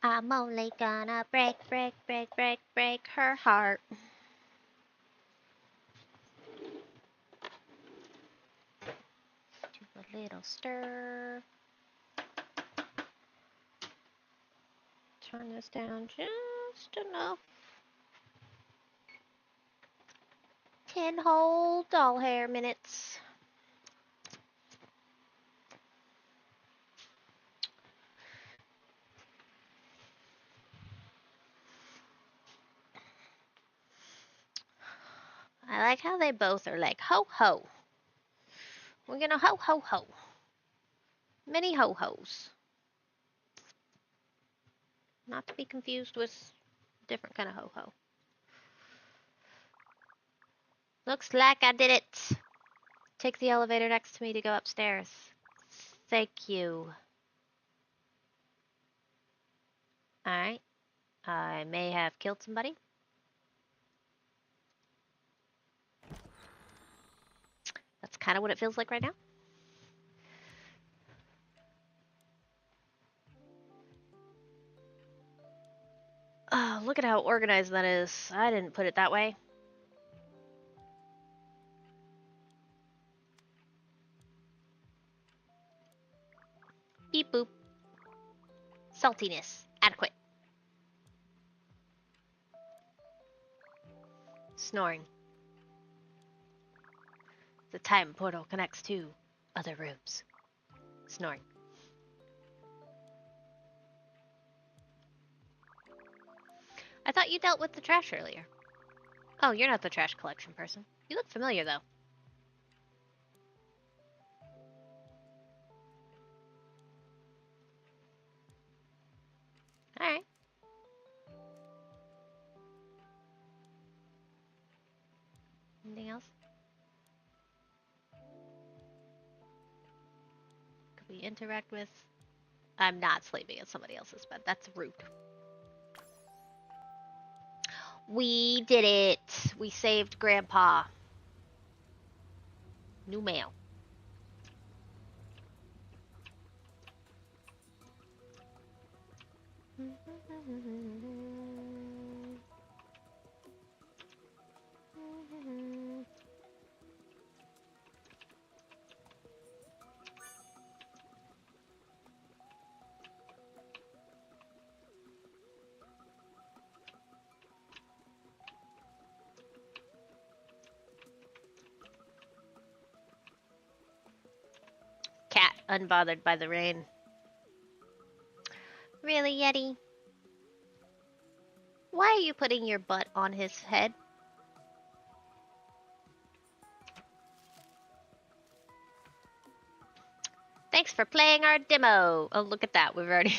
I'm only gonna break her heart. Do a little stir. Turn this down just enough. 10 whole doll hair minutes. I like how they both are like, ho ho. We're gonna ho ho ho. Many ho hos. Not to be confused with different kind of ho ho. Looks like I did it. Take the elevator next to me to go upstairs. Thank you. Alright. I may have killed somebody. That's kind of what it feels like right now. Oh, look at how organized that is. I didn't put it that way. Beep boop. Saltiness. Adequate. Snoring. The time portal connects to other rooms. Snoring. I thought you dealt with the trash earlier. Oh, you're not the trash collection person. You look familiar, though. Alright. Anything else? Could we interact with... I'm not sleeping in somebody else's bed. That's rude. We did it! We saved Grandpa. New mail. Cat, unbothered by the rain. Really, Yeti? Why are you putting your butt on his head? Thanks for playing our demo. Oh, look at that. We've already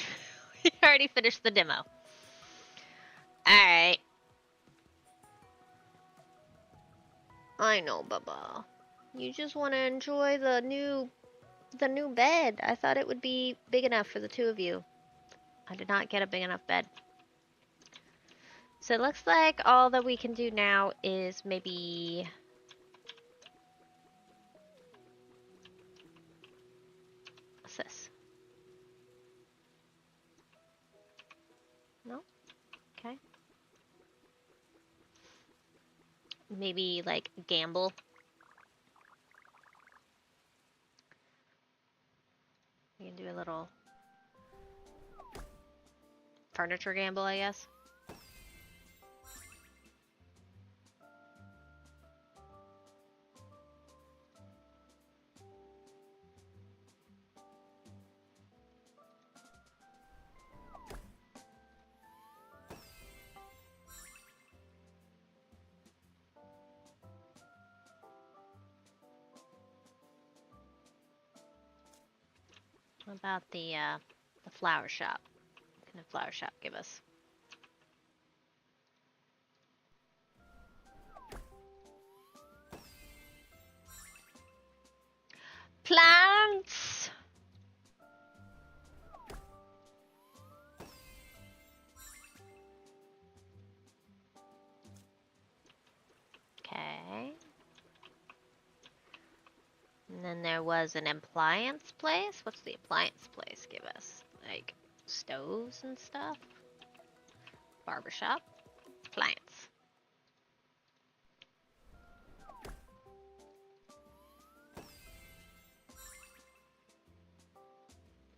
we already finished the demo. Alright. I know, Bubba. You just want to enjoy the new bed. I thought it would be big enough for the two of you. I did not get a big enough bed. So it looks like all that we can do now is maybe... What's this? No? Okay. Maybe, like, gamble. We can do a little furniture gamble, I guess. What about the flower shop? What can the flower shop give us? Plants! Okay. And then there was an appliance place. What's the appliance place give us? Like stoves and stuff? Barbershop? Appliance.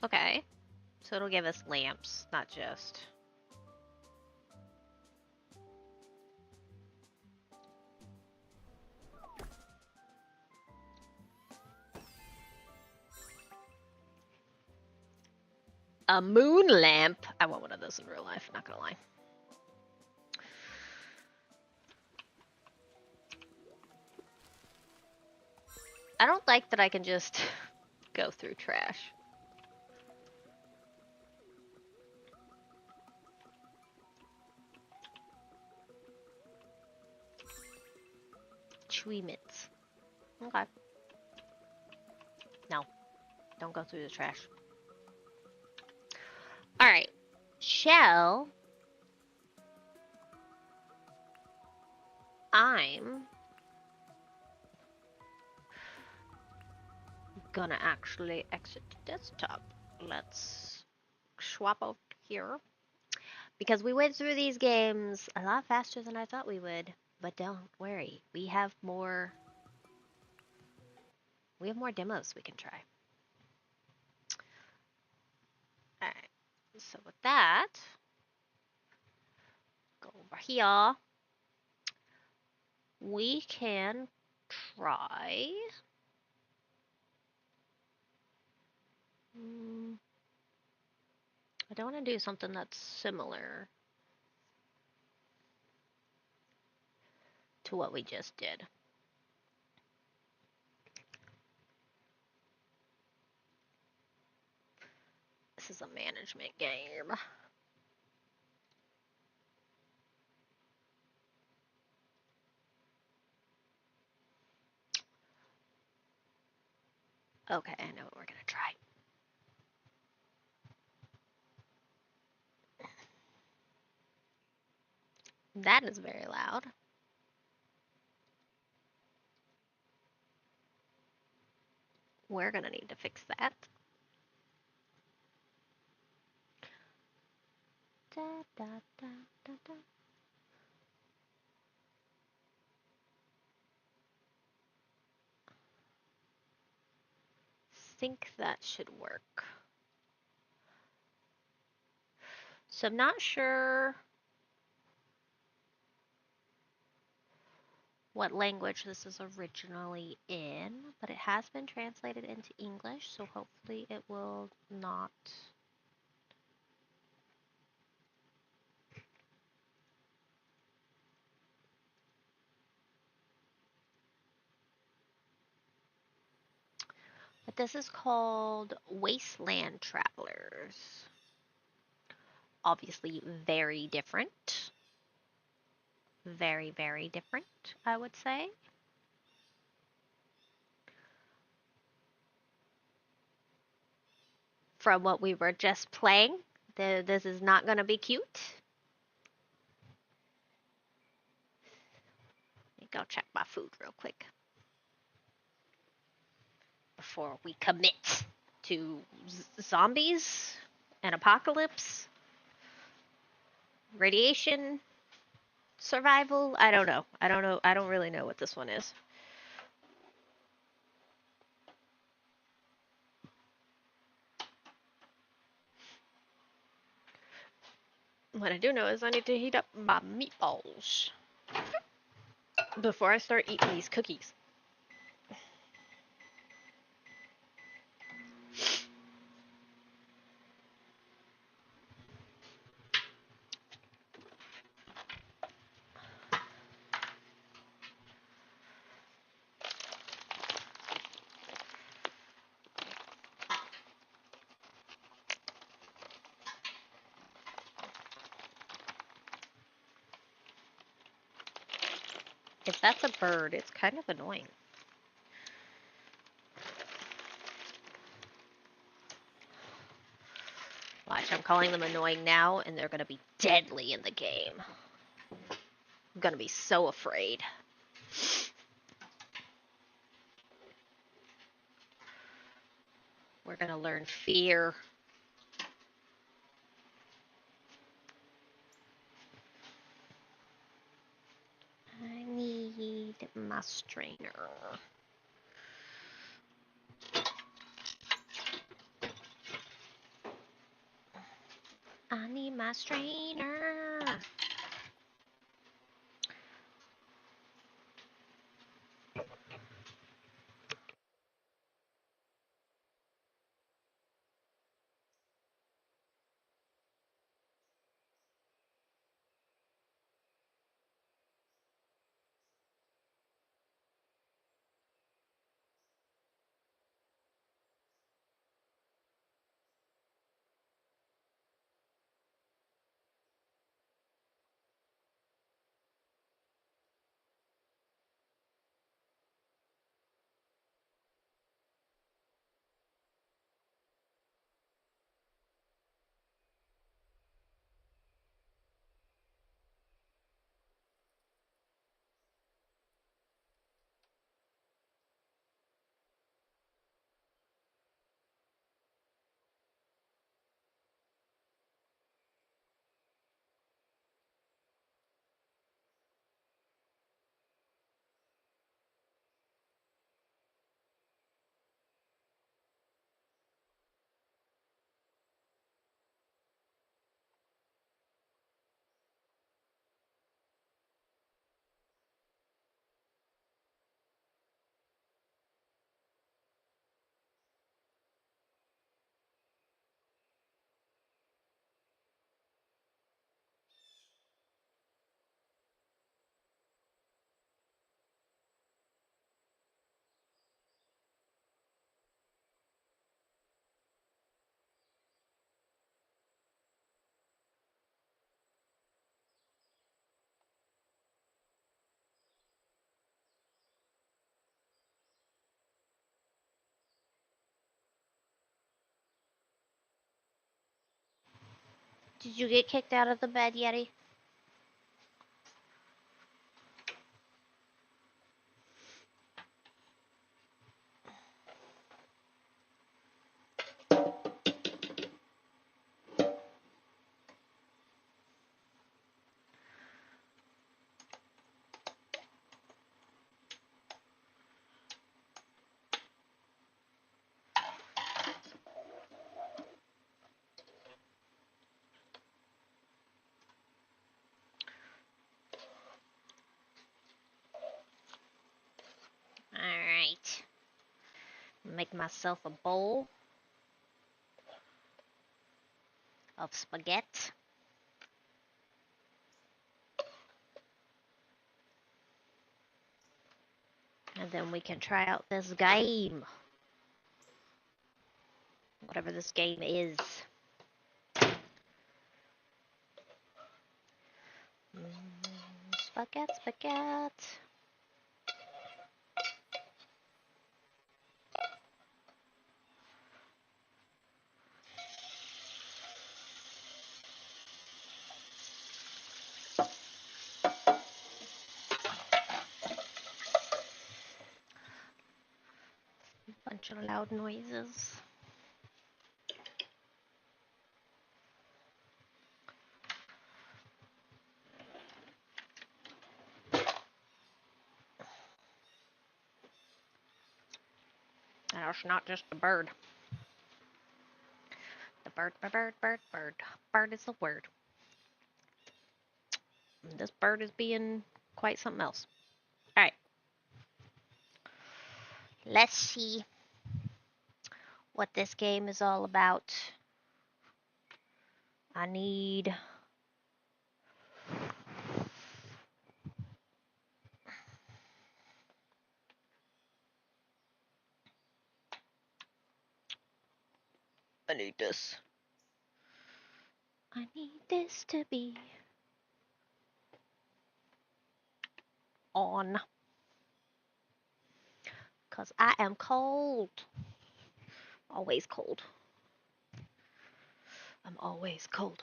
Okay. So it'll give us lamps, not just. A moon lamp. I want one of those in real life, not gonna lie. I don't like that I can just go through trash. Chewy mitts. Okay. No, don't go through the trash. Alright. Shell. I'm gonna actually exit the desktop. Let's swap out here. Because we went through these games a lot faster than I thought we would. But don't worry, we have more demos we can try. Alright. So with that, go over here. We can try. I don't want to do something that's similar to what we just did. This is a management game. Okay, I know what we're gonna try. That is very loud. We're gonna need to fix that. Da, da, da, da, da. Think that should work. So I'm not sure what language this is originally in, but it has been translated into English, so hopefully it will not. But this is called Wasteland Travelers. Obviously, very different. Very, very different, I would say. From what we were just playing. This is not going to be cute. Let me go check my food real quick before we commit to zombies, an apocalypse, radiation, survival. I don't know. I don't know. I don't really know what this one is. What I do know is I need to heat up my meatballs before I start eating these cookies. If that's a bird, it's kind of annoying. Watch, I'm calling them annoying now, and they're gonna be deadly in the game. I'm gonna be so afraid. We're gonna learn fear. I need my strainer. I need my strainer. Did you get kicked out of the bed, Yeti? Alright. Make myself a bowl of spaghetti. And then we can try out this game. Whatever this game is. Spaghetti, spaghetti. Bunch of loud noises. That's not just a bird. The bird, bird, bird, bird. Bird is the word. This bird is being quite something else. Alright. Let's see what this game is all about. I need this. I need this to be on. Because I am cold. Always cold. I'm always cold.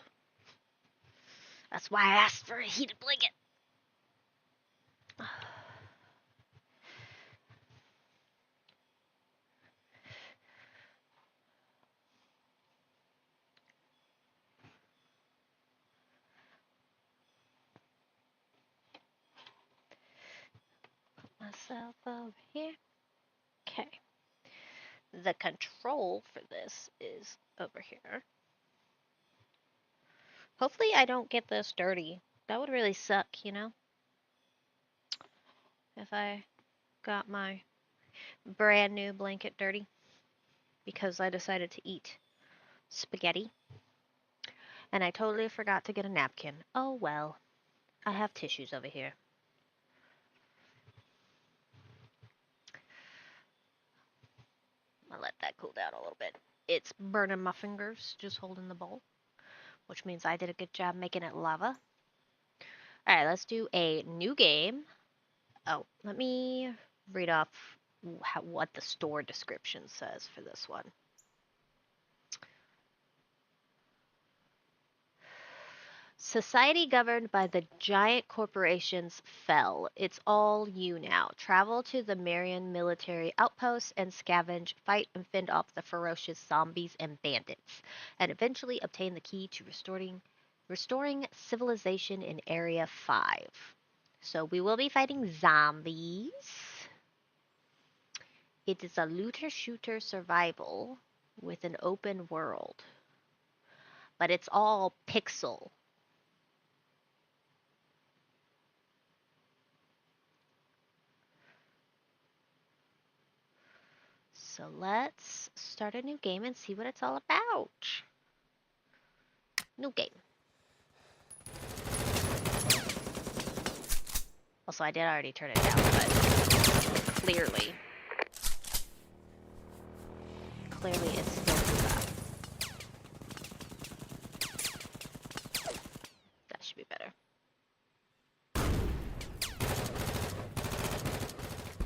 That's why I asked for a heated blanket. Put myself over here. Okay. The control for this is over here. Hopefully I don't get this dirty. That would really suck, you know? If I got my brand new blanket dirty because I decided to eat spaghetti and I totally forgot to get a napkin. Oh well, I have tissues over here. I'll let that cool down a little bit. It's burning my fingers just holding the bowl, which means I did a good job making it lava. Alright, let's do a new game. Oh, let me read off what the store description says for this one. Society governed by the giant corporations fell. It's all you now. Travel to the Marian military outposts and scavenge, fight, and fend off the ferocious zombies and bandits, and eventually obtain the key to restoring civilization in Area 5. So we will be fighting zombies. It is a looter-shooter survival with an open world. But it's all pixel. So let's start a new game and see what it's all about. New game. Also, I did already turn it down, but clearly it's still too loud. That should be better.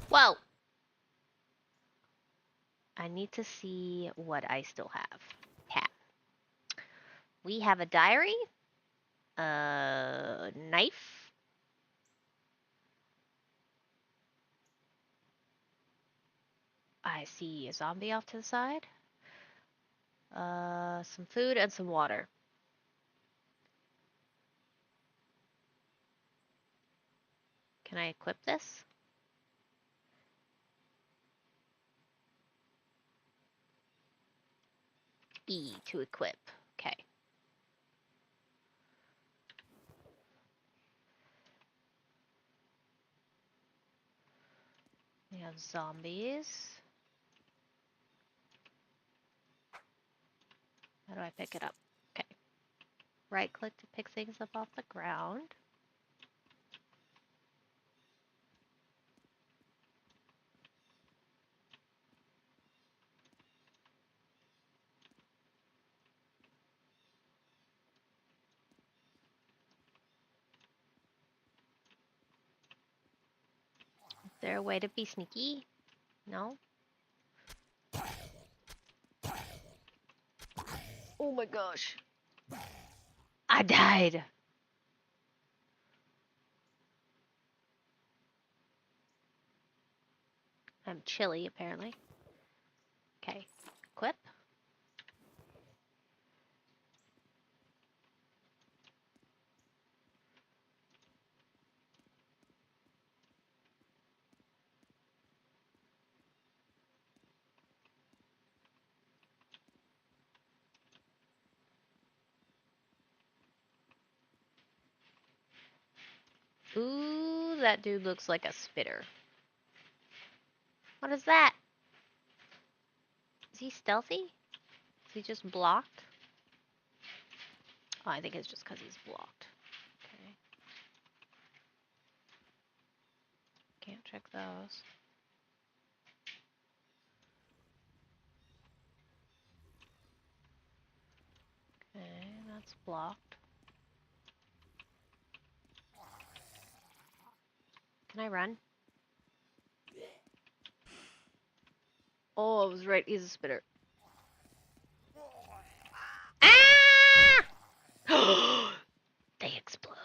Whoa! I need to see what I still have. We have a diary, a knife, I see a zombie off to the side, some food and some water. Can I equip this? E to equip. Okay. We have zombies. How do I pick it up? Okay. Right click to pick things up off the ground. Is there a way to be sneaky? No? Oh my gosh. I died. I'm chilly, apparently. Okay. Equip. Ooh, that dude looks like a spitter. What is that? Is he stealthy? Is he just blocked? Oh, I think it's just because he's blocked. Okay. Can't check those. Okay, that's blocked. Can I run? Oh, I was right. He's a spitter. Ah! They explode.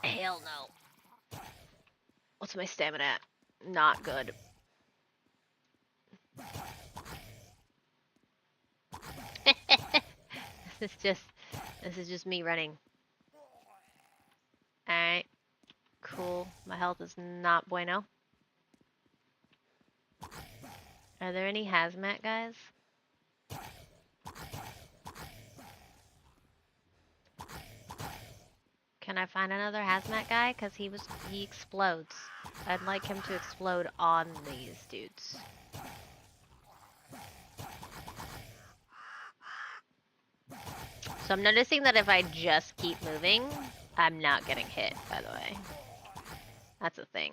Hell no. What's my stamina at? Not good. this is just this is just me running. Alright. Cool. My health is not bueno. Are there any hazmat guys? Can I find another hazmat guy? Cause he explodes. I'd like him to explode on these dudes. So I'm noticing that if I just keep moving, I'm not getting hit, by the way. That's a thing.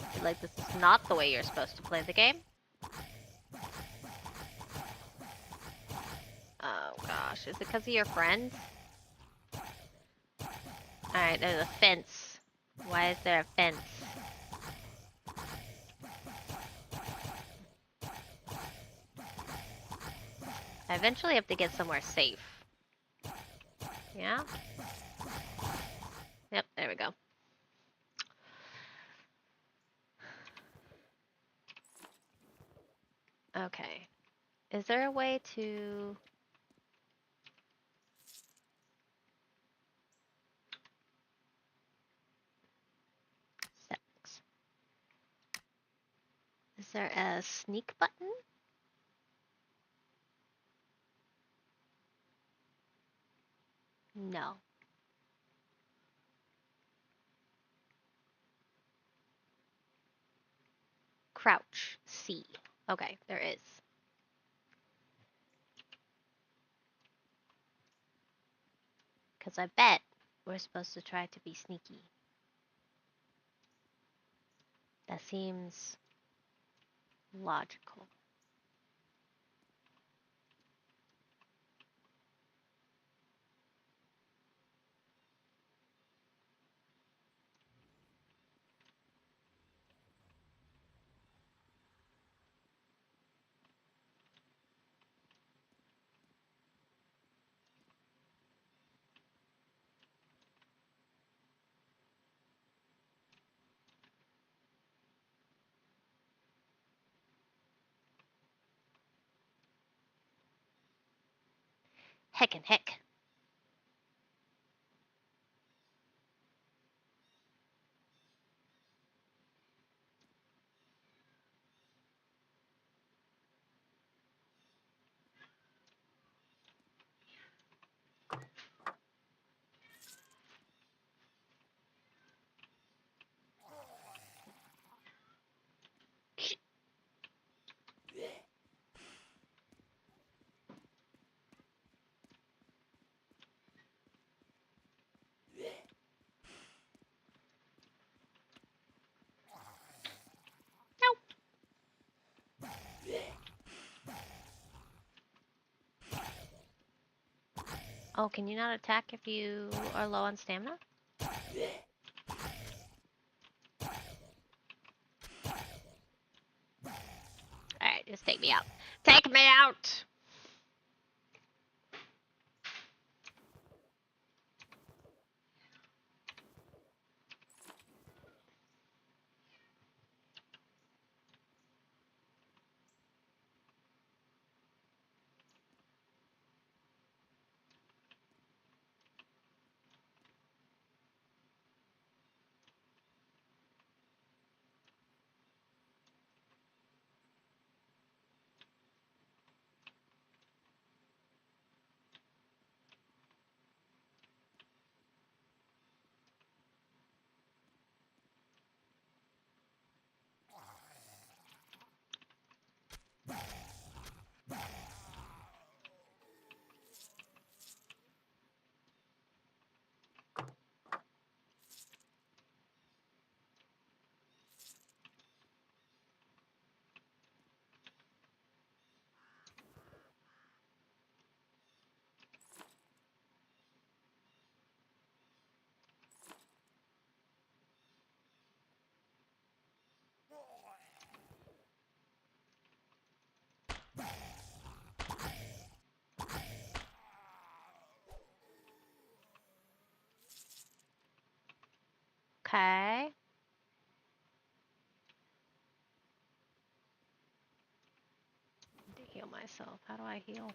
I feel like this is not the way you're supposed to play the game. Oh gosh, is it because of your friends? Alright, there's a fence. Why is there a fence? I eventually have to get somewhere safe. Yeah? Yep, there we go. Okay. Is there a way to... Settings. Is there a sneak button? No. Crouch. C. Okay, there is. Because I bet we're supposed to try to be sneaky. That seems logical. Heckin' heck. Oh, can you not attack if you are low on stamina? Alright, just take me out. Take me out! myself. How do I heal?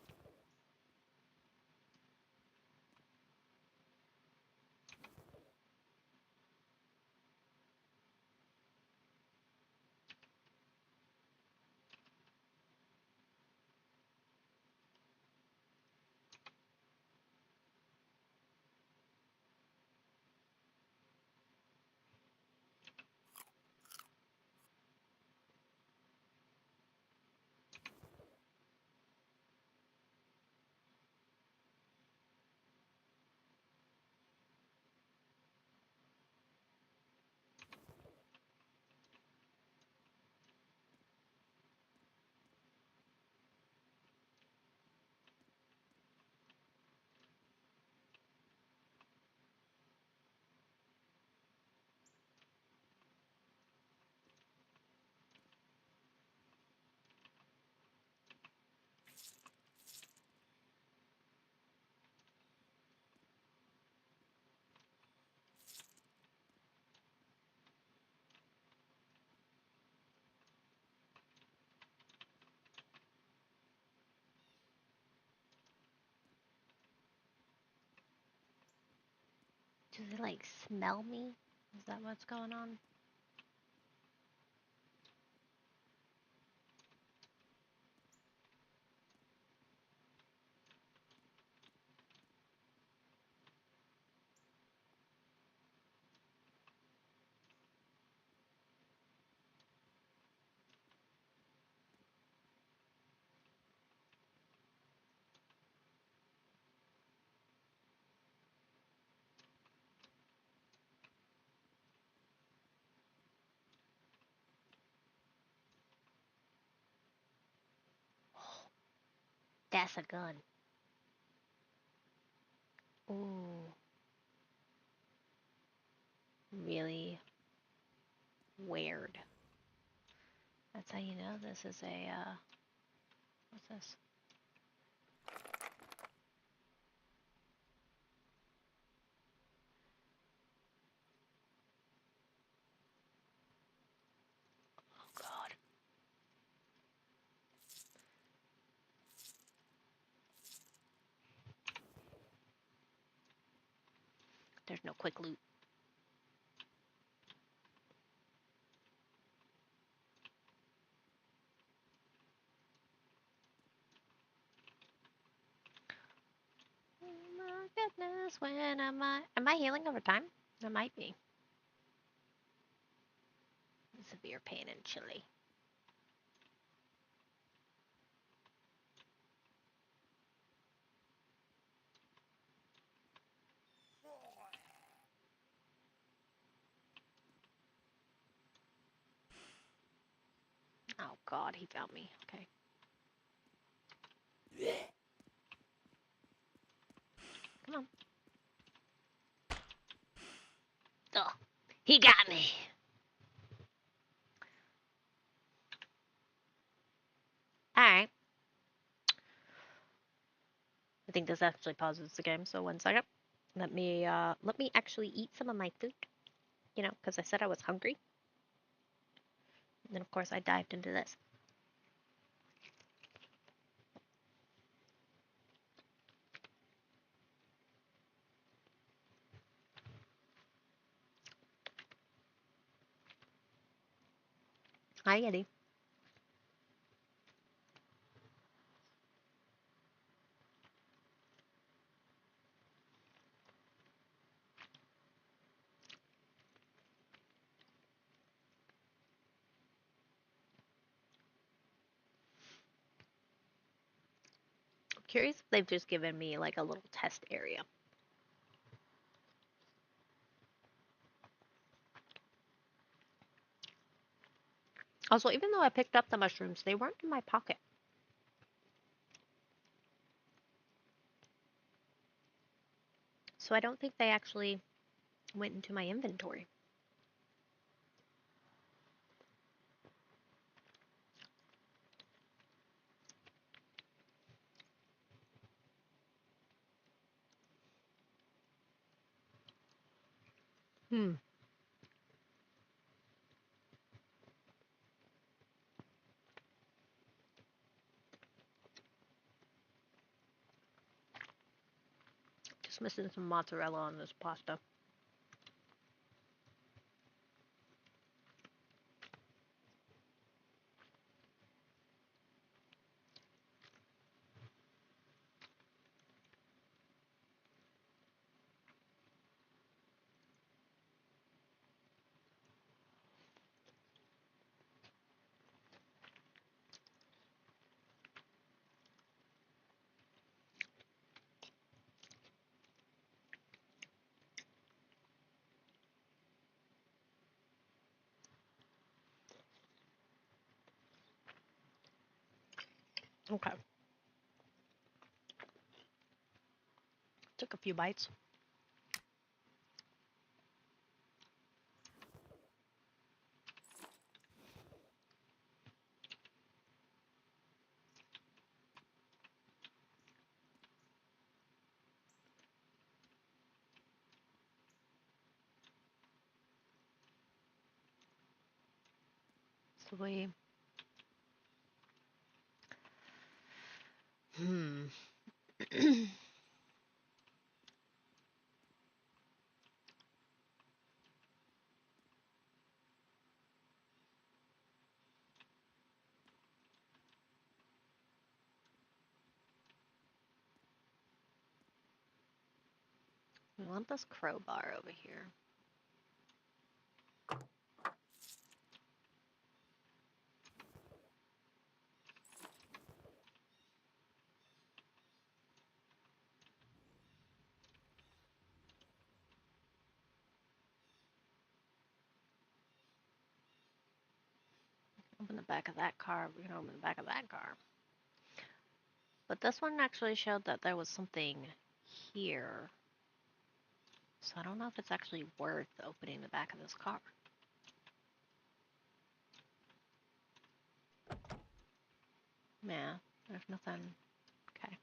Does it like smell me? Is that what's going on? That's a gun. Ooh, really weird. That's how you know this is a, what's this? Oh god. There's no quick loot. Oh my goodness, when am I healing over time? I might be. Severe pain and chilly. Oh god, he found me. Okay. Come on. Oh, he got me. Alright. I think this actually pauses the game, so 1 second. Let me actually eat some of my food. You know, because I said I was hungry. And then of course I dived into this. Hi Eddie. I'm curious if they've just given me like a little test area. Also, even though I picked up the mushrooms, they weren't in my pocket. So I don't think they actually went into my inventory. Hmm. Just missing some mozzarella on this pasta. Okay. Took a few bites. So we. Hmm. We want this crowbar over here. Open the back of that car. We can open the back of that car. But this one actually showed that there was something here. So I don't know if it's actually worth opening the back of this car. Yeah, there's nothing. Okay.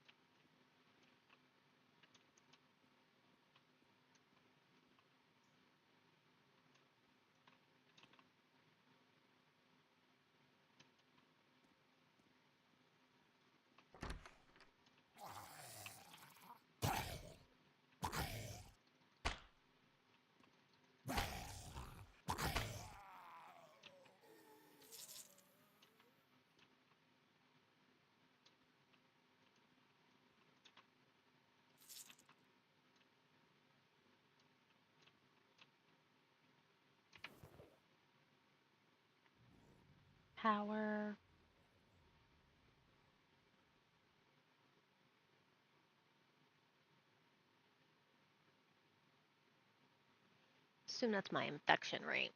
Power. Assume that's my infection rate.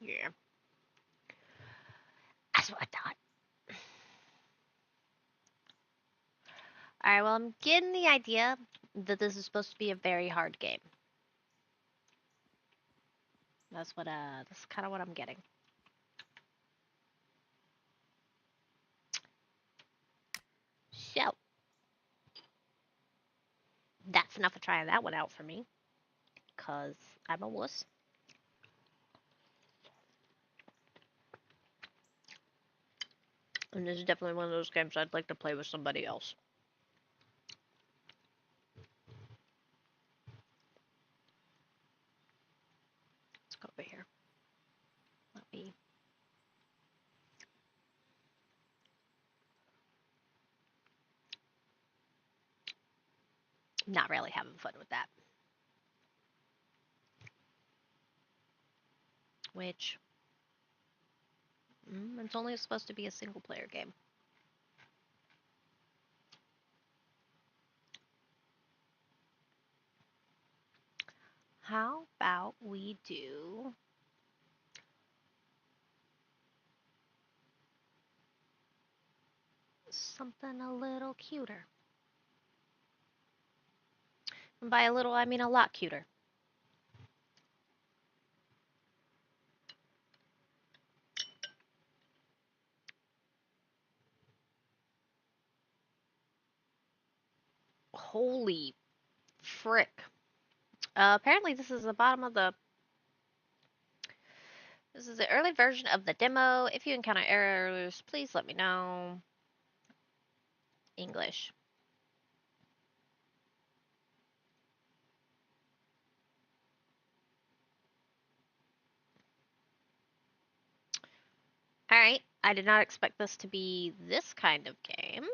Yeah, that's what I thought. Alright, well, I'm getting the idea that this is supposed to be a very hard game. That's kind of what I'm getting. So, that's enough of trying that one out for me. Because I'm a wuss. And this is definitely one of those games I'd like to play with somebody else. Let's go over here. Let me. Not really having fun with that. Which. It's only supposed to be a single player game. How about we do something a little cuter? And by a little, I mean a lot cuter. Holy frick. Apparently this is the bottom of the... This is the early version of the demo. If you encounter errors, please let me know. English. Alright, I did not expect this to be this kind of game.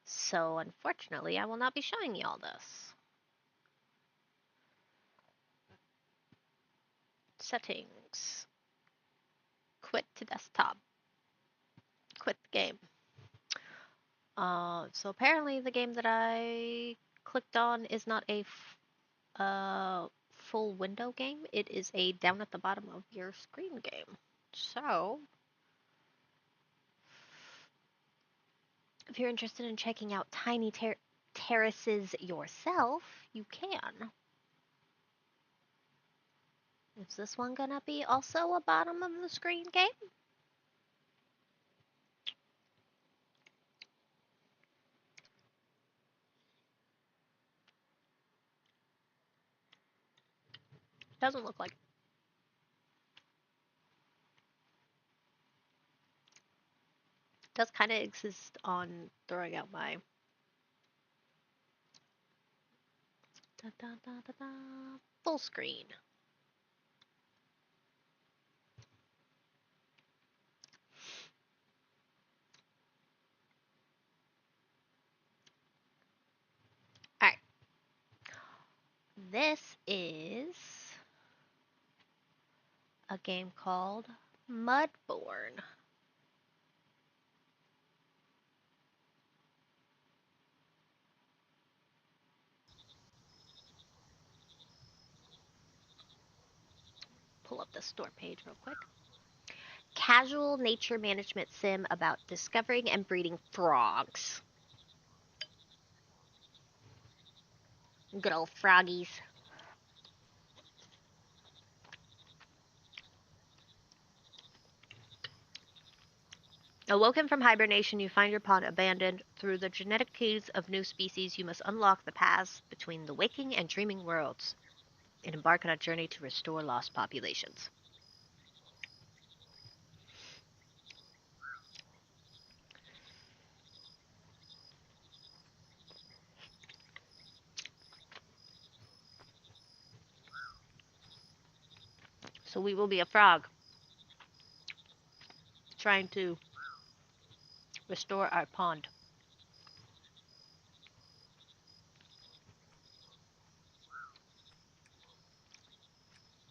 So unfortunately, I will not be showing you all this. Settings. Quit to desktop. Quit the game. So apparently the game that I clicked on is not a full window game. It is a down at the bottom of your screen game. So if you're interested in checking out Tiny Terraces yourself, you can. Is this one gonna be also a bottom of the screen game? Doesn't look like it. Does kind of exist on throwing out my da, da, da, da, da, full screen. Alright. This is a game called Mudborn. Pull up the store page real quick. Casual nature management sim about discovering and breeding frogs. Good old froggies. Awoken from hibernation, you find your pond abandoned. Through the genetic keys of new species, you must unlock the paths between the waking and dreaming worlds and embark on a journey to restore lost populations. So we will be a frog trying to restore our pond.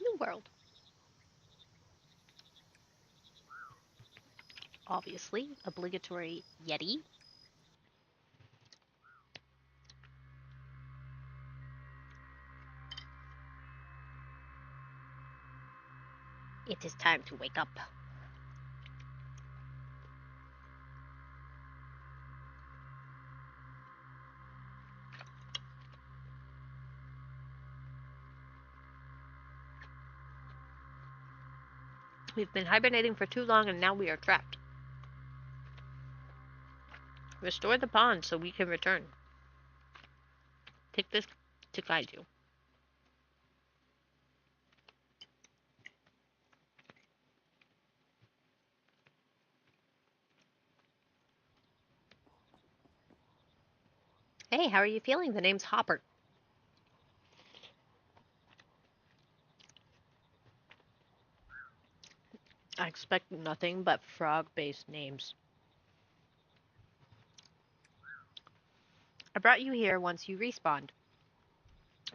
New world. Obviously, obligatory Yeti. It is time to wake up. We've been hibernating for too long and now we are trapped. Restore the pond so we can return. Take this to guide you. Hey, how are you feeling? The name's Hopper. I expect nothing but frog-based names. I brought you here once you respawned.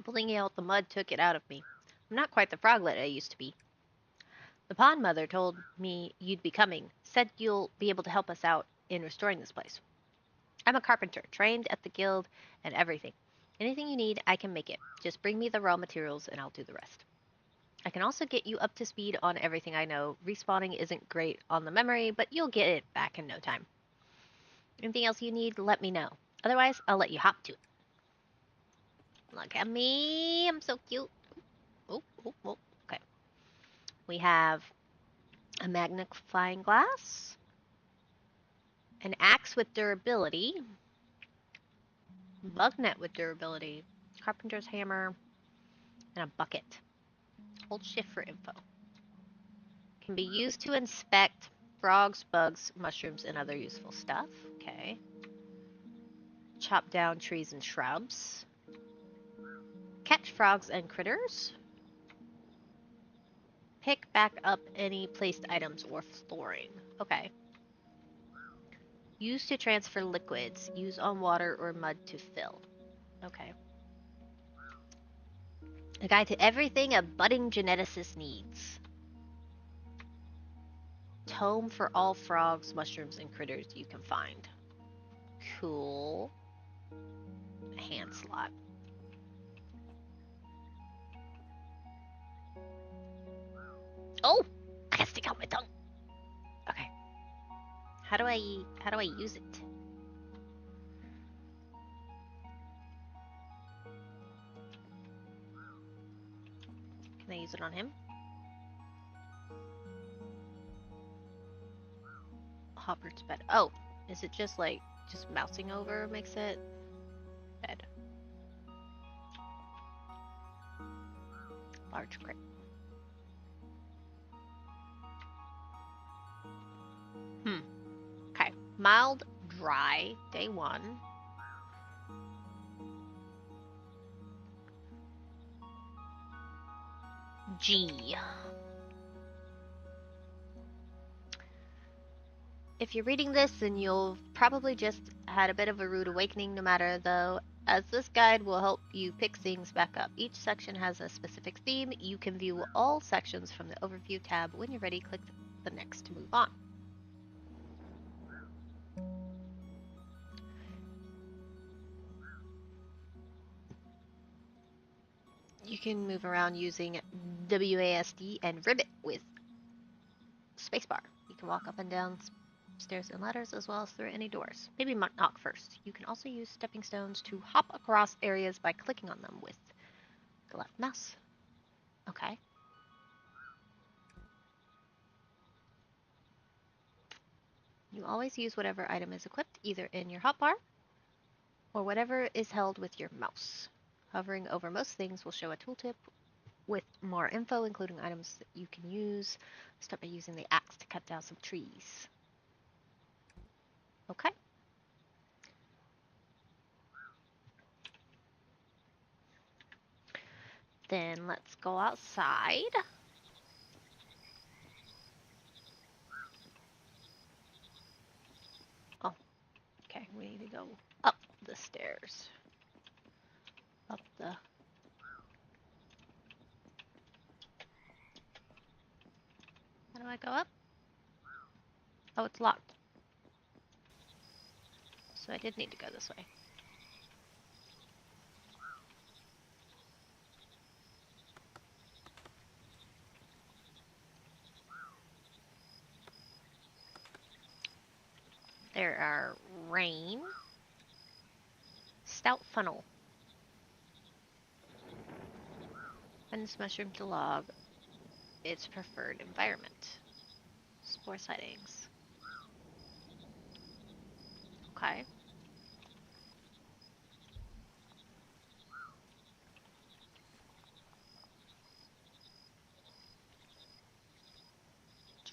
Pulling out the mud took it out of me. I'm not quite the froglet I used to be. The pond mother told me you'd be coming. Said you'll be able to help us out in restoring this place. I'm a carpenter, trained at the guild and everything. Anything you need, I can make it. Just bring me the raw materials and I'll do the rest. I can also get you up to speed on everything I know. Respawning isn't great on the memory, but you'll get it back in no time. Anything else you need, let me know. Otherwise, I'll let you hop to it. Look at me. I'm so cute. Oh, oh, oh. Okay. We have a magnifying glass, an axe with durability, Bug net with durability. Carpenter's hammer. And a bucket. Hold shift for info. Can be used to inspect frogs, bugs, mushrooms, and other useful stuff. Okay. Chop down trees and shrubs. Catch frogs and critters. Pick back up any placed items or flooring. Okay. Use to transfer liquids. Use on water or mud to fill. Okay. A guide to everything a budding geneticist needs. Tome for all frogs, mushrooms, and critters you can find. Cool. Hand slot. Oh! I gotta stick out my tongue. Okay. How do I use it? Can I use it on him? Hopper's bed. Oh, is it just like mousing over makes it bed? Large crate. Okay. Mild, dry, day 1. G. If you're reading this, then you'll probably just had a bit of a rude awakening no matter though, as this guide will help you pick things back up. Each section has a specific theme. You can view all sections from the overview tab. When you're ready, click the next to move on. You can move around using WASD and ribbit with spacebar. You can walk up and down stairs and ladders as well as through any doors. Maybe knock first. You can also use stepping stones to hop across areas by clicking on them with the left mouse. Okay. You always use whatever item is equipped, either in your hotbar or whatever is held with your mouse. Hovering over most things will show a tooltip with more info, including items that you can use. Start by using the axe to cut down some trees. Okay. Then let's go outside. Oh, okay. We need to go up the stairs. Up the... How do I go up? Oh, it's locked. So I did need to go this way. There are rain, stout funnel, and mushroom to log its preferred environment. Spore sightings. Okay.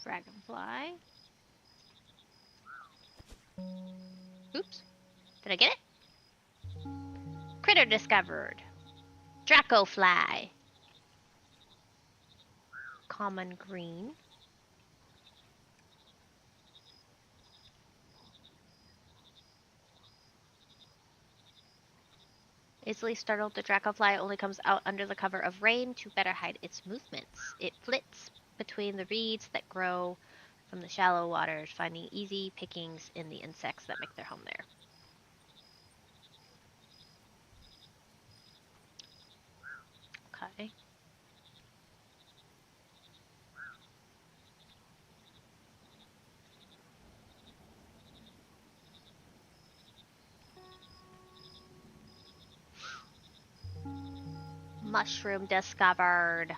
Dragonfly. Oops. Did I get it? Critter discovered. Dracofly. Common green. Easily startled, the Dracofly only comes out under the cover of rain to better hide its movements. It flits between the reeds that grow from the shallow waters, finding easy pickings in the insects that make their home there. Okay. Mushroom discovered.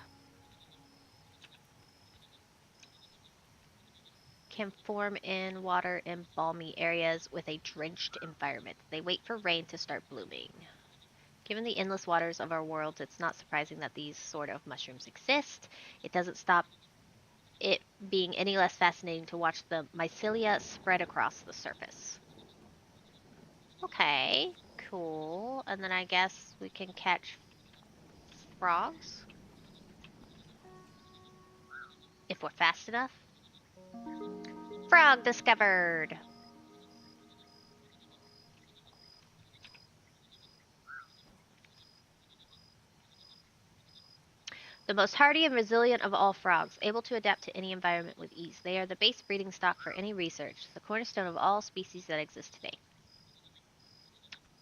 can form in water in balmy areas with a drenched environment. They wait for rain to start blooming. Given the endless waters of our world, it's not surprising that these sort of mushrooms exist. It doesn't stop it being any less fascinating to watch the mycelia spread across the surface. Okay, cool. And then I guess we can catch frogs if we're fast enough. Frog discovered! The most hardy and resilient of all frogs, able to adapt to any environment with ease. They are the base breeding stock for any research, the cornerstone of all species that exist today.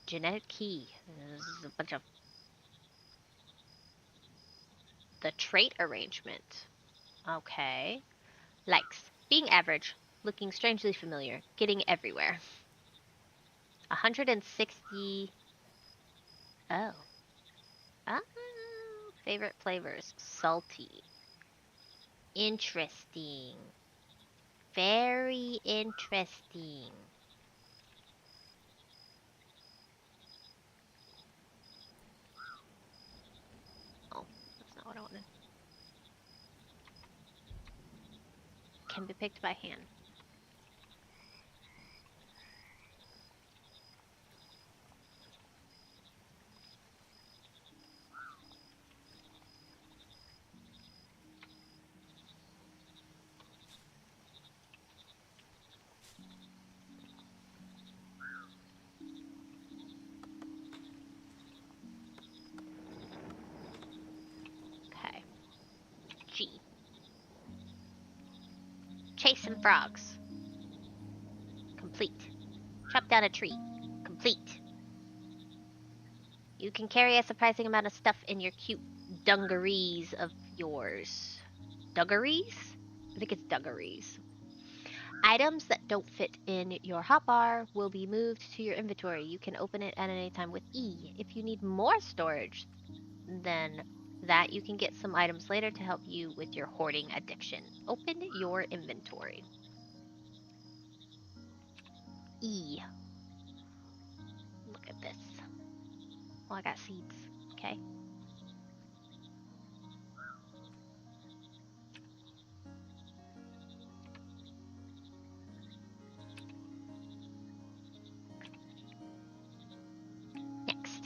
Genetic key. This is a bunch of the trait arrangement. Okay. Likes. Being average. Looking strangely familiar. Getting everywhere. 160. Oh. Ah. Favorite flavors. Salty. Interesting. Very interesting. Oh, that's not what I wanted. Can be picked by hand. Okay. G. Chase some frogs. Complete. Chop down a tree. Complete. You can carry a surprising amount of stuff in your cute dungarees of yours. Dungarees? I think it's dungarees. Items that don't fit in your hotbar will be moved to your inventory. You can open it at any time with E. If you need more storage than that, you can get some items later to help you with your hoarding addiction. Open your inventory. E. Look at this. Oh, I got seeds. Okay. Next.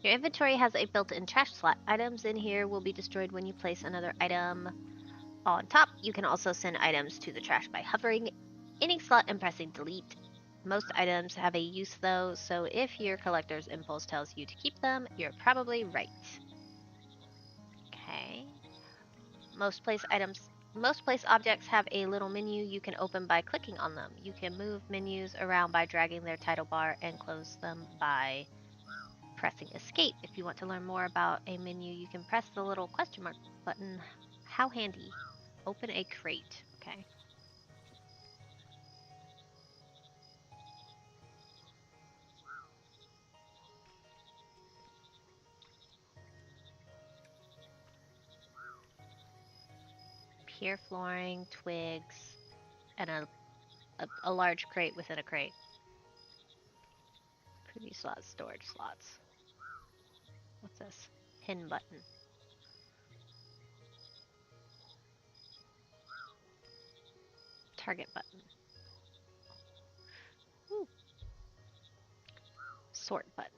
Your inventory has a built-in trash slot. Items in here will be destroyed when you place another item on top. You can also send items to the trash by hovering any slot and pressing delete. Most items have a use though, so if your collector's impulse tells you to keep them, you're probably right. Okay. Most place objects have a little menu you can open by clicking on them. You can move menus around by dragging their title bar and close them by pressing escape. If you want to learn more about a menu, you can press the little question mark button. How handy. Open a crate. Okay. Pier flooring, twigs, and a large crate within a crate. Preview slots, storage slots. What's this? Pin button. Target button. Ooh. Sort button.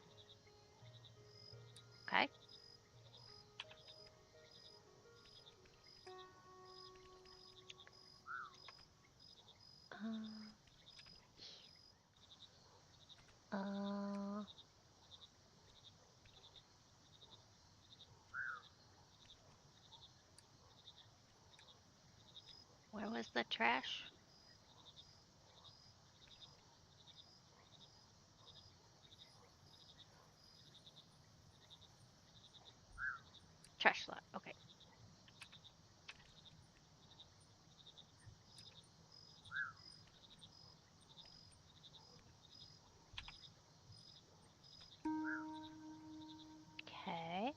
Okay. Uh, where was the trash? Trash slot. Okay. Okay.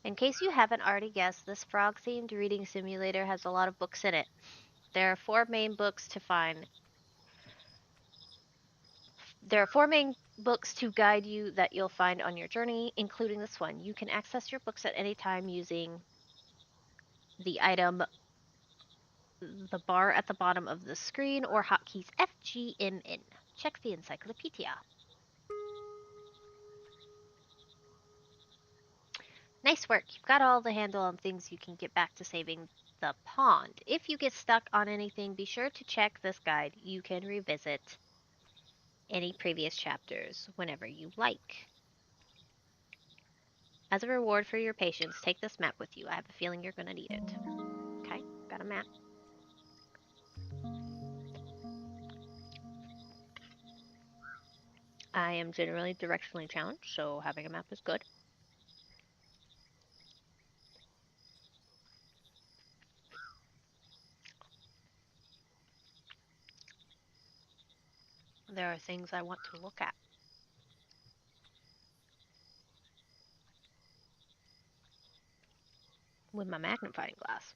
In case you haven't already guessed, this frog themed reading simulator has a lot of books in it. There are four main books to find. There are four main books to guide you that you'll find on your journey, including this one. You can access your books at any time using the item, the bar at the bottom of the screen, or hotkeys FGMN. Check the encyclopedia. Nice work. You've got all the handle on things you can get back to saving the pond. If you get stuck on anything, be sure to check this guide. You can revisit any previous chapters whenever you like. As a reward for your patience, take this map with you. I have a feeling you're going to need it. Okay, got a map. I am generally directionally challenged, so having a map is good. There are things I want to look at with my magnifying glass.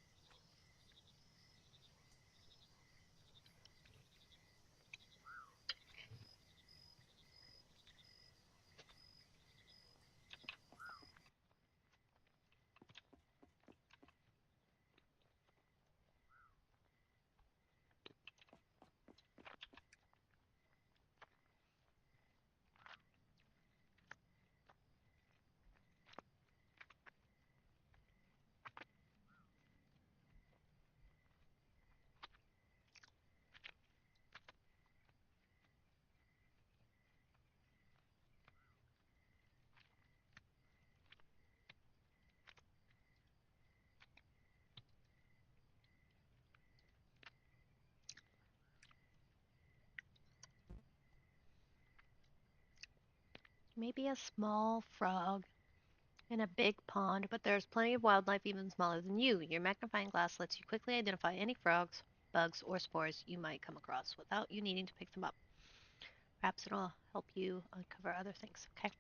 Maybe a small frog in a big pond, but there's plenty of wildlife even smaller than you. Your magnifying glass lets you quickly identify any frogs, bugs, or spores you might come across without you needing to pick them up. Perhaps it'll help you uncover other things. Okay.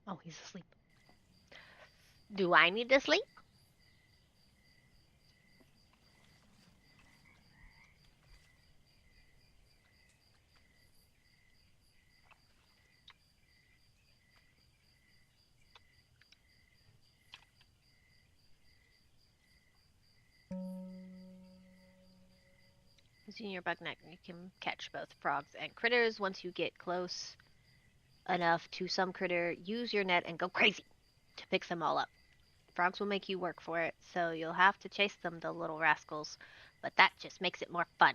Oh, he's asleep. Do I need to sleep? Using your bug net, you can catch both frogs and critters. Once you get close enough to some critter, use your net and go crazy to pick them all up. Frogs will make you work for it, so you'll have to chase them, the little rascals, but that just makes it more fun.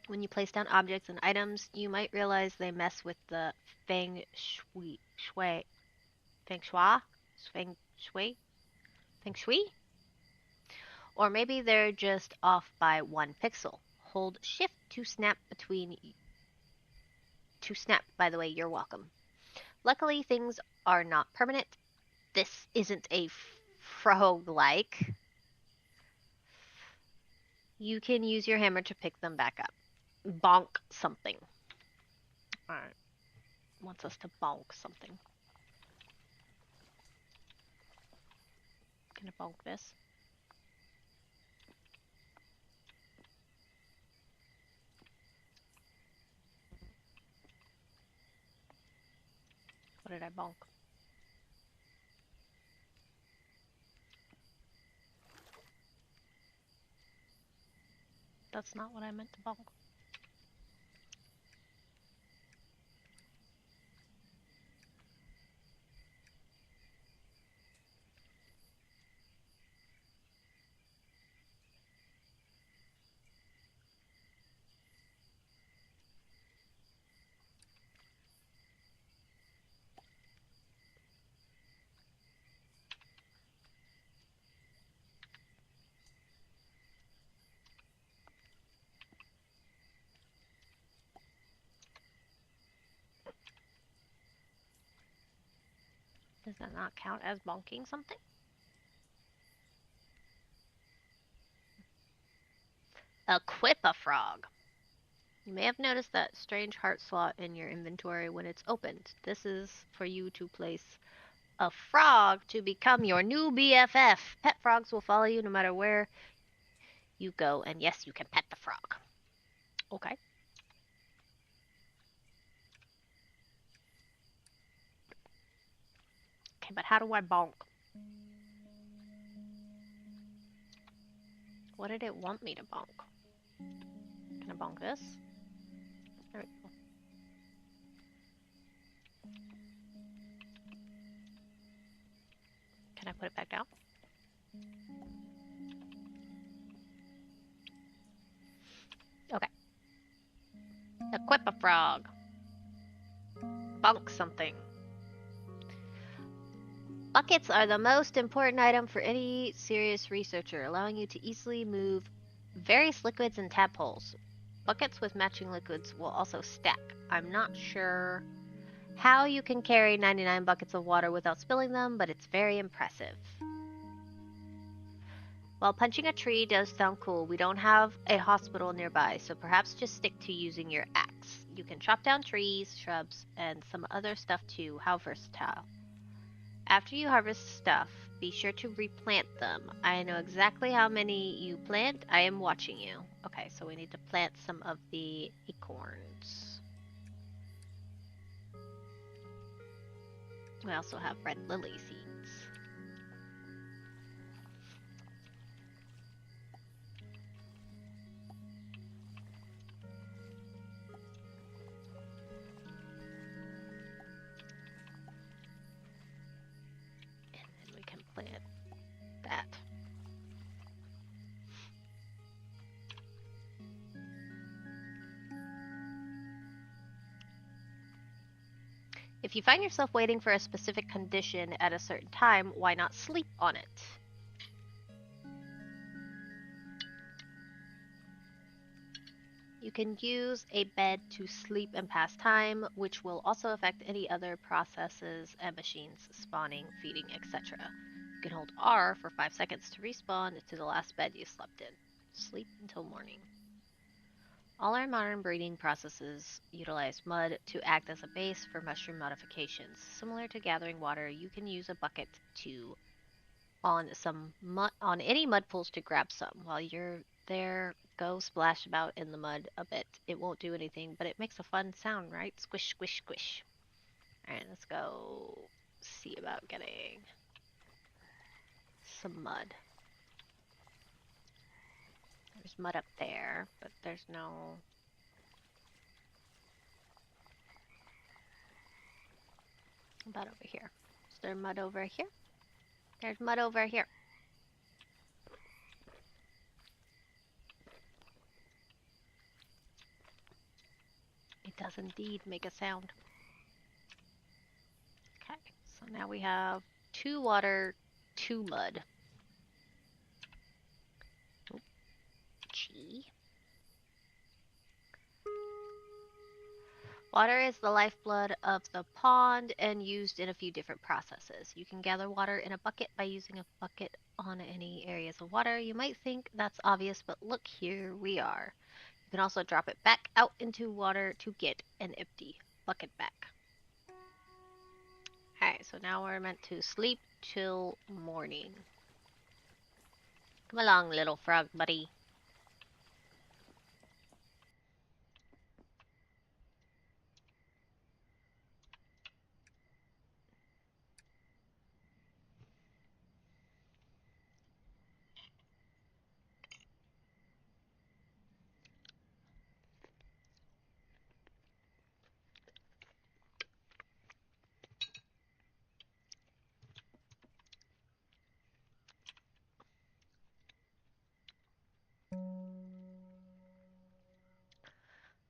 When you place down objects and items, you might realize they mess with the feng shui, feng shui, feng shui, or maybe they're just off by 1 pixel. Hold shift to snap between to snap, by the way, you're welcome. Luckily, things are not permanent. This isn't a frog like. You can use your hammer to pick them back up. Bonk something. Alright. Wants us to bonk something. Gonna bonk this. What did I bonk? That's not what I meant to bonk. Does that not count as bonking something? Equip a frog. You may have noticed that strange heart slot in your inventory when it's opened. This is for you to place a frog to become your new BFF. Pet frogs will follow you no matter where you go, and yes, you can pet the frog. Okay. Okay, but how do I bonk? What did it want me to bonk? Can I bonk this? There we go. Can I put it back down? Okay. Equip a frog. Bonk something. Buckets are the most important item for any serious researcher, allowing you to easily move various liquids and tadpoles. Buckets with matching liquids will also stack. I'm not sure how you can carry 99 buckets of water without spilling them, but it's very impressive. While punching a tree does sound cool, we don't have a hospital nearby, so perhaps just stick to using your axe. You can chop down trees, shrubs, and some other stuff too. How versatile. After you harvest stuff, be sure to replant them. I know exactly how many you plant. I am watching you. Okay, so we need to plant some of the acorns. We also have red lily seeds. And then we can plant that. If you find yourself waiting for a specific condition at a certain time, why not sleep on it? You can use a bed to sleep and pass time, which will also affect any other processes and machines spawning, feeding, etc. You can hold R for 5 seconds to respawn to the last bed you slept in. Sleep until morning. All our modern breeding processes utilize mud to act as a base for mushroom modifications. Similar to gathering water, you can use a bucket to on any mud pools to grab some. While you're there, go splash about in the mud a bit. It won't do anything, but it makes a fun sound, right? Squish, squish, squish. Alright, let's go see about getting some mud. There's mud up there, but there's no... How about over here? Is there mud over here? There's mud over here. It does indeed make a sound. Okay, so now we have 2 water, 2 mud. Gee. Water is the lifeblood of the pond and used in a few different processes. You can gather water in a bucket by using a bucket on any areas of water. You might think that's obvious, but look, here we are. You can also drop it back out into water to get an empty bucket back. Alright, so now we're meant to sleep till morning. Come along, little frog buddy.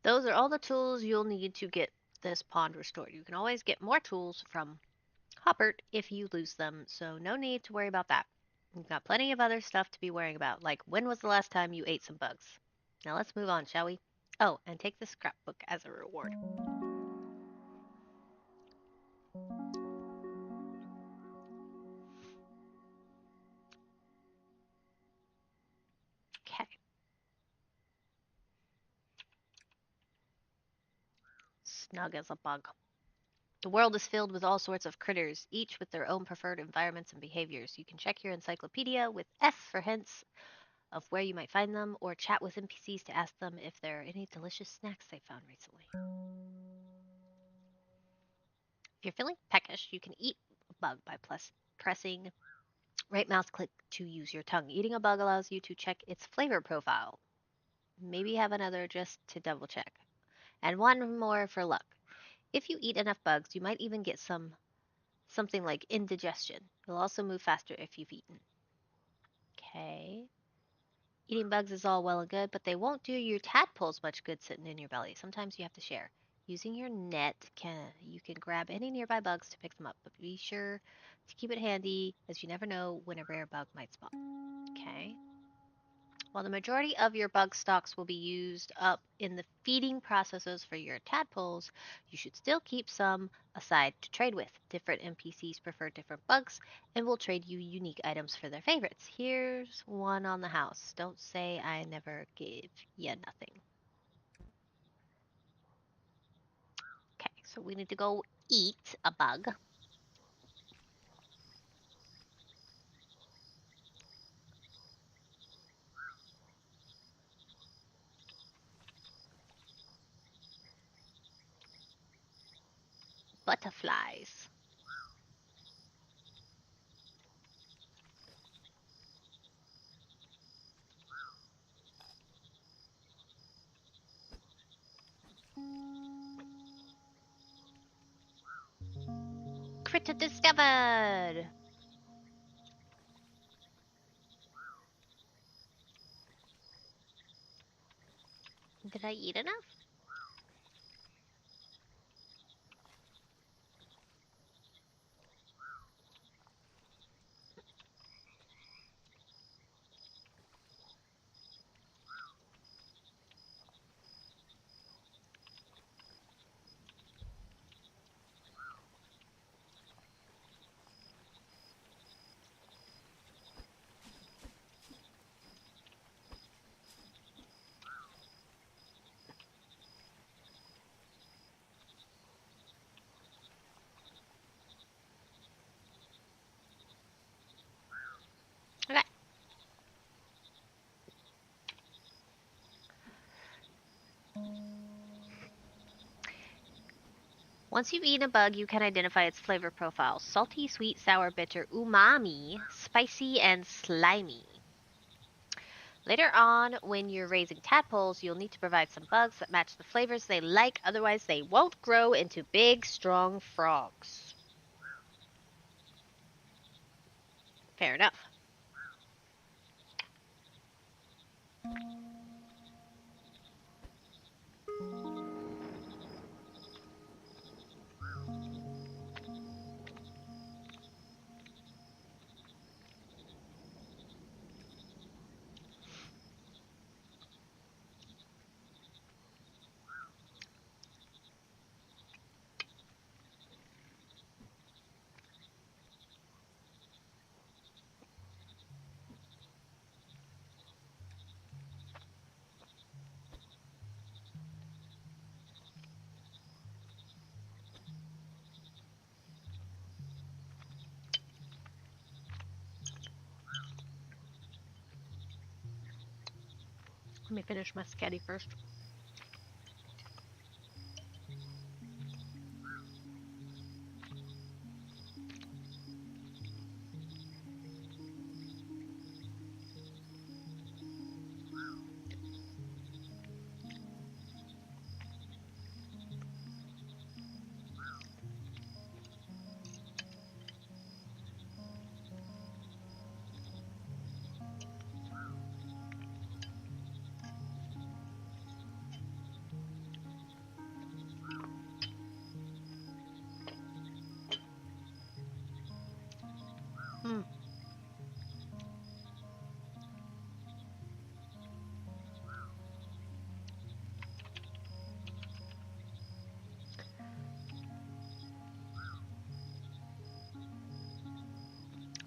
Those are all the tools you'll need to get this pond restored. You can always get more tools from Hoppert if you lose them, so no need to worry about that. You've got plenty of other stuff to be worrying about, like when was the last time you ate some bugs? Now let's move on, shall we? Oh, and take the scrapbook as a reward. Okay. snug as a bug. The world is filled with all sorts of critters, each with their own preferred environments and behaviors. You can check your encyclopedia with F for hints of where you might find them, or chat with NPCs to ask them if there are any delicious snacks they found recently. If you're feeling peckish, you can eat a bug by pressing right mouse click to use your tongue. Eating a bug allows you to check its flavor profile. Maybe have another just to double check. And one more for luck. If you eat enough bugs, you might even get something like indigestion. You'll also move faster if you've eaten. Okay. Eating bugs is all well and good, but they won't do your tadpoles much good sitting in your belly. Sometimes you have to share. Using your net, you can grab any nearby bugs to pick them up, but be sure to keep it handy as you never know when a rare bug might spawn. Okay. While the majority of your bug stocks will be used up in the feeding processes for your tadpoles, you should still keep some aside to trade with. Different NPCs prefer different bugs and will trade you unique items for their favorites. Here's one on the house. Don't say I never gave ya nothing. Okay, so we need to go eat a bug. Butterflies. Critter discovered! Did I eat enough? Okay. Once you've eaten a bug, you can identify its flavor profile: salty, sweet, sour, bitter, umami, spicy, and slimy. Later on, when you're raising tadpoles, you'll need to provide some bugs that match the flavors they like, otherwise, they won't grow into big, strong frogs. Fair enough. Let me finish my sketty first. Hmm.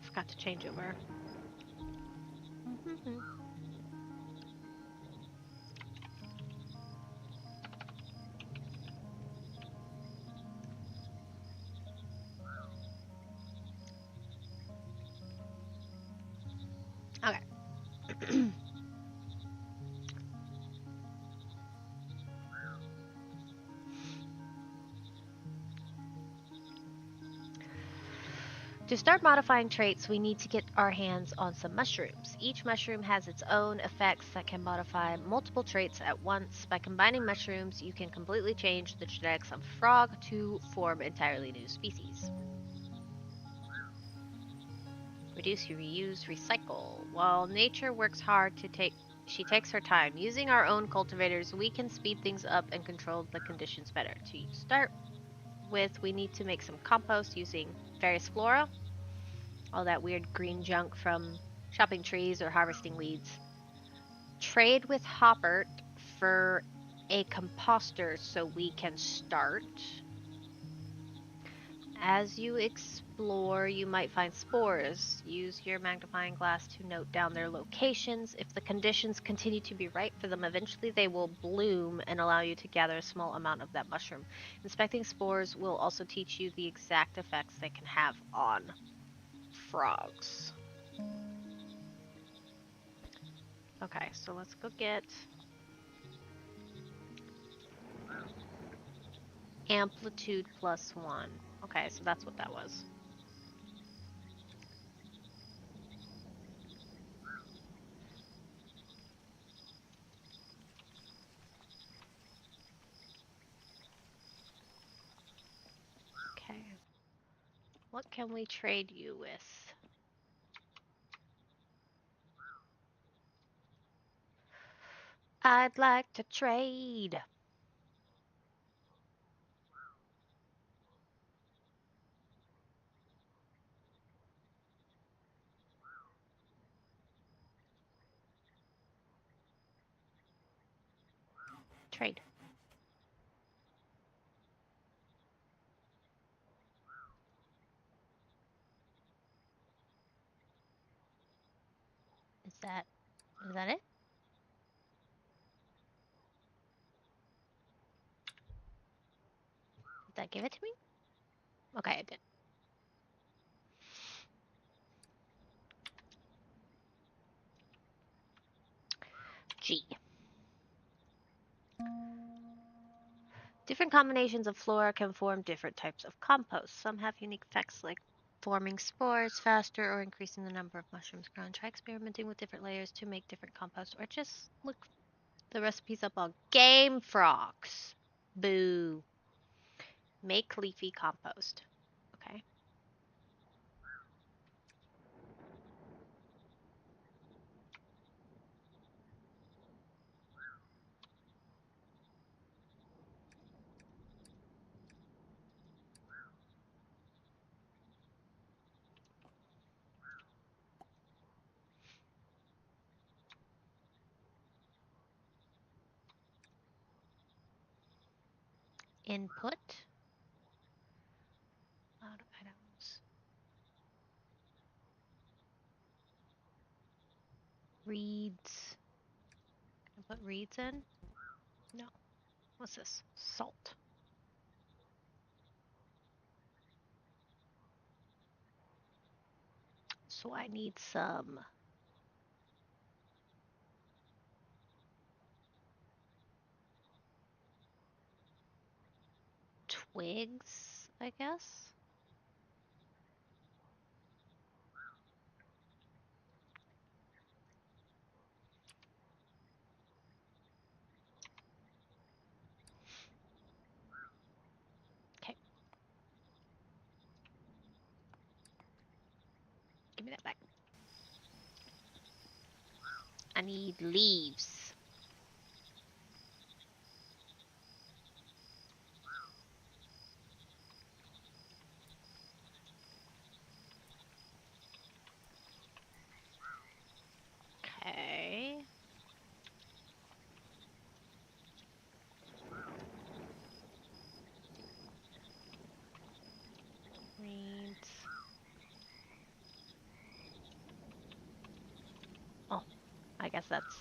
Forgot to change over. To start modifying traits, we need to get our hands on some mushrooms. Each mushroom has its own effects that can modify multiple traits at once. By combining mushrooms, you can completely change the genetics of a frog to form entirely new species. Reduce, reuse, recycle. While nature works hard to take she takes her time. Using our own cultivators, we can speed things up and control the conditions better. To start with, we need to make some compost using various flora, all that weird green junk from chopping trees or harvesting weeds. Trade with Hoppert for a composter so we can start. As you explore, you might find spores. Use your magnifying glass to note down their locations. If the conditions continue to be right for them, eventually they will bloom and allow you to gather a small amount of that mushroom. Inspecting spores will also teach you the exact effects they can have on frogs. Okay, so let's go get amplitude +1. Okay, so that's what that was. Okay. What can we trade you with? I'd like to trade. Trade. Is that is that it? Did that give it to me? Okay, it did. G. Different combinations of flora can form different types of compost. Some have unique effects like forming spores faster or increasing the number of mushrooms grown. Try experimenting with different layers to make different compost or just look the recipes up on Game Frogs. Boo. Make leafy compost. Okay. Input. Out of items. Reeds. Can I put reeds in? No. What's this? Salt. So I need some twigs, I guess. Okay, give me that back. I need leaves. Okay. Reeds. Oh, I guess that's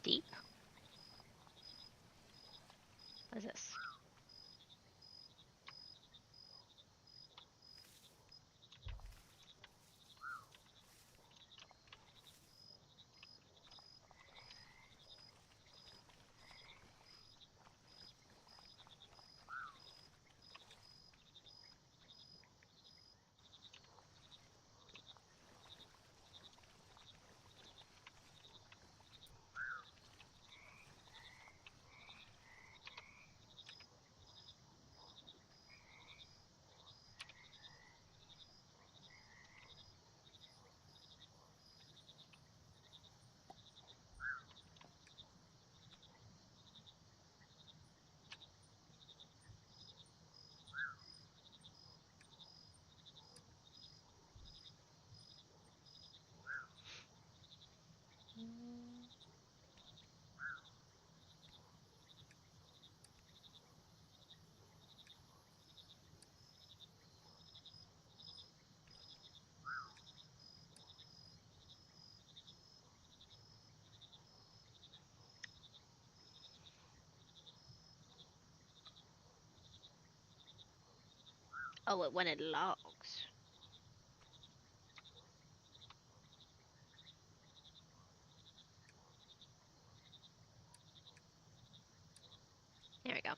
deep. What is this? Oh, it wanted logs. There we go.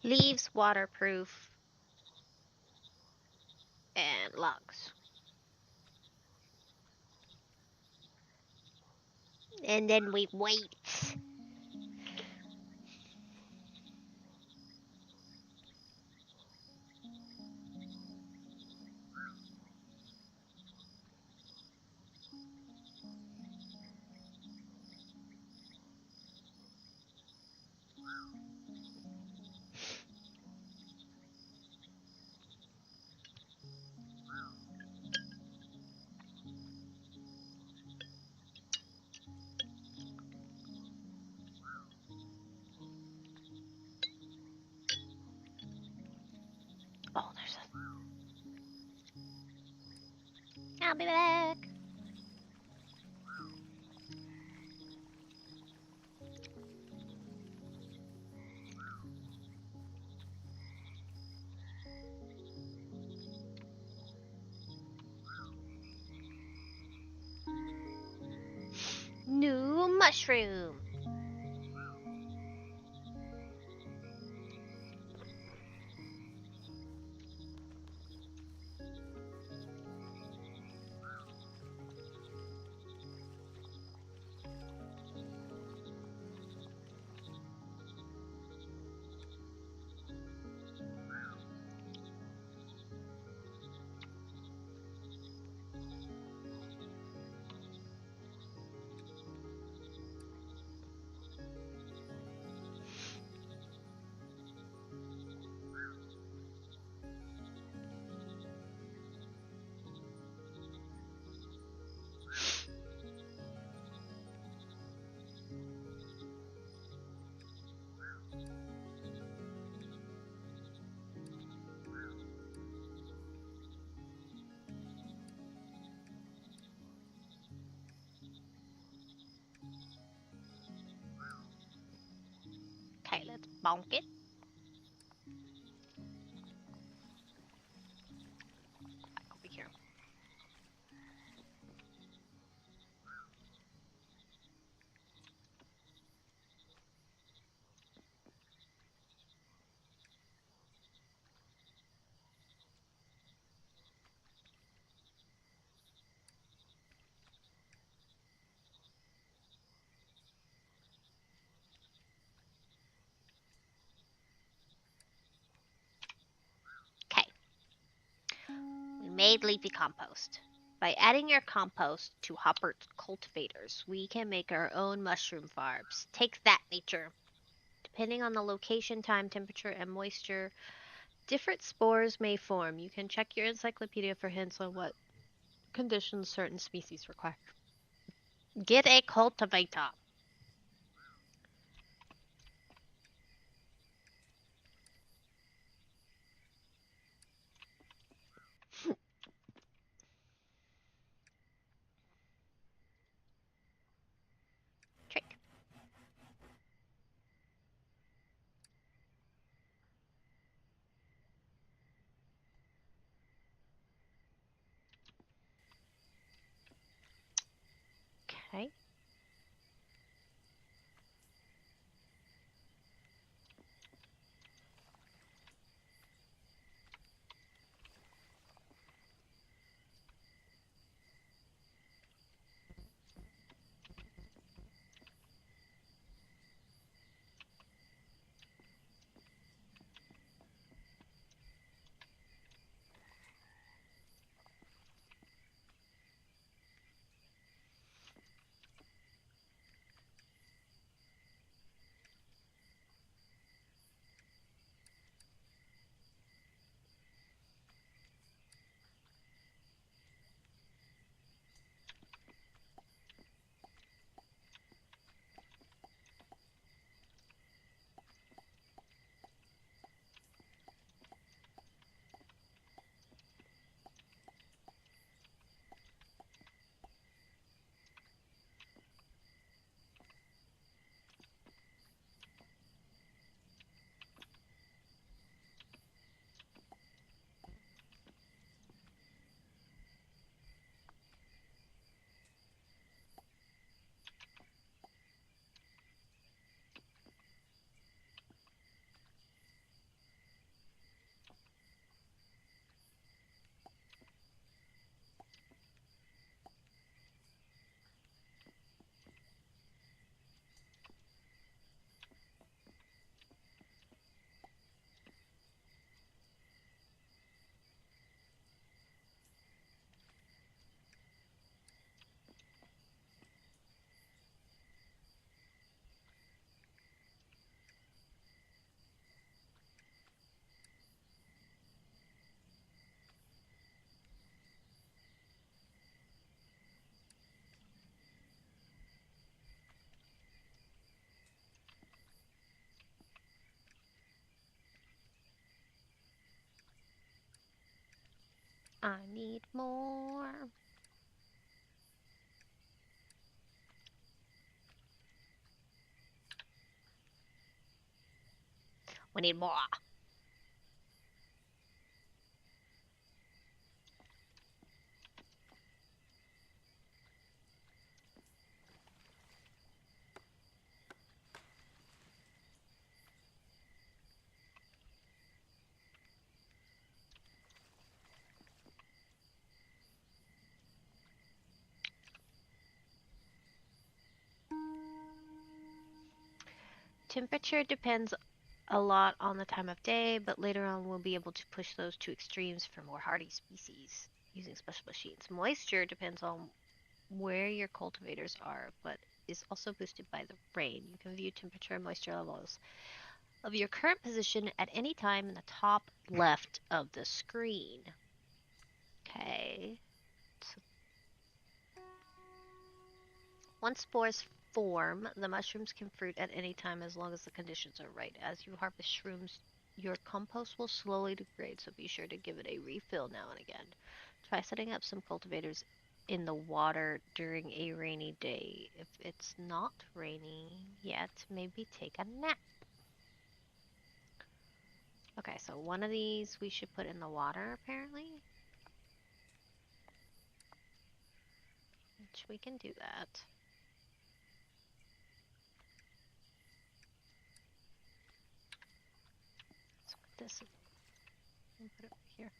Leaves, waterproof, and logs. And then we wait. Oh, there's a. I'll be back. New mushroom. Okay, let's bonk it. Back over here. Okay, we made leafy compost. By adding your compost to Hopper's cultivators, we can make our own mushroom farms. Take that, nature. Depending on the location, time, temperature, and moisture, different spores may form. You can check your encyclopedia for hints on what conditions certain species require. Get a cultivator. Trick. Okay. I need more. We need more. Temperature depends a lot on the time of day, but later on we'll be able to push those to extremes for more hardy species using special machines. Moisture depends on where your cultivators are, but is also boosted by the rain. You can view temperature and moisture levels of your current position at any time in the top left of the screen. Okay. So once spores form, the mushrooms can fruit at any time as long as the conditions are right. As you harvest shrooms, your compost will slowly degrade, so be sure to give it a refill now and again. Try setting up some cultivators in the water during a rainy day. If it's not raining yet, maybe take a nap. Okay, so one of these we should put in the water apparently, which we can do that. Let's put this and put it right here.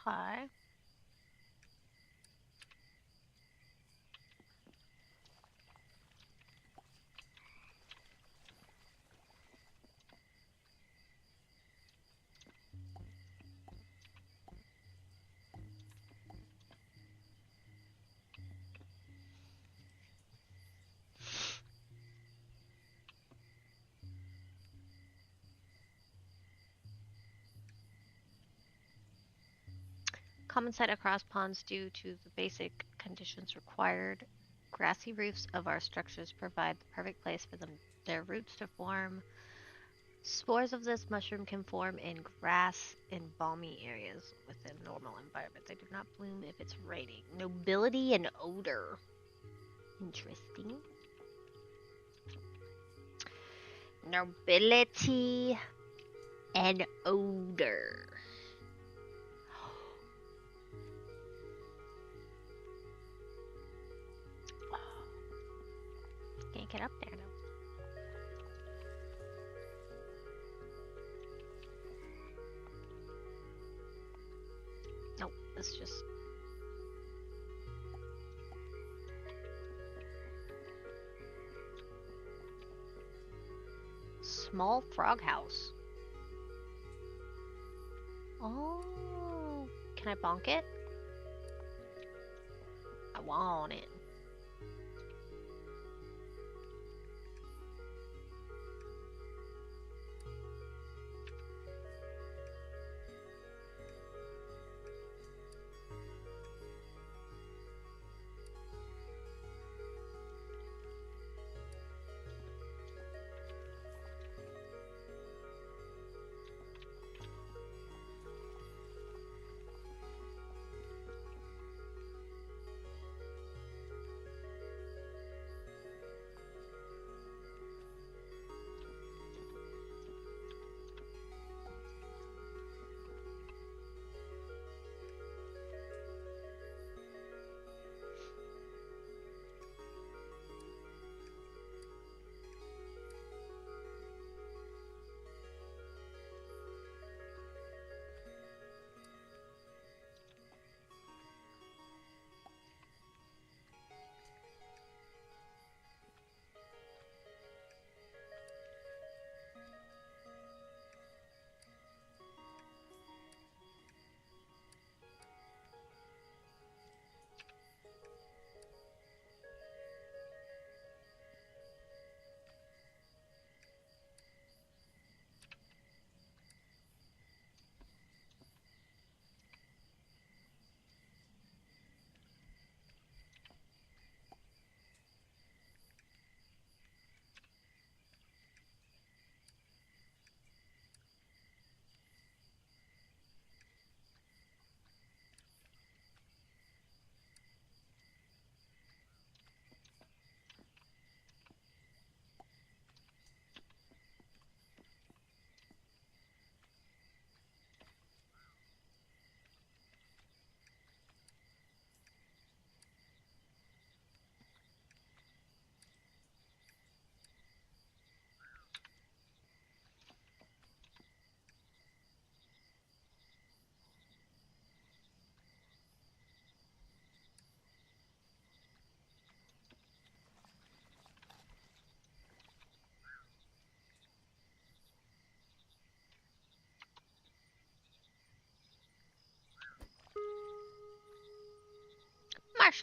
Okay. Common sight across ponds due to the basic conditions required. Grassy roofs of our structures provide the perfect place for their roots to form. Spores of this mushroom can form in grass in balmy areas within normal environment. They do not bloom if it's raining. Nobility and odor. Interesting. Nobility and odor. Can't get up there now. Nope, it's just small frog house. Oh, can I bonk it? I want it.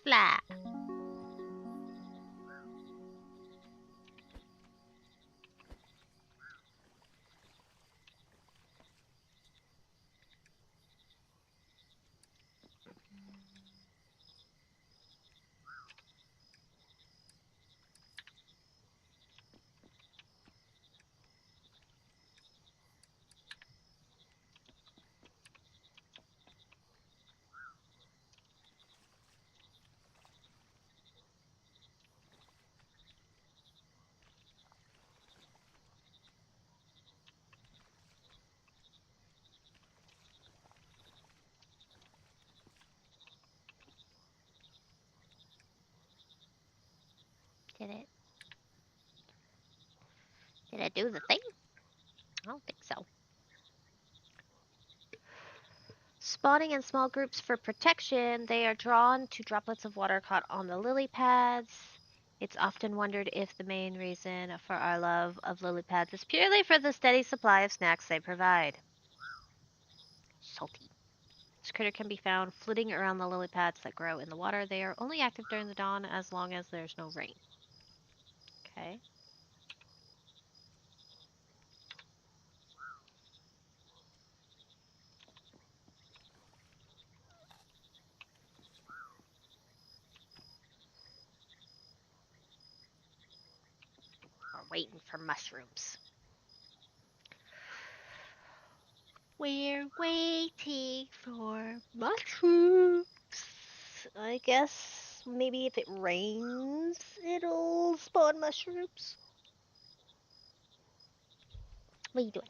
Blah. Did it? Did it do the thing? I don't think so. Spawning in small groups for protection, they are drawn to droplets of water caught on the lily pads. It's often wondered if the main reason for our love of lily pads is purely for the steady supply of snacks they provide. Salty. This critter can be found flitting around the lily pads that grow in the water. They are only active during the dawn as long as there's no rain. Okay. We're waiting for mushrooms. We're waiting for mushrooms. I guess maybe if it rains, it'll spawn mushrooms. What are you doing?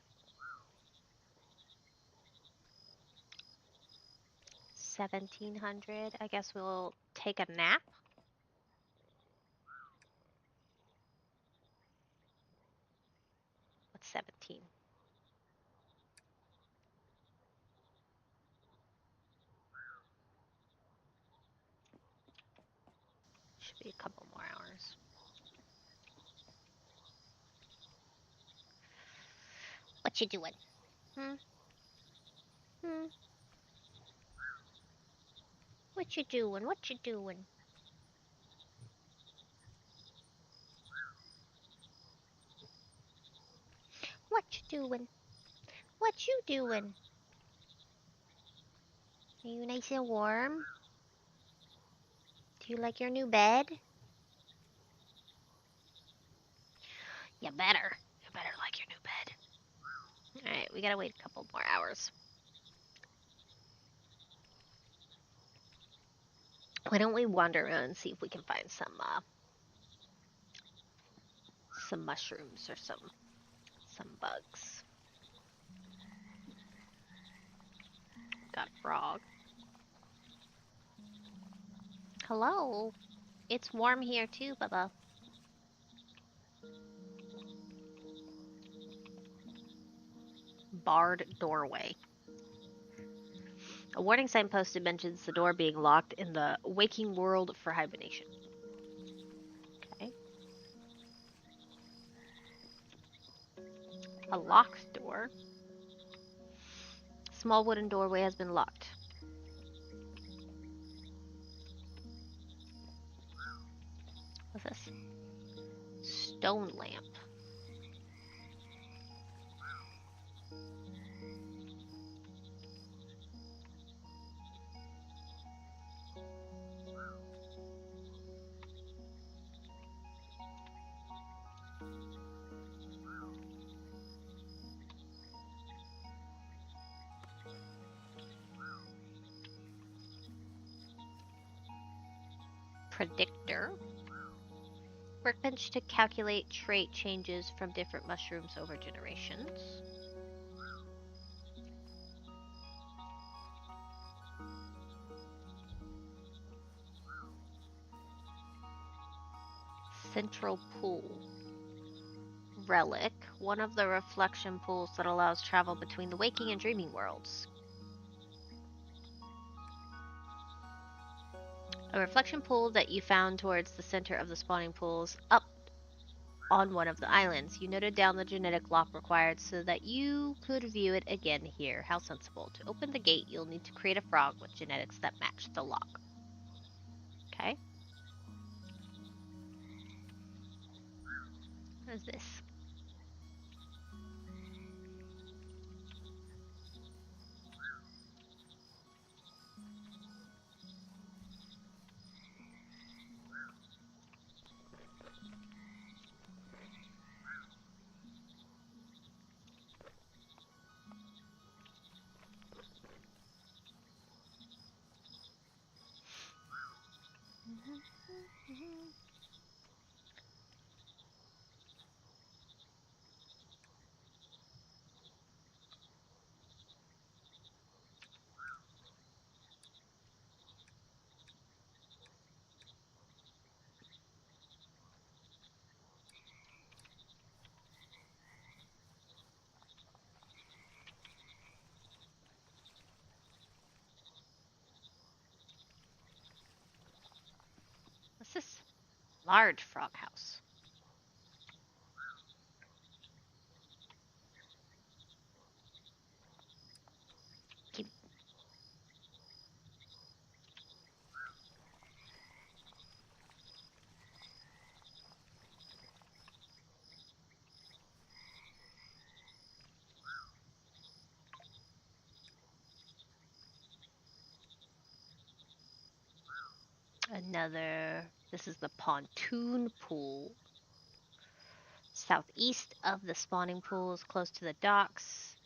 1700. I guess we'll take a nap. What's 17? Should be a couple more hours. What you doing? Hmm? Hmm? What you doing? What you doing? What you doing? What you doing? Are you nice and warm? Do you like your new bed? You better. You better like your new bed. Alright, we gotta wait a couple more hours. Why don't we wander around and see if we can find some mushrooms or some bugs. Got a frog. Hello. It's warm here too, Bubba. Barred doorway. A warning sign posted mentions the door being locked in the waking world for hibernation. Okay. A locked door. Small wooden doorway has been locked. What's this? Stone lamp. Predictor. Workbench to calculate trait changes from different mushrooms over generations. Central pool. Relic. One of the reflection pools that allows travel between the waking and dreaming worlds. A reflection pool that you found towards the center of the spawning pools up on one of the islands. You noted down the genetic lock required so that you could view it again here. How sensible. To open the gate, you'll need to create a frog with genetics that match the lock. Okay. What is this? What's this? Large frog house. Keep another. This is the pontoon pool. Southeast of the spawning pools, close to the docks.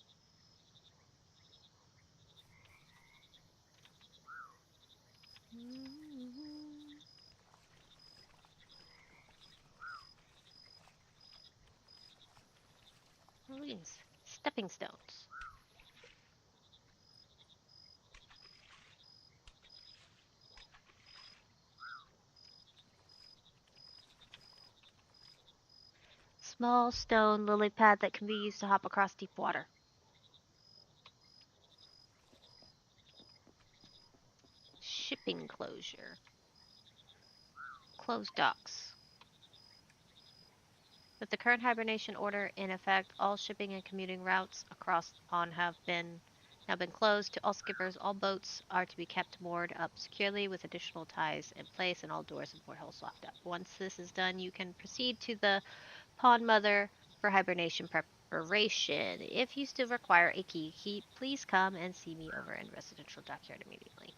Look at these stepping stones. Small stone lily pad that can be used to hop across deep water. Shipping closure. Closed docks. With the current hibernation order in effect, all shipping and commuting routes across the pond have now been closed to all skippers. All boats are to be kept moored up securely with additional ties in place and all doors and portholes locked up. Once this is done, you can proceed to the pond mother for hibernation preparation. If you still require a key, please come and see me over in residential dockyard immediately.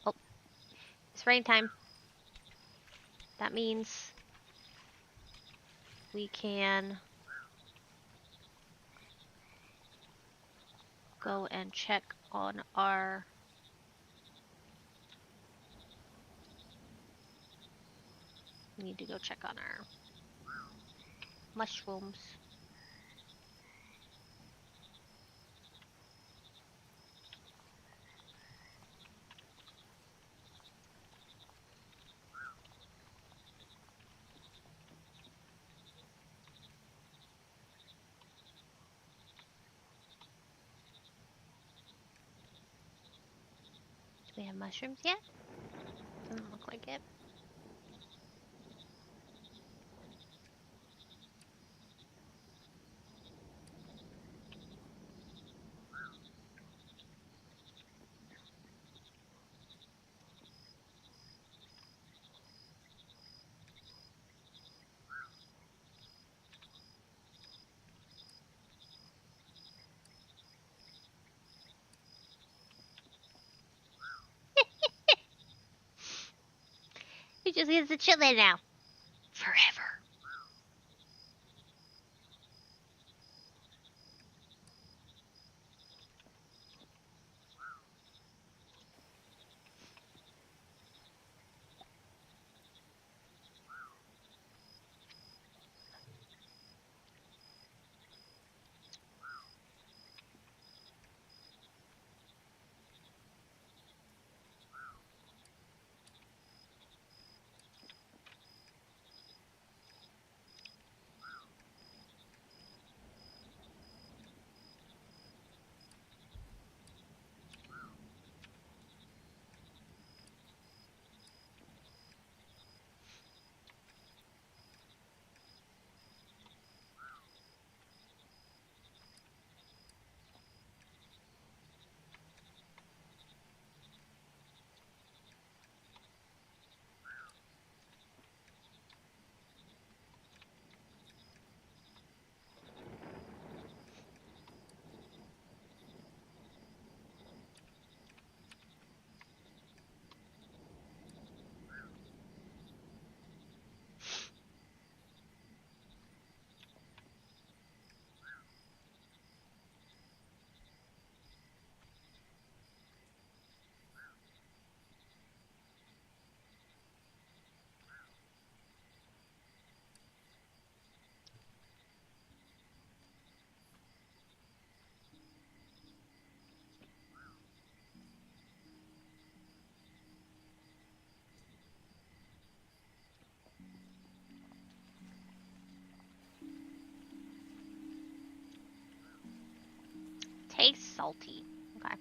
Oh, it's rain time. That means we can go and check on our we need to go check on our mushrooms. Do we have mushrooms yet? Doesn't look like it. He just gets to chill there now. Forever. Tastes salty. Okay.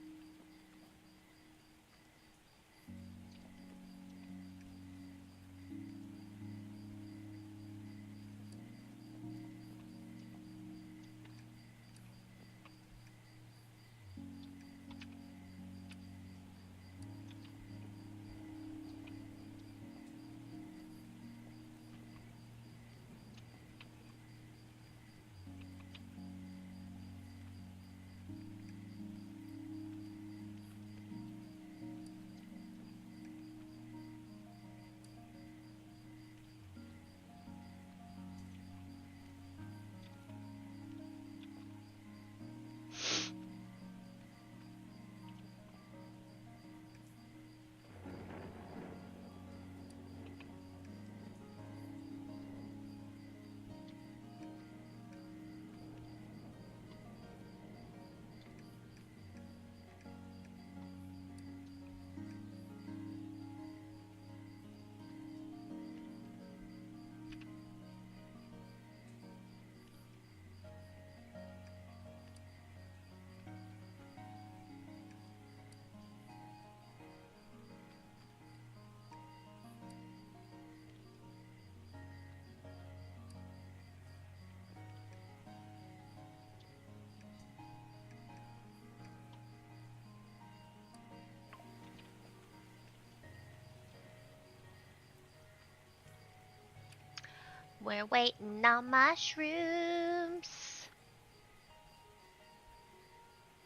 We're waiting on mushrooms.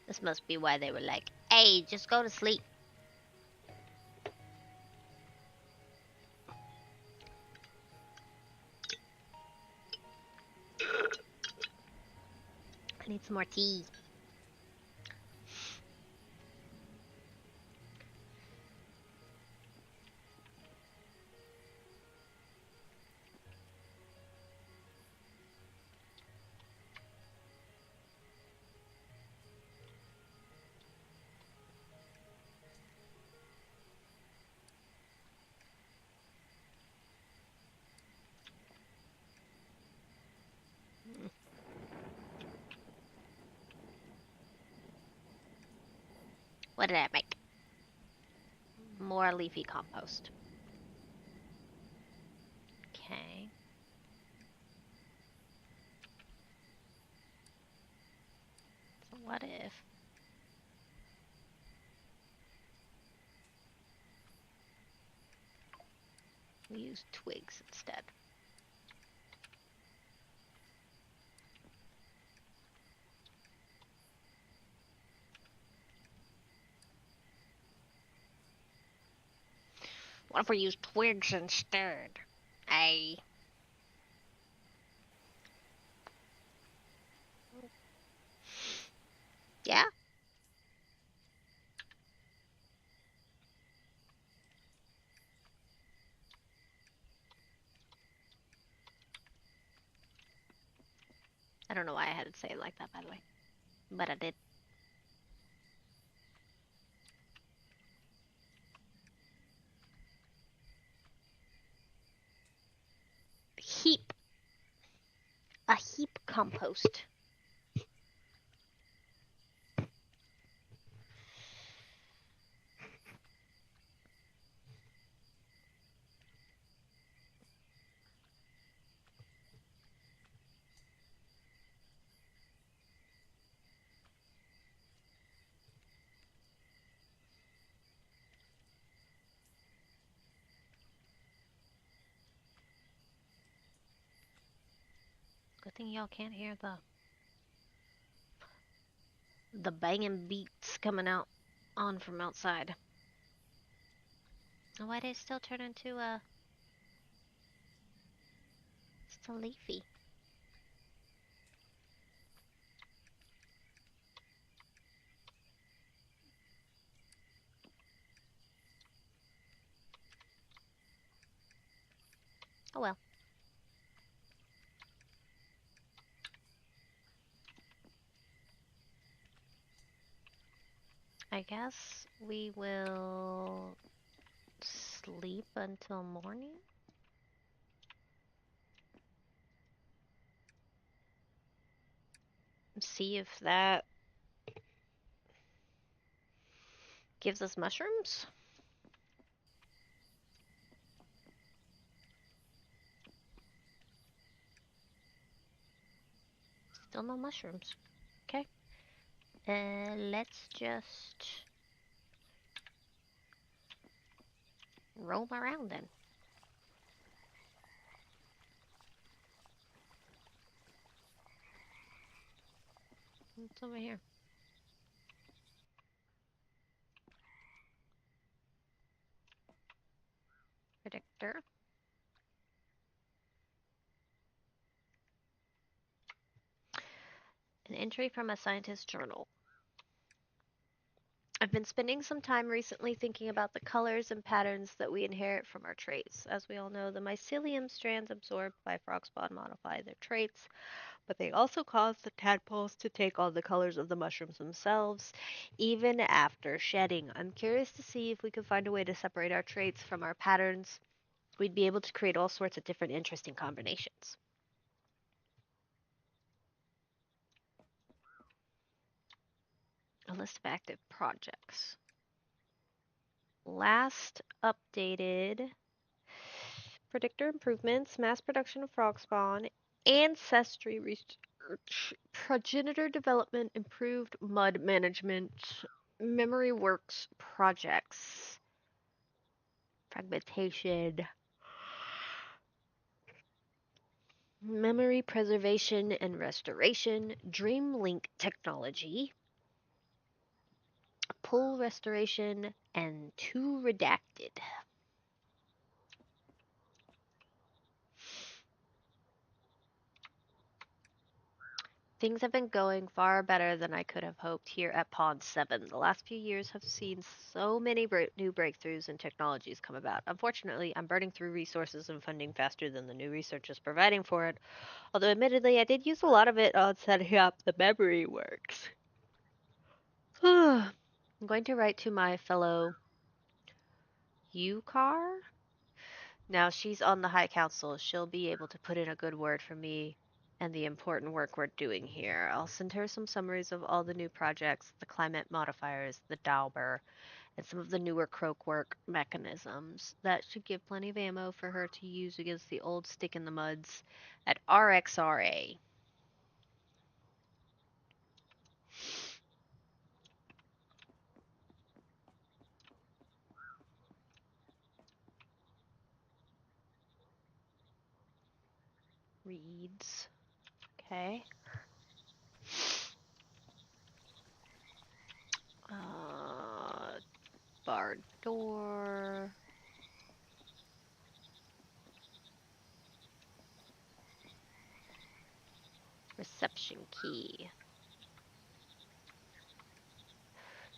This must be why they were like, hey, just go to sleep. I need some more tea. What did I make? More leafy compost. Okay. So what if we use twigs instead? What if we use twigs instead? Yeah? I don't know why I had to say it like that, by the way. But I did. Heap. A heap compost. Good thing y'all can't hear the banging beats coming out on from outside. Oh, why did it still turn into a still leafy? Oh well. I guess we will sleep until morning. See if that Gives us mushrooms. Still no mushrooms. Okay. Let's just roam around then. What's over here? Predictor. An entry from a scientist's journal. I've been spending some time recently thinking about the colors and patterns that we inherit from our traits. As we all know, the mycelium strands absorbed by frog spawn modify their traits, but they also cause the tadpoles to take on the colors of the mushrooms themselves, even after shedding. I'm curious to see if we can find a way to separate our traits from our patterns. We'd be able to create all sorts of different interesting combinations. A list of active projects. Last updated predictor improvements, mass production of frog spawn, ancestry research, progenitor development, improved mud management, memory works projects, fragmentation, memory preservation and restoration, dreamlink technology, pull restoration, and two redacted. Things have been going far better than I could have hoped here at Pond 7. The last few years have seen so many new breakthroughs and technologies come about. Unfortunately, I'm burning through resources and funding faster than the new research is providing for it. Although, admittedly, I did use a lot of it on setting up the memory works. I'm going to write to my fellow Yukar. Now she's on the High Council. She'll be able to put in a good word for me and the important work we're doing here. I'll send her some summaries of all the new projects, the climate modifiers, the Dauber, and some of the newer croakwork mechanisms. That should give plenty of ammo for her to use against the old stick in the muds at RXRA. Reads. Okay. Uh, barred door. Reception key.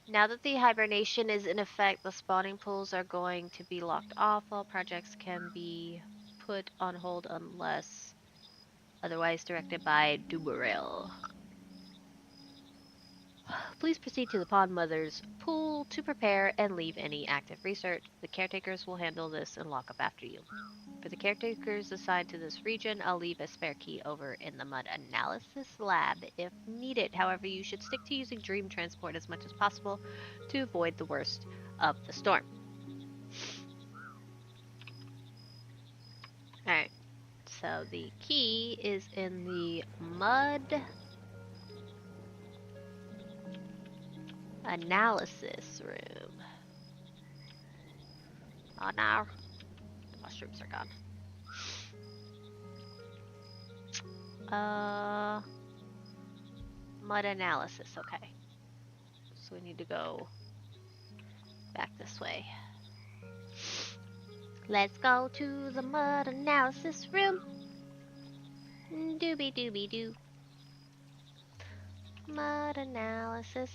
Now that the hibernation is in effect, the spawning pools are going to be locked off. All projects can be put on hold unless otherwise directed by Duberel. Please proceed to the Pond Mother's pool to prepare and leave any active research. The caretakers will handle this and lock up after you. For the caretakers assigned to this region, I'll leave a spare key over in the mud analysis lab if needed. However, you should stick to using dream transport as much as possible to avoid the worst of the storm. Alright, so the key is in the mud analysis room. Oh no, the mushrooms are gone. Mud analysis, okay. So we need to go back this way. Let's go to the mud analysis room. Dooby dooby doo. Mud analysis.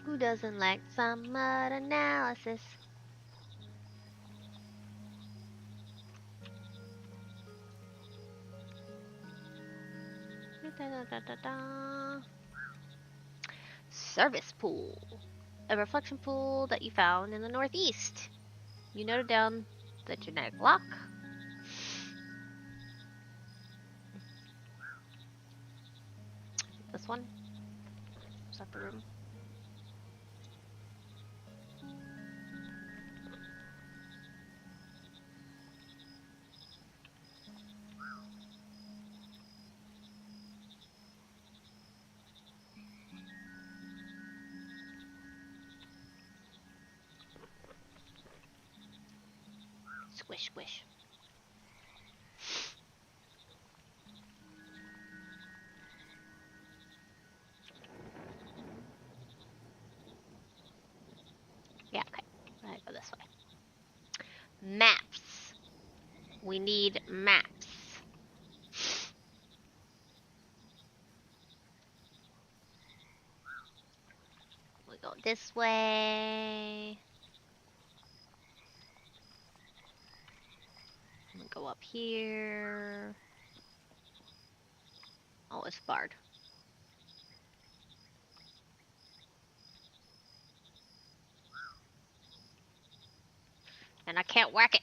Who doesn't like some mud analysis? Da, da, da, da, da. Service pool. A reflection pool that you found in the northeast. You noted down the genetic lock. The This one? Is that the room? Squish, squish. Yeah, okay. I go this way. Maps. We need maps. We go this way. We go up here. Oh, it's barred. And I can't whack it.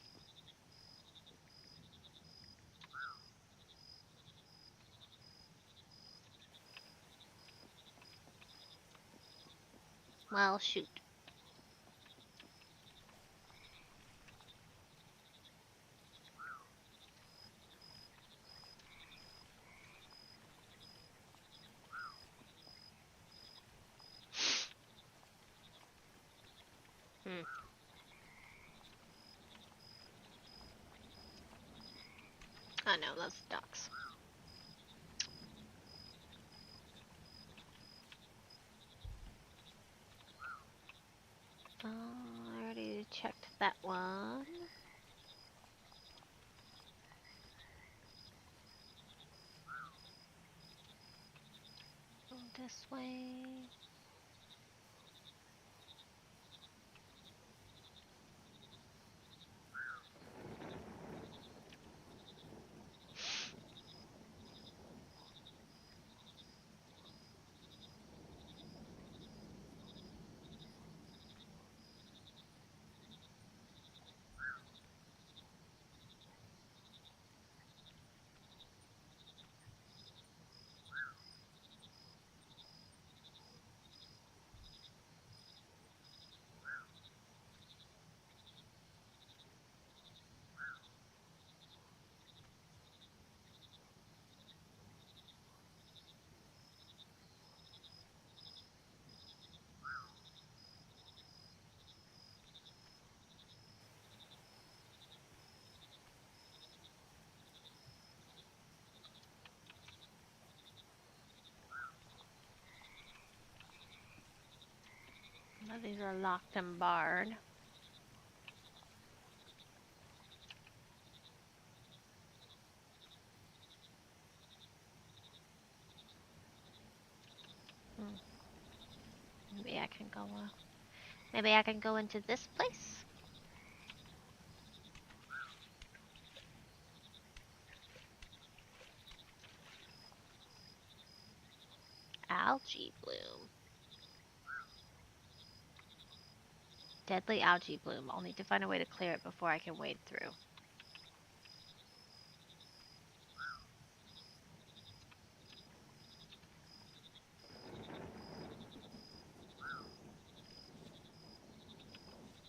Well, shoot. Hmm. I know, those ducks. I already checked that one. Go this way. Now these are locked and barred. Hmm. Maybe I can go. Maybe I can go into this place. Algae bloom. Deadly algae bloom. I'll need to find a way to clear it before I can wade through.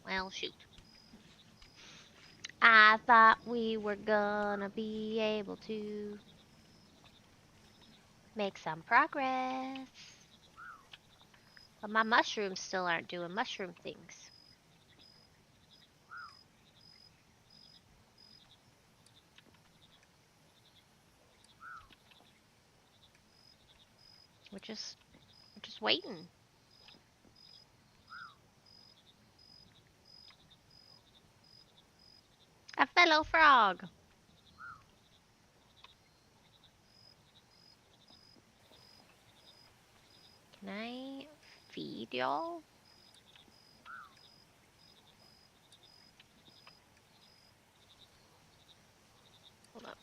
Well, shoot. I thought we were gonna be able to make some progress. But my mushrooms still aren't doing mushroom things. We're just waiting. A fellow frog. Can I feed y'all? Hold up.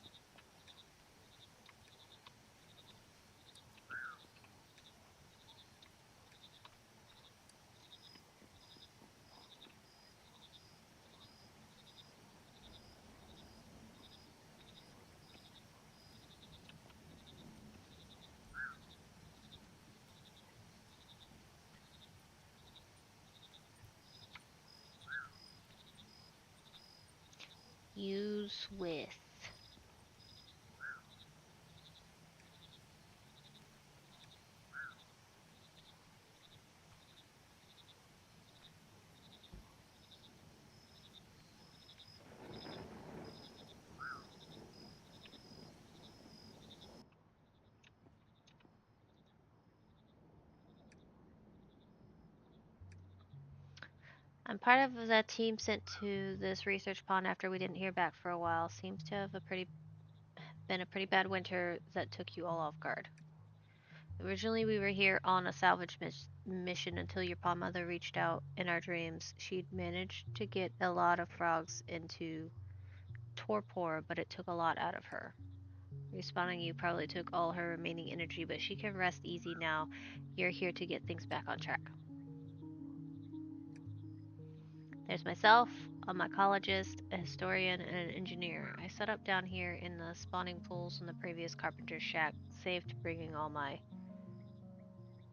Use with. I'm part of that team sent to this research pond after we didn't hear back for a while. Seems to have been a pretty bad winter that took you all off guard. Originally, we were here on a salvage mission until your pond mother reached out in our dreams. She'd managed to get a lot of frogs into torpor, but it took a lot out of her. Respawning you probably took all her remaining energy, but she can rest easy now. You're here to get things back on track. There's myself, a mycologist, a historian, and an engineer. I set up down here in the spawning pools in the previous carpenter's shack, saved bringing all my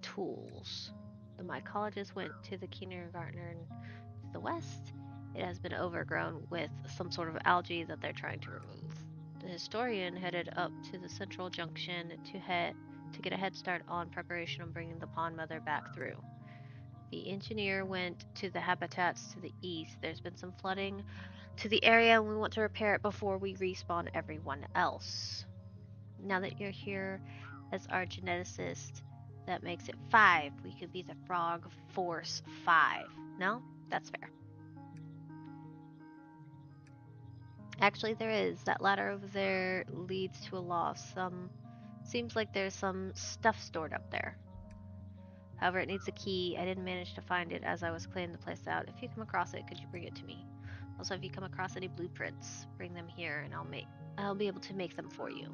tools. The mycologist went to the kindergarten to the west. It has been overgrown with some sort of algae that they're trying to remove. The historian headed up to the central junction to get a head start on preparation on bringing the pond mother back through. The engineer went to the habitats to the east. There's been some flooding to the area and we want to repair it before we respawn everyone else. Now that you're here as our geneticist, that makes it 5. We could be the Frog Force 5. No? That's fair. Actually, there is. That ladder over there leads to a loft. Seems like there's some stuff stored up there. However, it needs a key. I didn't manage to find it as I was clearing the place out. If you come across it, could you bring it to me? Also, if you come across any blueprints, bring them here and I'll be able to make them for you.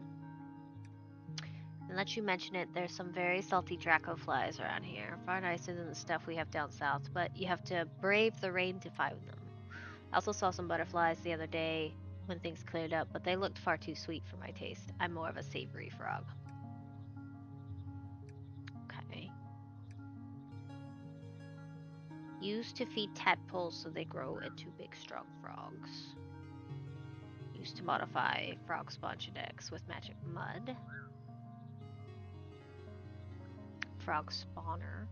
And let you mention it, there's some very salty Draco flies around here. Far nicer than the stuff we have down south, but you have to brave the rain to find them. I also saw some butterflies the other day when things cleared up, but they looked far too sweet for my taste. I'm more of a savory frog. Okay. Used to feed tadpoles so they grow into big strong frogs. Used to modify frog sponge decks with magic mud. Frog spawner.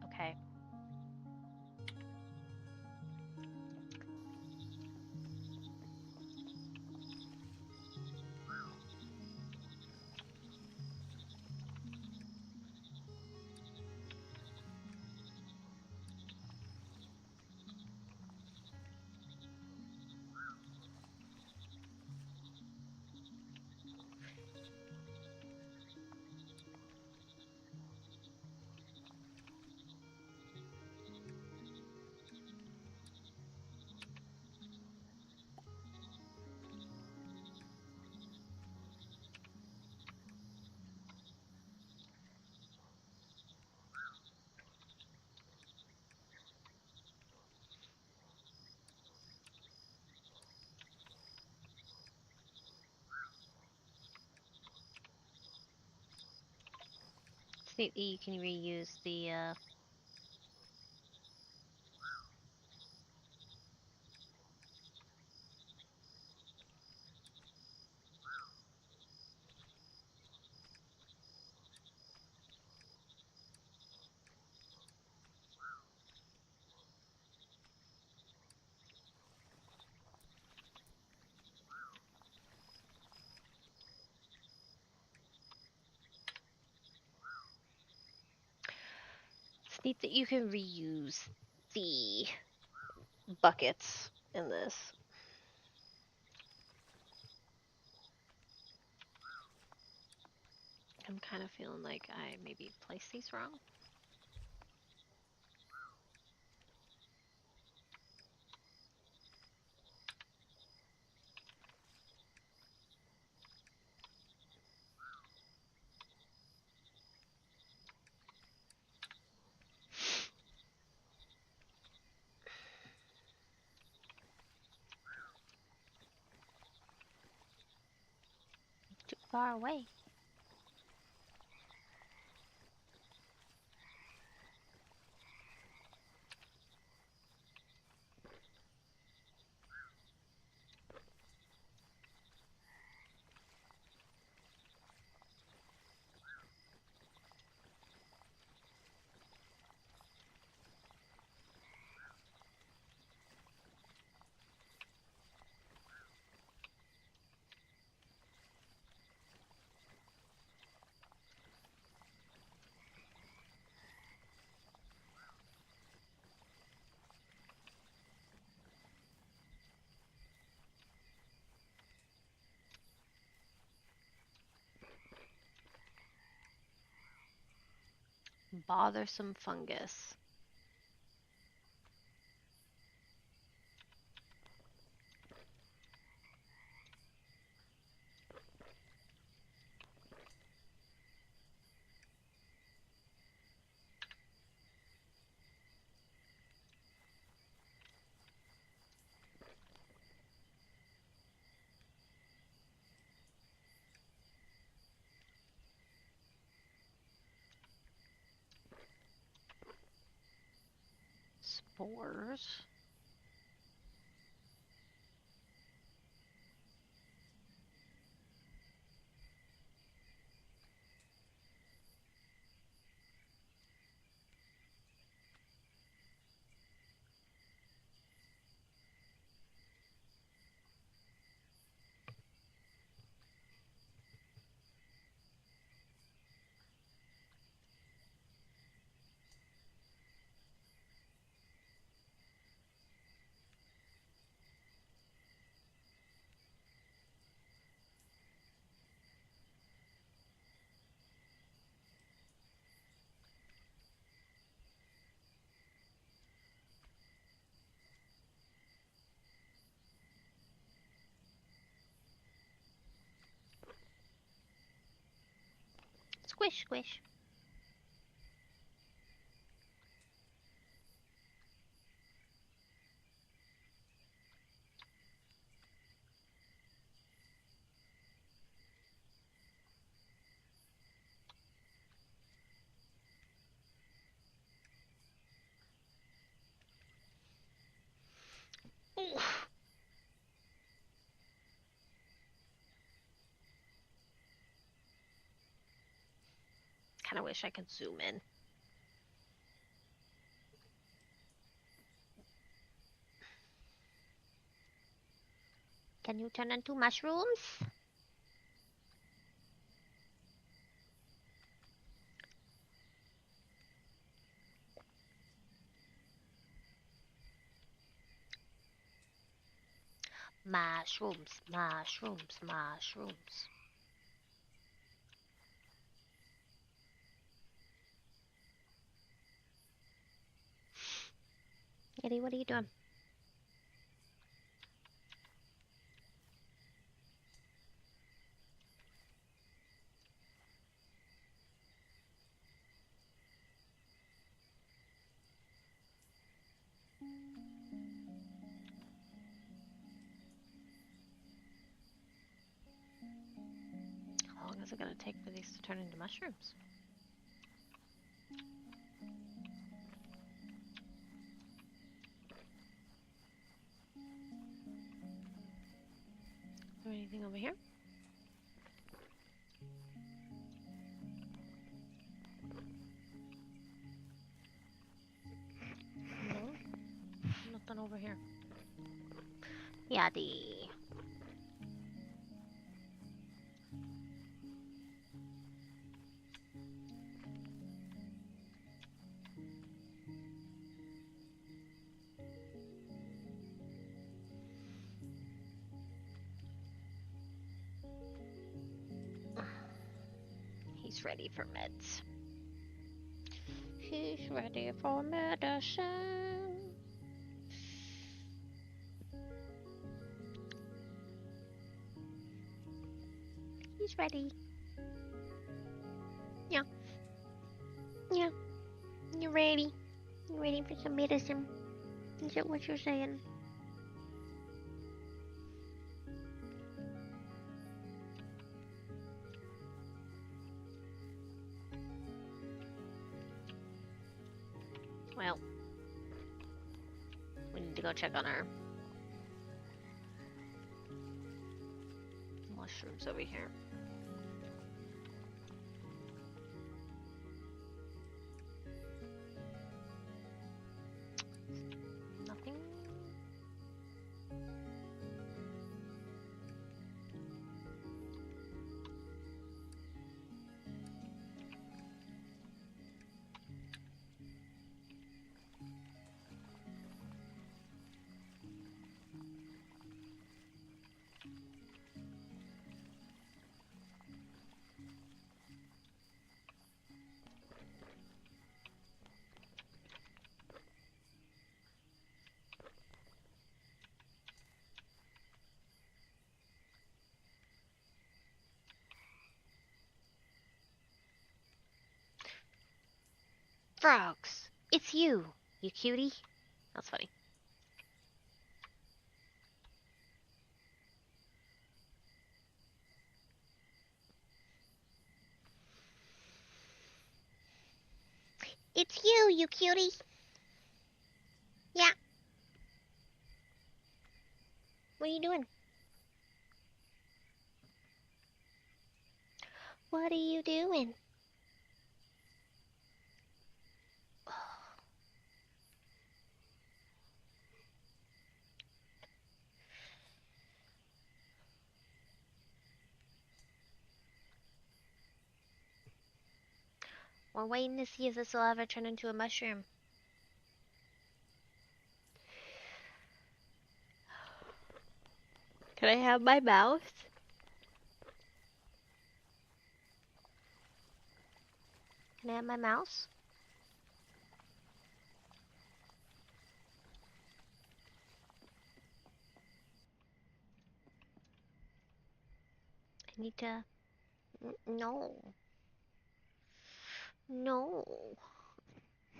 Okay. It's neat that you can reuse the it's neat that you can reuse the buckets in this. I'm kind of feeling like I maybe placed these wrong. Too far away. Bothersome fungus. Spores. Squish, squish. Kind of wish I could zoom in. Can you turn into mushrooms? Mushrooms, mushrooms, mushrooms. Eddie, what are you doing? How long is it going to take for these to turn into mushrooms? Is there anything over here? No, nothing over here. Yaddy. He's ready for meds. He's ready for medicine. He's ready. Yeah. Yeah. You ready? You ready for some medicine? Is that what you're saying? Well, we need to go check on our mushrooms over here. Nothing. frogs. It's you, you cutie. That's funny. It's you, you cutie. Yeah. What are you doing? What are you doing? We're waiting to see if this will ever turn into a mushroom. Can I have my mouse? Can I have my mouse? I need to. No. No.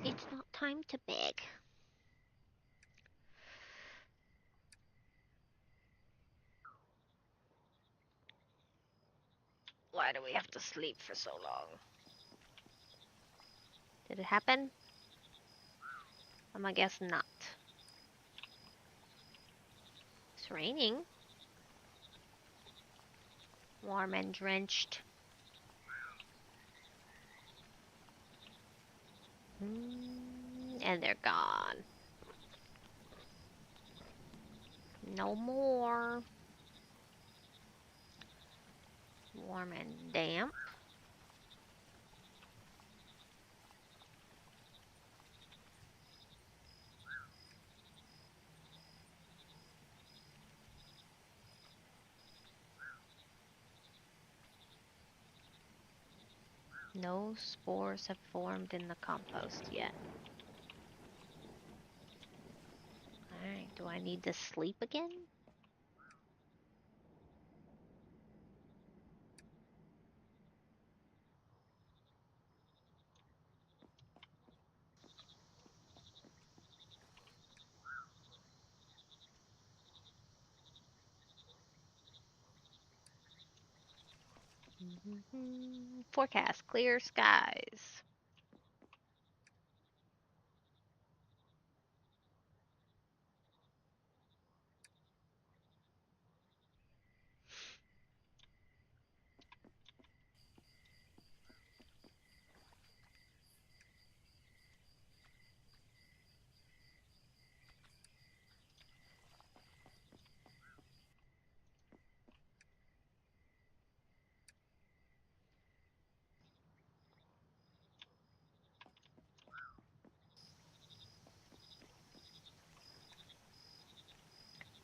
It's not time to beg. Why do we have to sleep for so long? Did it happen? I'm gonna guess not. It's raining. Warm and drenched. And they're gone. No more. Warm and damp. No spores have formed in the compost yet. Alright, do I need to sleep again? Forecast, clear skies.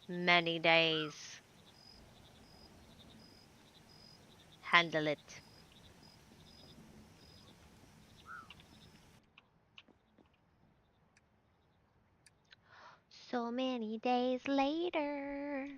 Many days. Handle it. So many days later.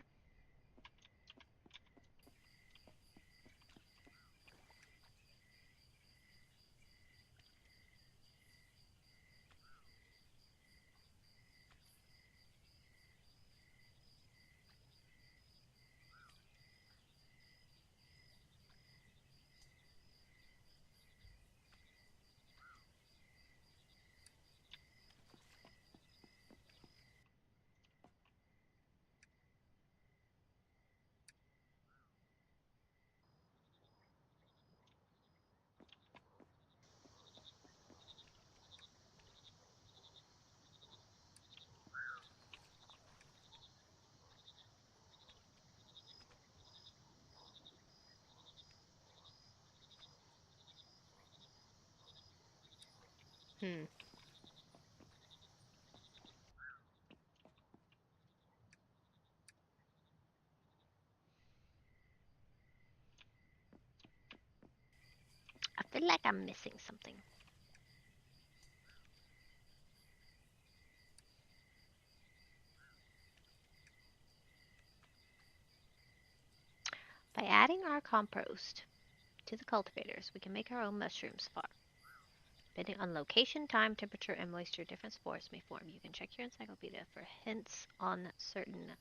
Hmm. I feel like I'm missing something. By adding our compost to the cultivators, we can make our own mushrooms farm. Depending on location, time, temperature, and moisture, different spores may form. You can check your encyclopedia for hints on certain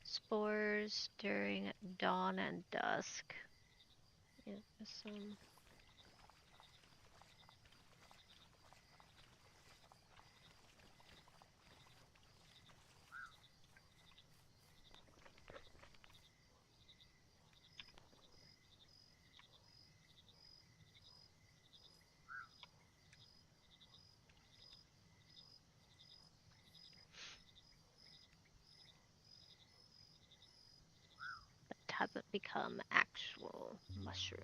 spores during dawn and dusk. Yeah, some that hasn't become actual mushroom.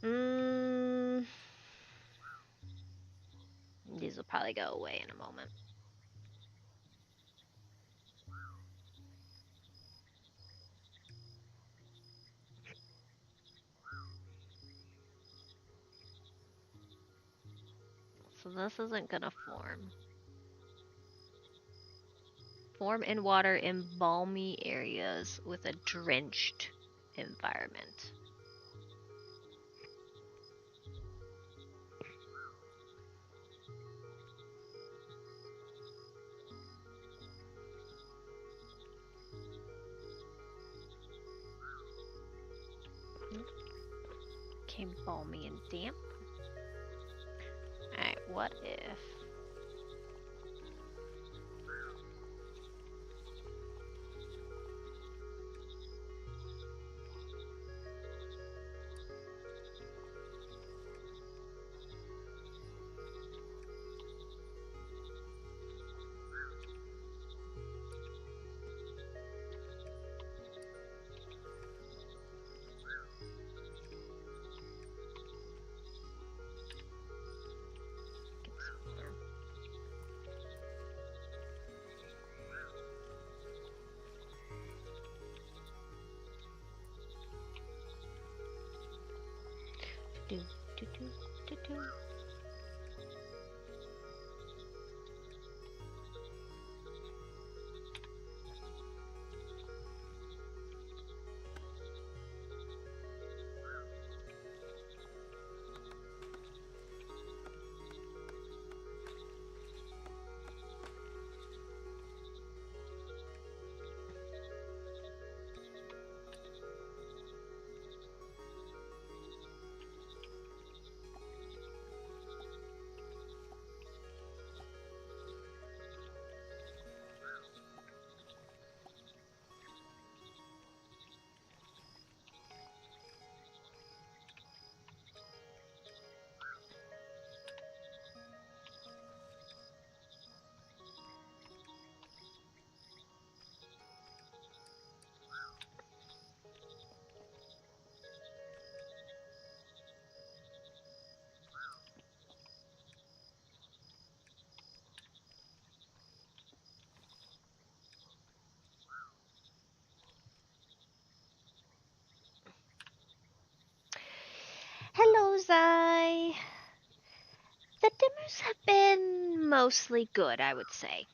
Mm, these will probably go away in a moment. So this isn't gonna form. Form in water in balmy areas with a drenched environment. Okay, balmy and damp. Alright, what if do do do do do. Hello, Zai. The dimmers have been mostly good, I would say.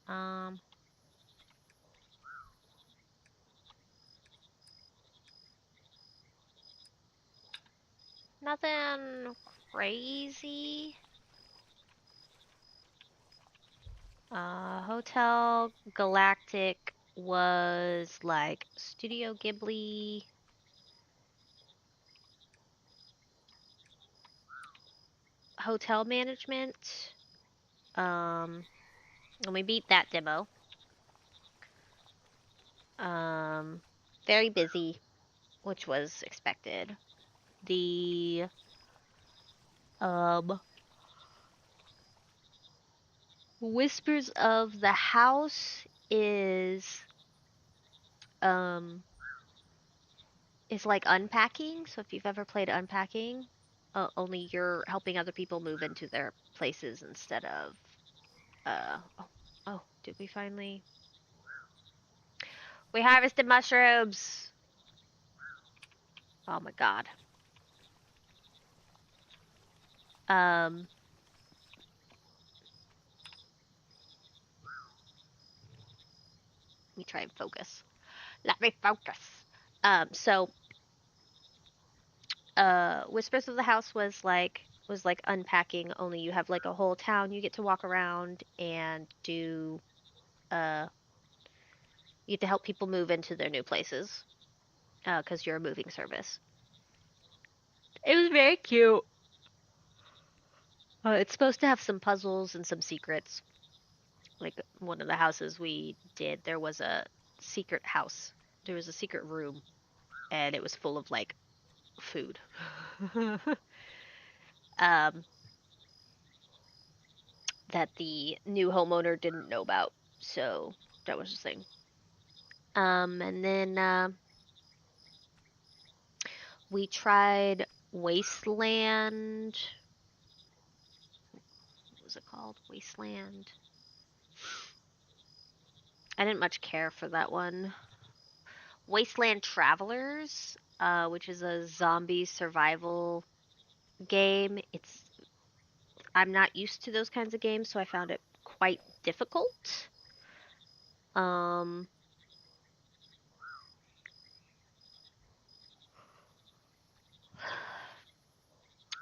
Um, nothing crazy. Hotel Galactic was like Studio Ghibli hotel management. Um, and we beat that demo. Um, very busy, which was expected. The um Whispers of the House um is like Unpacking. So if you've ever played Unpacking, only you're helping other people move into their places instead of oh, did we finally? We harvested mushrooms. Oh my god. Um, Let me try and focus. Let me focus. So Whispers of the House was like unpacking, only you have like a whole town you get to walk around and do uh you get to help people move into their new places because you're a moving service. It was very cute. It's supposed to have some puzzles and some secrets. Like one of the houses we did, there was a secret house. There was a secret room, and it was full of like food. um, that the new homeowner didn't know about. So that was the thing. And then we tried Wasteland. What was it called? Wasteland. I didn't much care for that one. Wasteland Travelers, which is a zombie survival game. I'm not used to those kinds of games, so I found it quite difficult. Um,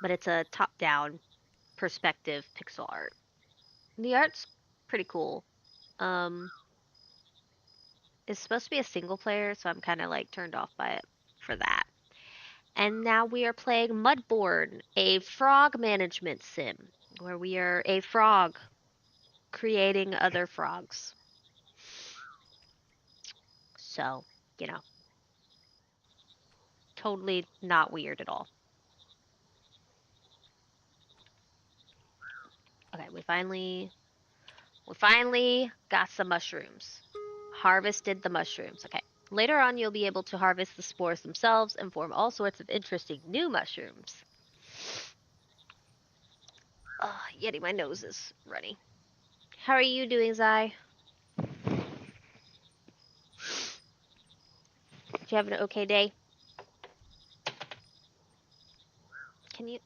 but it's a top-down perspective pixel art. The art's pretty cool. Um, it's supposed to be a single player, so I'm kind of like turned off by it for that. And now we are playing Mudborn, a frog management sim, where we are a frog creating other frogs. So, you know, totally not weird at all. Okay, we finally got some mushrooms. Harvested the mushrooms. Okay. Later on, you'll be able to harvest the spores themselves and form all sorts of interesting new mushrooms. Oh, Yeti, my nose is runny. How are you doing, Zai? Did you have an okay day? Can you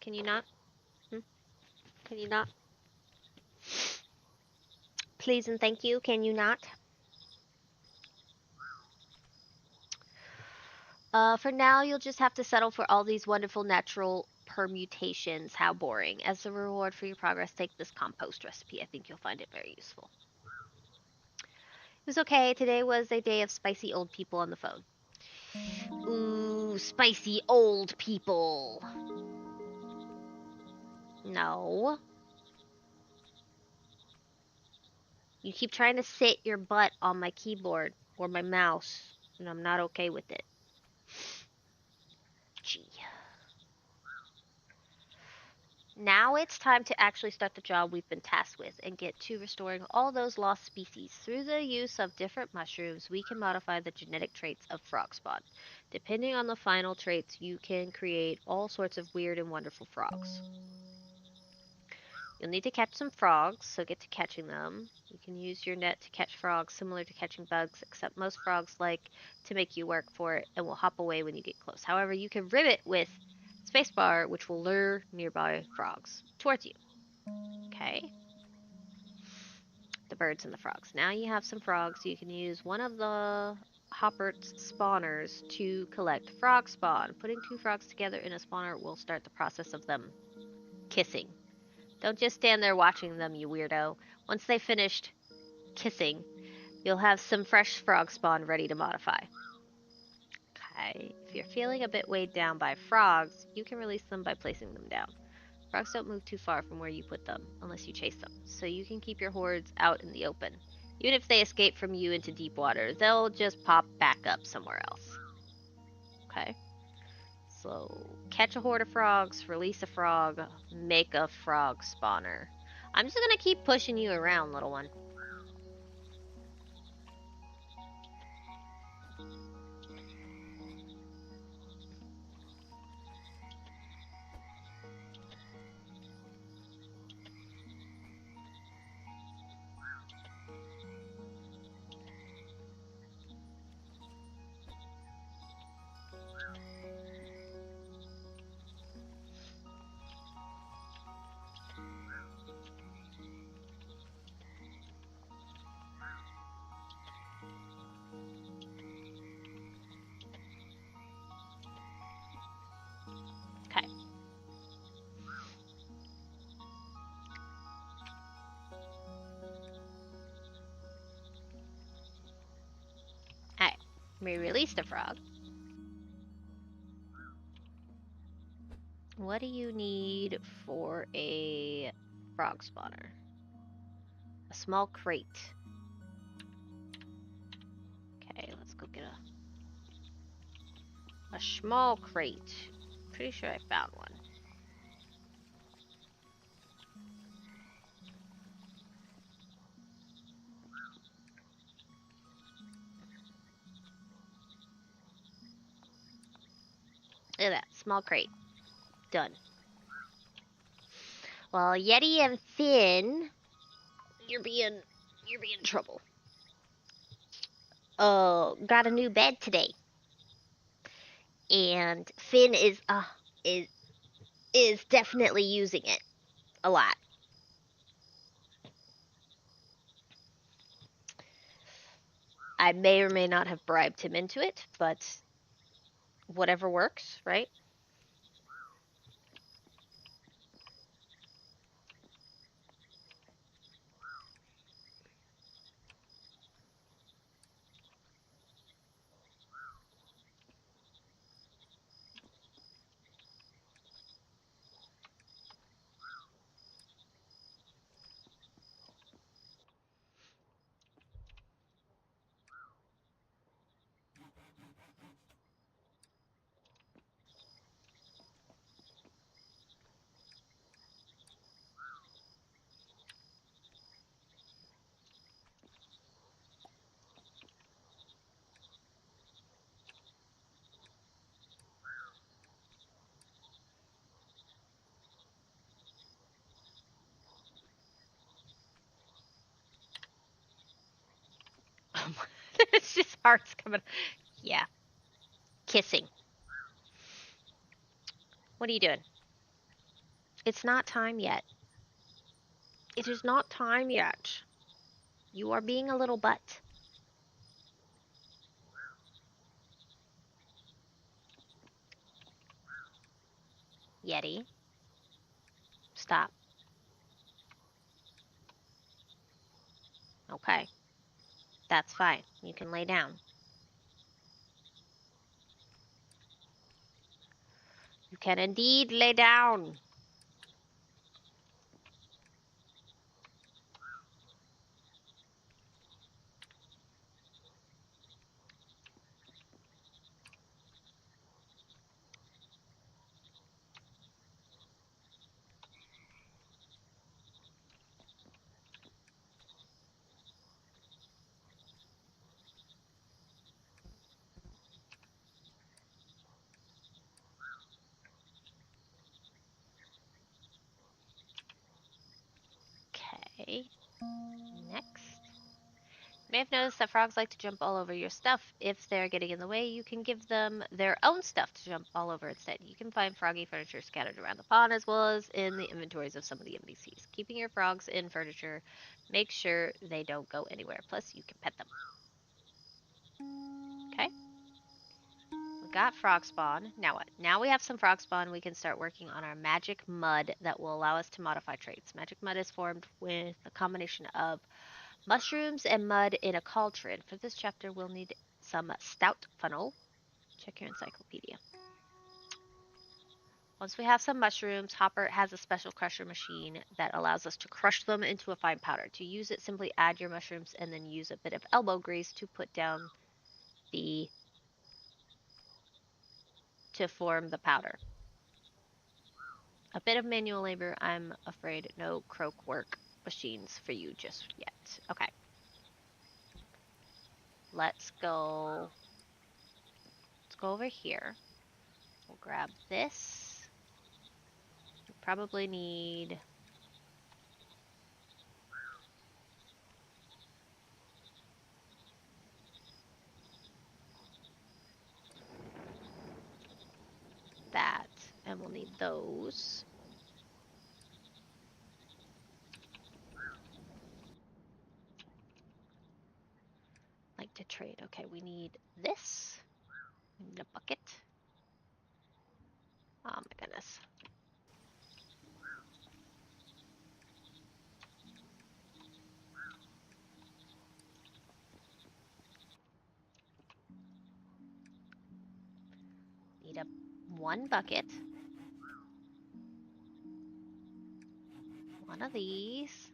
can you not? Hmm? Can you not? Please and thank you. Can you not? For now, you'll just have to settle for all these wonderful natural permutations. How boring. As a reward for your progress, take this compost recipe. I think you'll find it very useful. It was okay. Today was a day of spicy old people on the phone. Ooh, spicy old people. No. You keep trying to sit your butt on my keyboard or my mouse, and I'm not okay with it. Gee. Now it's time to actually start the job we've been tasked with and get to restoring all those lost species. Through the use of different mushrooms, we can modify the genetic traits of frog spawn. Depending on the final traits, you can create all sorts of weird and wonderful frogs. You'll need to catch some frogs, so get to catching them. You can use your net to catch frogs similar to catching bugs, except most frogs like to make you work for it and will hop away when you get close. However, you can rivet with spacebar, which will lure nearby frogs towards you. Okay, the birds and the frogs. Now you have some frogs. You can use one of the Hoppert's spawners to collect frog spawn. Putting two frogs together in a spawner will start the process of them kissing. Don't just stand there watching them, you weirdo. Once they've finished kissing, you'll have some fresh frog spawn ready to modify. Okay, if you're feeling a bit weighed down by frogs, you can release them by placing them down. Frogs don't move too far from where you put them, unless you chase them, so you can keep your hordes out in the open. Even if they escape from you into deep water, they'll just pop back up somewhere else. Okay? So, catch a horde of frogs, release a frog, make a frog spawner. I'm just gonna keep pushing you around, little one. We released a frog. What do you need for a frog spawner? A small crate. Okay, let's go get a small crate. Pretty sure I found one. Look at that, small crate. Done. Well, Yeti and Finn, you're being trouble. Got a new bed today, and Finn is is definitely using it a lot. I may or may not have bribed him into it, but whatever works, right? It's just hearts coming. Yeah, kissing. What are you doing? It's not time yet. It is not time yet. You are being a little butt. Yeti, stop. Okay, that's fine. You can lay down. You can indeed lay down. Okay, next. You may have noticed that frogs like to jump all over your stuff. If they're getting in the way, you can give them their own stuff to jump all over instead. You can find froggy furniture scattered around the pond as well as in the inventories of some of the NPCs. Keeping your frogs in furniture makes sure they don't go anywhere. Plus, you can pet them. Okay? We got frog spawn. Now what? Now we have some frog spawn, we can start working on our magic mud that will allow us to modify traits. Magic mud is formed with a combination of mushrooms and mud in a cauldron. For this chapter, we'll need some stout funnel. Check your encyclopedia. Once we have some mushrooms, Hopper has a special crusher machine that allows us to crush them into a fine powder. To use it, simply add your mushrooms and then use a bit of elbow grease to put down the to form the powder. A bit of manual labor, I'm afraid no croak work machines for you just yet. Okay. Let's go. Let's go over here. We'll grab this. We probably need that, and we'll need those. Like to trade. Okay, we need this. We need a bucket. Oh my goodness. Need one bucket. One of these.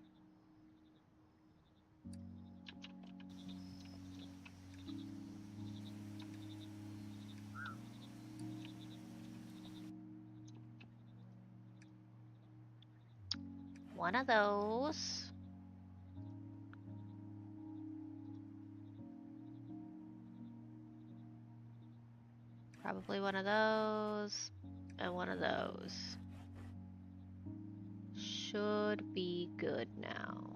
One of those. Probably one of those. And one of those. Should be good now.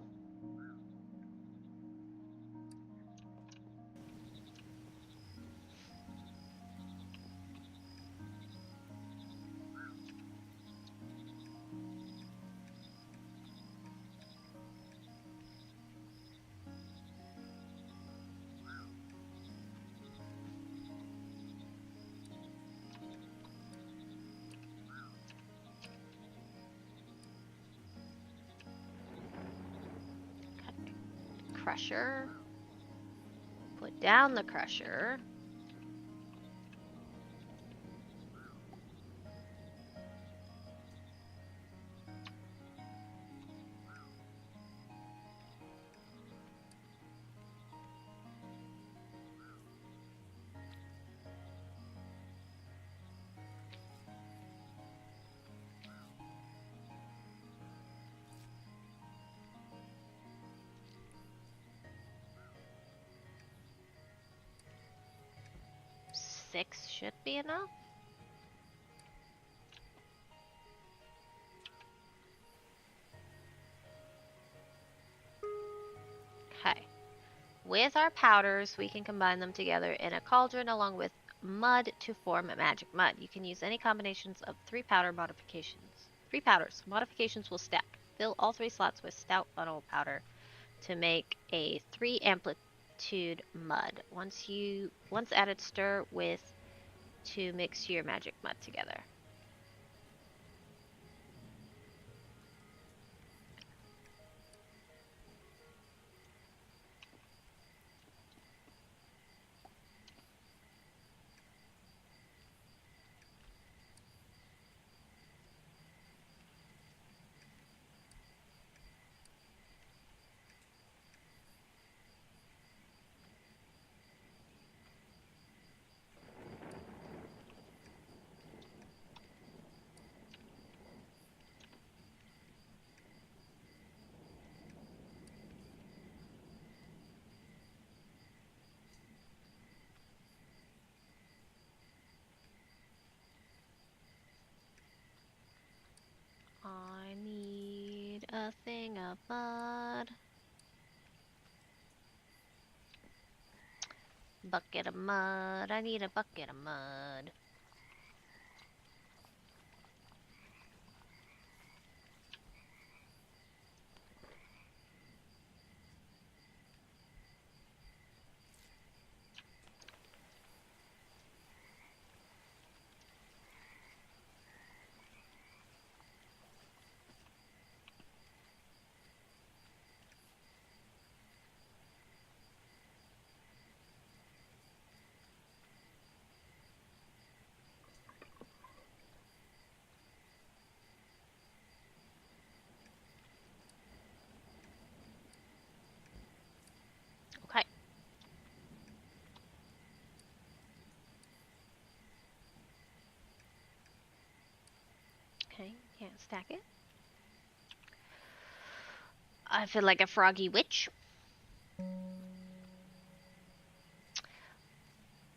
Crusher. Put down the crusher. Six should be enough. Okay. With our powders, we can combine them together in a cauldron along with mud to form a magic mud. You can use any combinations of 3 powder modifications. 3 powders. Modifications will stack. Fill all 3 slots with stout funnel powder to make a 3 amplitude mud. Once added, stir with to mix your magic mud together. I need a thing of mud. Bucket of mud. I need a bucket of mud. Okay. Okay, can't stack it. I feel like a froggy witch.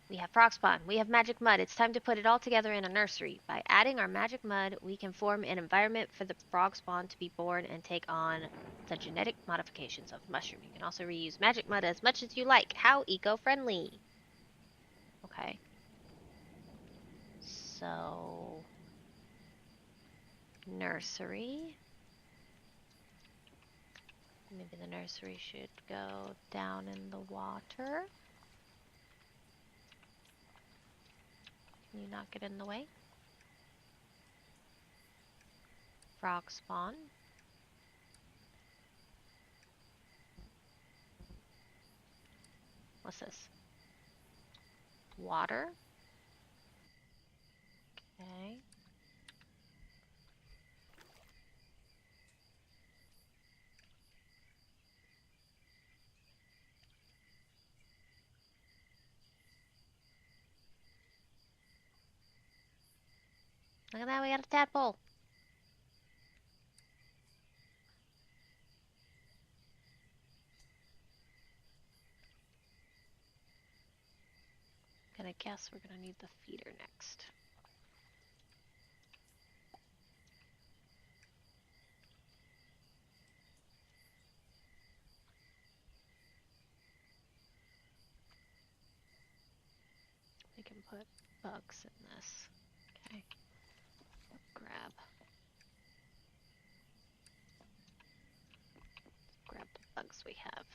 We have frog spawn. We have magic mud. It's time to put it all together in a nursery. By adding our magic mud, we can form an environment for the frog spawn to be born and take on the genetic modifications of mushroom. You can also reuse magic mud as much as you like. How eco-friendly. Okay. So, nursery. Maybe the nursery should go down in the water. Can you not get in the way? Frog spawn. What's this? Water. Okay. Look at that, we got a tadpole. Gonna guess we're gonna need the feeder next. We can put bugs in this. Okay. Grab the bugs we have.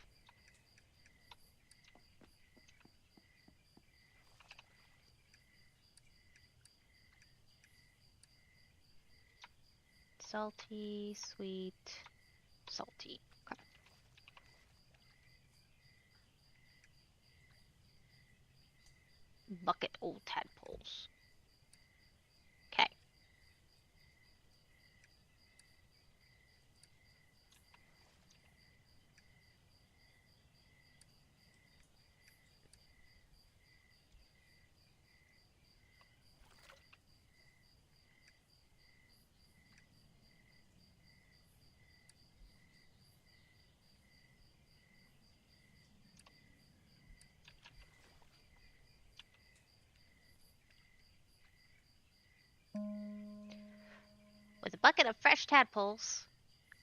Salty, sweet, salty. Okay. Bucket old tadpoles. Okay. With a bucket of fresh tadpoles,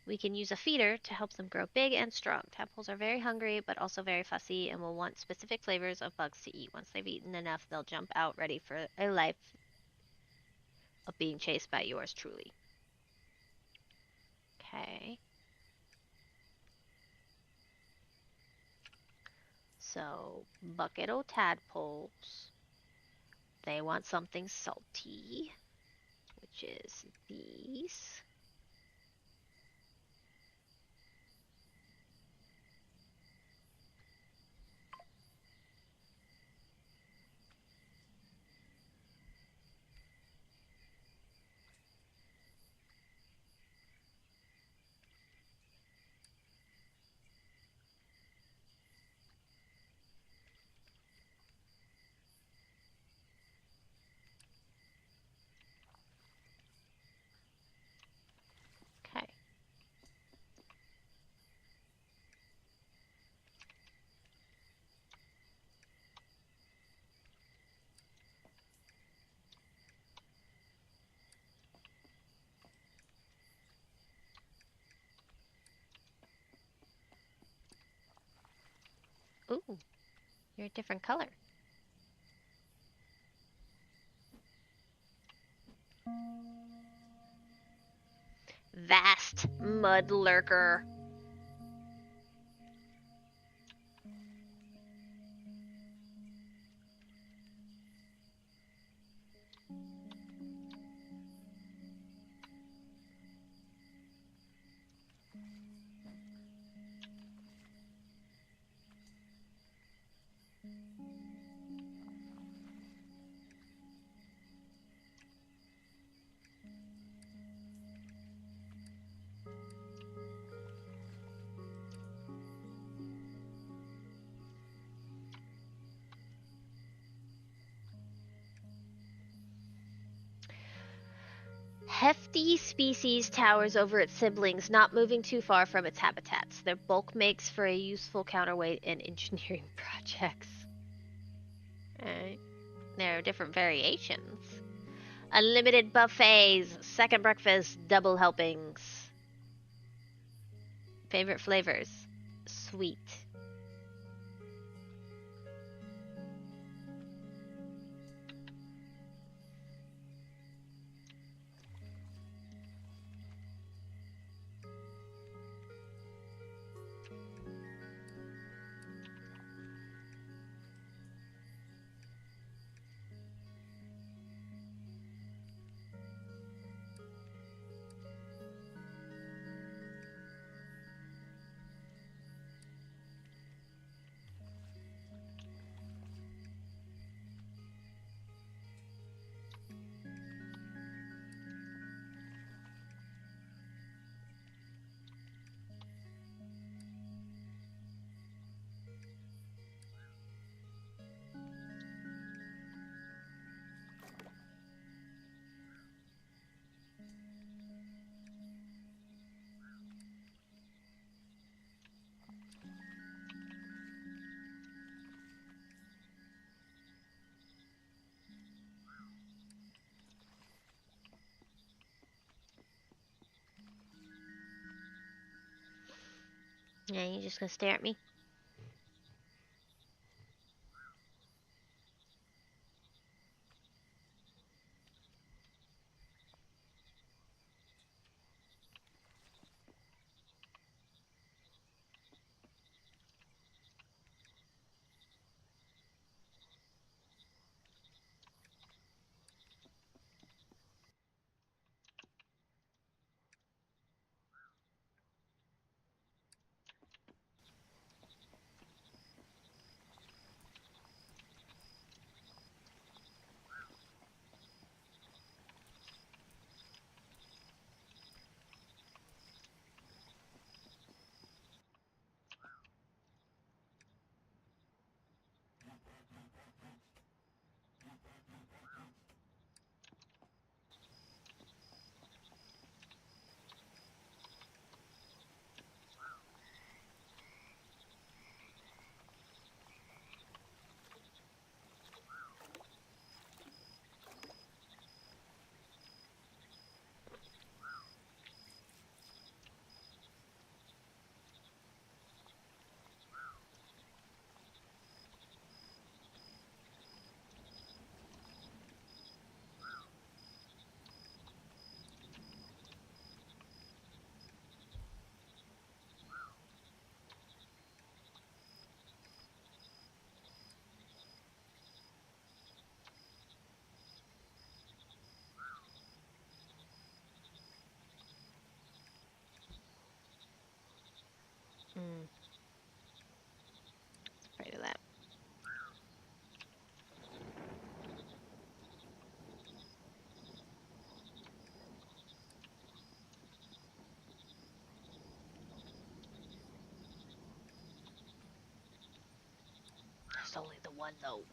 we can use a feeder to help them grow big and strong. Tadpoles are very hungry, but also very fussy and will want specific flavors of bugs to eat. Once they've eaten enough, they'll jump out ready for a life of being chased by yours truly. Okay. So, bucket o' tadpoles. They want something salty, which is these. Okay. Ooh, you're a different color. Vast mud lurker. Hefty species towers over its siblings, not moving too far from its habitats. Their bulk makes for a useful counterweight in engineering projects. Alright. There are different variations. Unlimited buffets, second breakfast, double helpings. Favorite flavors? Sweet. Yeah, you just gonna stare at me? Mm, afraid of that. That's only the one though.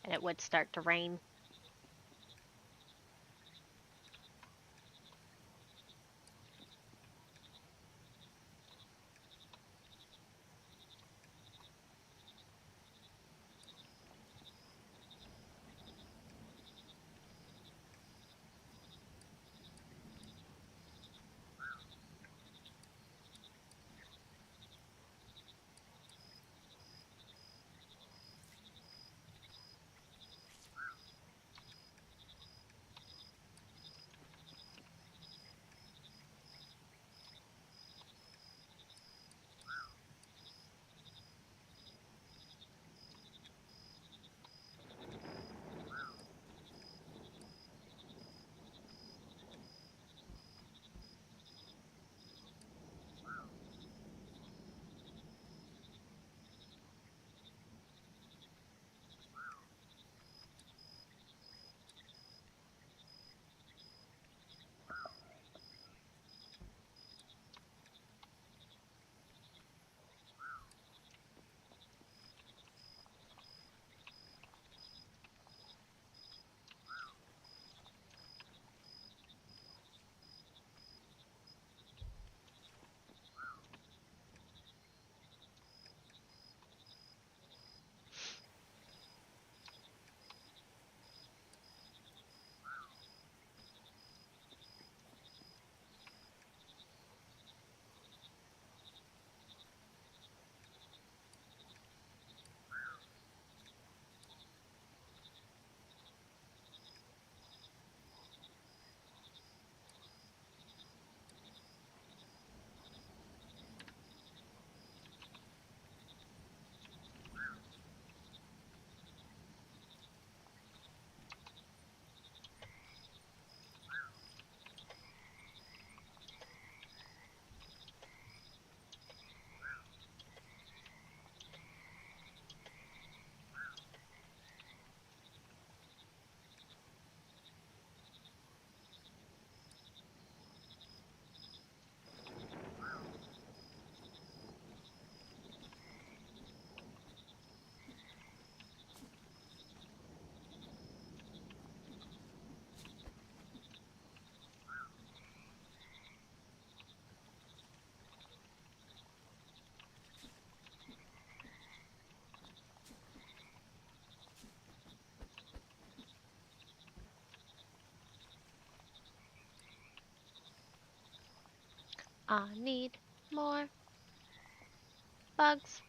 And it would start to rain. I need more bugs.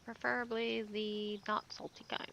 Preferably the not salty kind.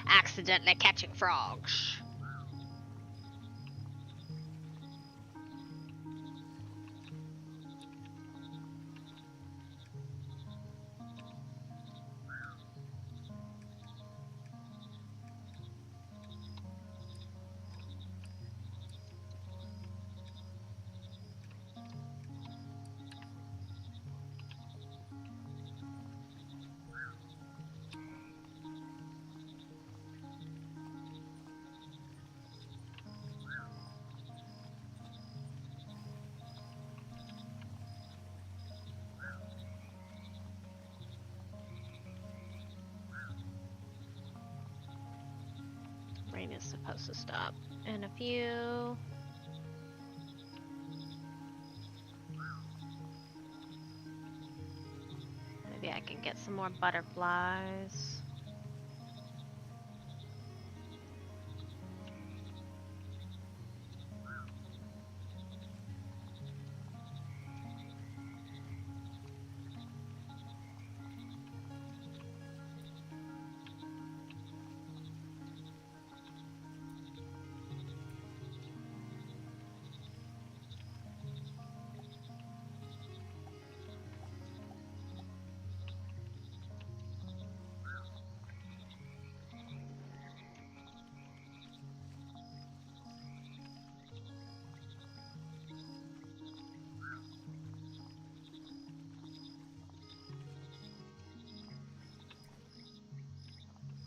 Accidentally catching frogs. Rain is supposed to stop in a few. Maybe I can get some more butterflies.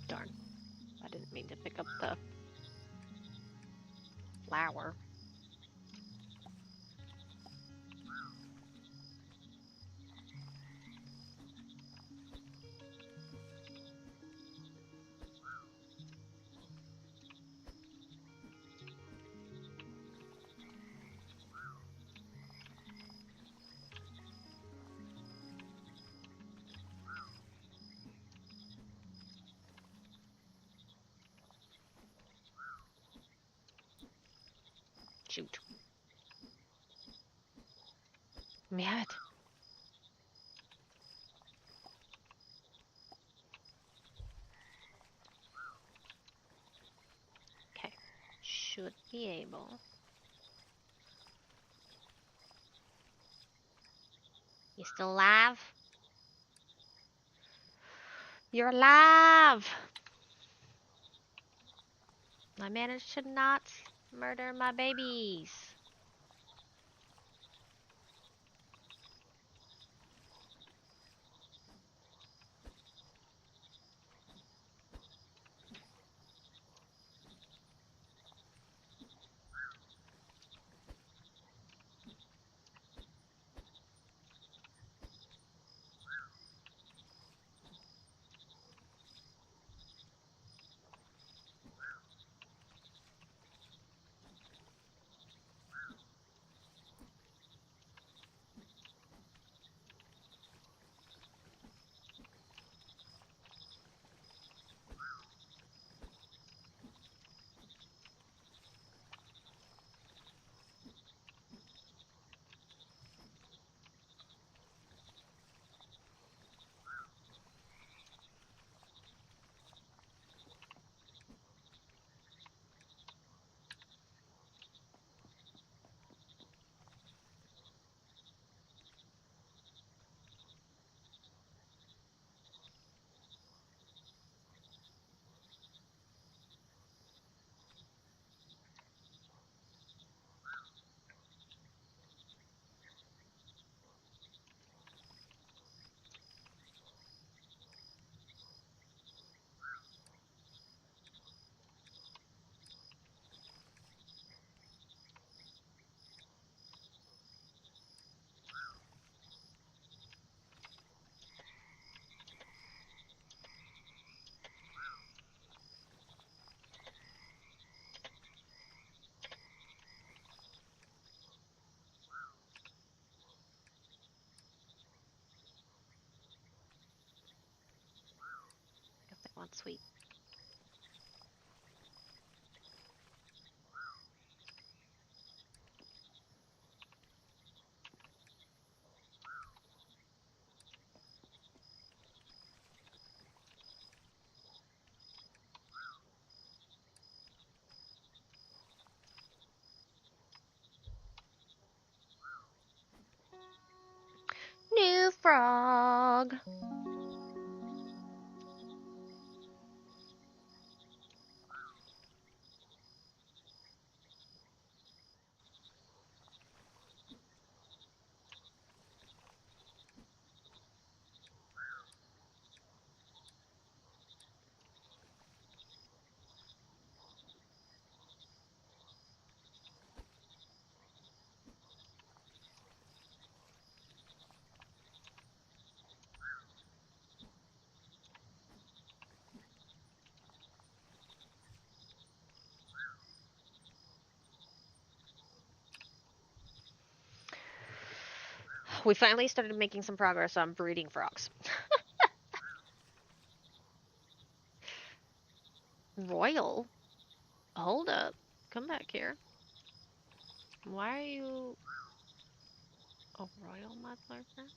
Darn, I didn't mean to pick up the flower. Shoot. Damn it. Okay, should be able. You still alive? You're alive! I managed to not murder my babies. Sweet. New frog. We finally started making some progress on breeding frogs. Royal? Hold up. Come back here. Why are you a royal mudlarker?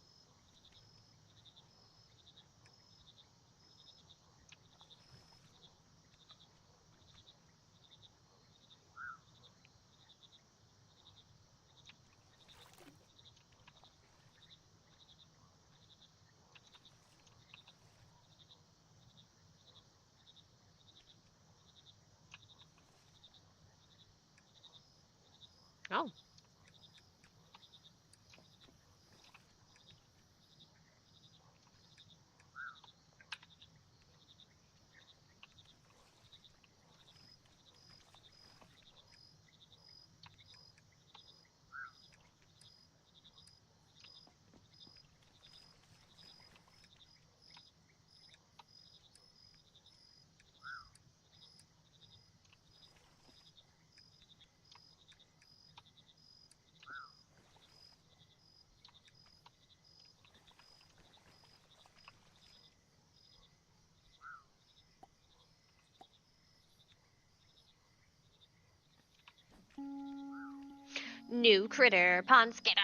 Oh. New critter, pond skitter.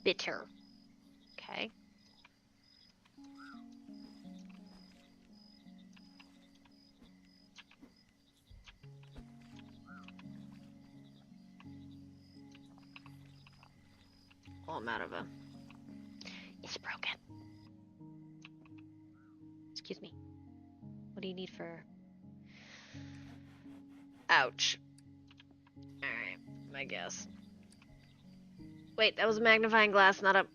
Bitter. Okay. Oh, I'm out of a. It's broken. Excuse me. What do you need for? Ouch. Alright, I guess. Wait, that was a magnifying glass, not a.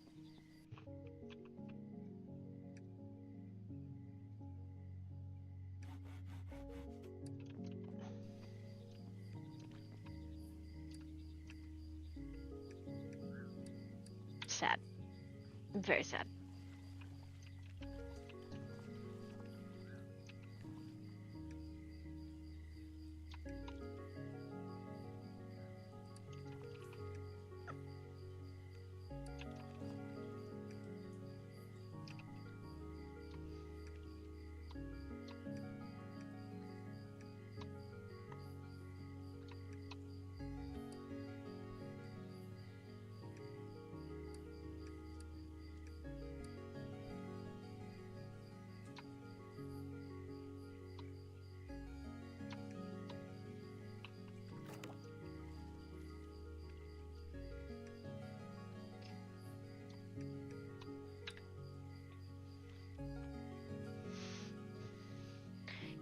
Sad. Very sad.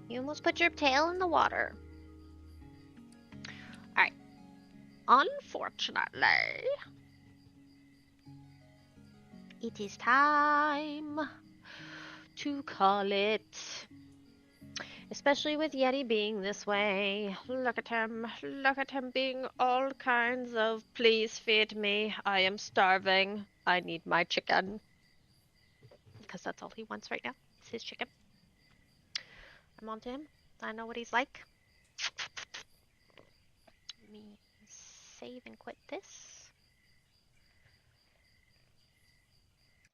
You almost put your tail in the water. Alright. Unfortunately, it is time to call it. Especially with Yeti being this way. Look at him. Look at him being all kinds of, please feed me. I am starving. I need my chicken. Because that's all he wants right now. It's his chicken. I'm on to him. I know what he's like. me save and quit this.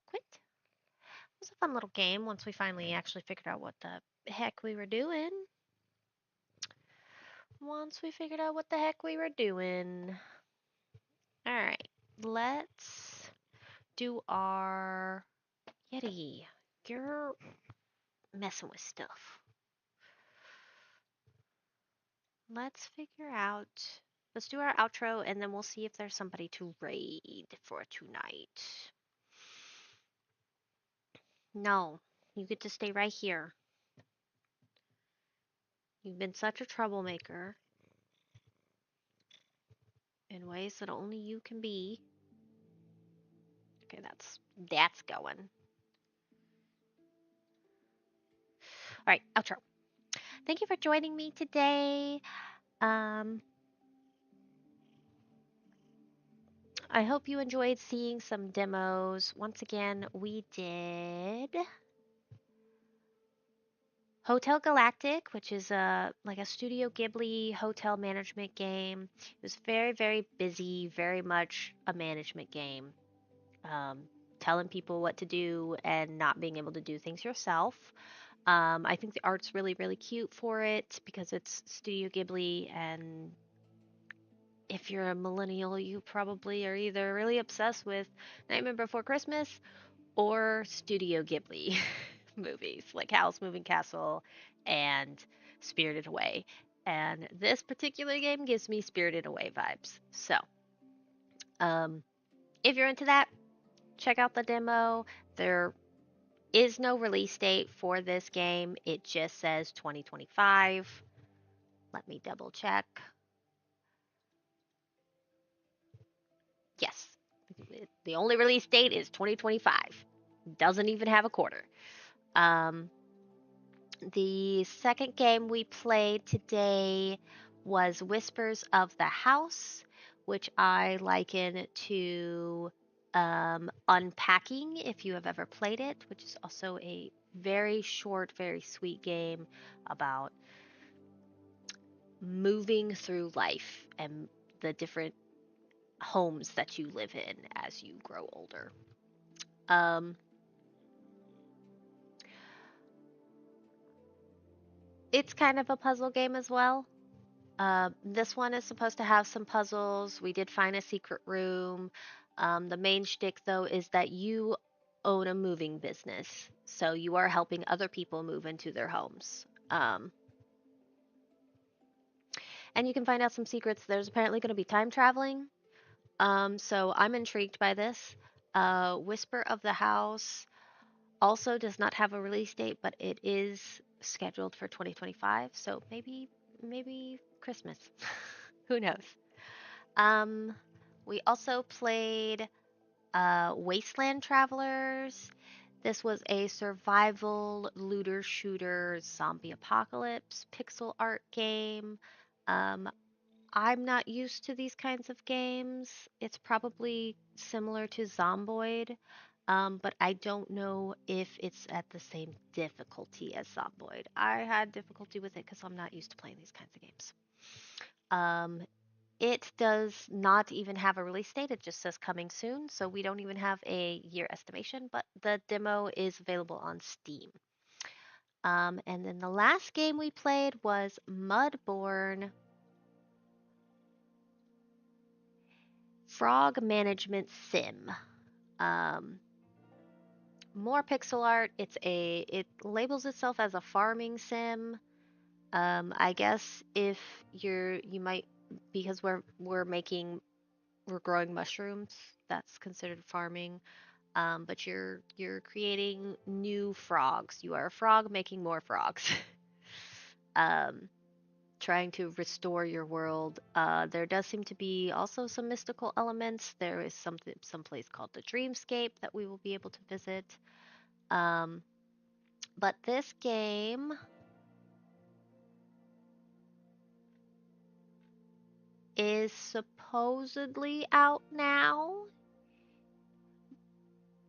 Quit. It was a fun little game once we finally actually figured out what the heck we were doing. Once we figured out what the heck we were doing. Alright, let's do our Yeti. You're messing with stuff. Let's figure out. Let's do our outro and then we'll see if there's somebody to raid for tonight. No, you get to stay right here. You've been such a troublemaker in ways that only you can be. Okay, that's going. All right, outro. Thank you for joining me today. Um, I hope you enjoyed seeing some demos. Once again, we did Hotel Galactic, which is like a Studio Ghibli hotel management game. It was very, very busy, very much a management game. Um, Telling people what to do and not being able to do things yourself. I think the art's really, really cute for it because it's Studio Ghibli, and if you're a millennial, you probably are either really obsessed with Nightmare Before Christmas or Studio Ghibli movies like Howl's Moving Castle and Spirited Away. And this particular game gives me Spirited Away vibes. So, um, if you're into that, check out the demo. There is no release date for this game, it just says 2025. Let me double check. Yes, the only release date is 2025. Doesn't even have a quarter. Um, the second game we played today was Whispers of the House, which I liken to Unpacking, if you have ever played it, which is also a very short, very sweet game about moving through life and the different homes that you live in as you grow older. Um, it's kind of a puzzle game as well. This one is supposed to have some puzzles. We did find a secret room. The main shtick, though, is that you own a moving business, so you are helping other people move into their homes. And you can find out some secrets. There's apparently going to be time traveling. So I'm intrigued by this. Whisper of the House also does not have a release date, but it is scheduled for 2025. So maybe Christmas. Who knows? Um, we also played Wasteland Travelers. This was a survival looter shooter zombie apocalypse pixel art game. Um, I'm not used to these kinds of games. It's probably similar to Zomboid, but I don't know if it's at the same difficulty as Zomboid. I had difficulty with it because I'm not used to playing these kinds of games. Um, it does not even have a release date. It just says coming soon, so we don't even have a year estimation, but the demo is available on Steam. And then the last game we played was Mudborn Frog Management Sim. Um, More pixel art. It labels itself as a farming sim. I guess if you might, because we're growing mushrooms, that's considered farming. But you're creating new frogs. You are a frog making more frogs. um, Trying to restore your world. There does seem to be also some mystical elements. There is some place called the Dreamscape that we will be able to visit. Um, but this game is supposedly out now.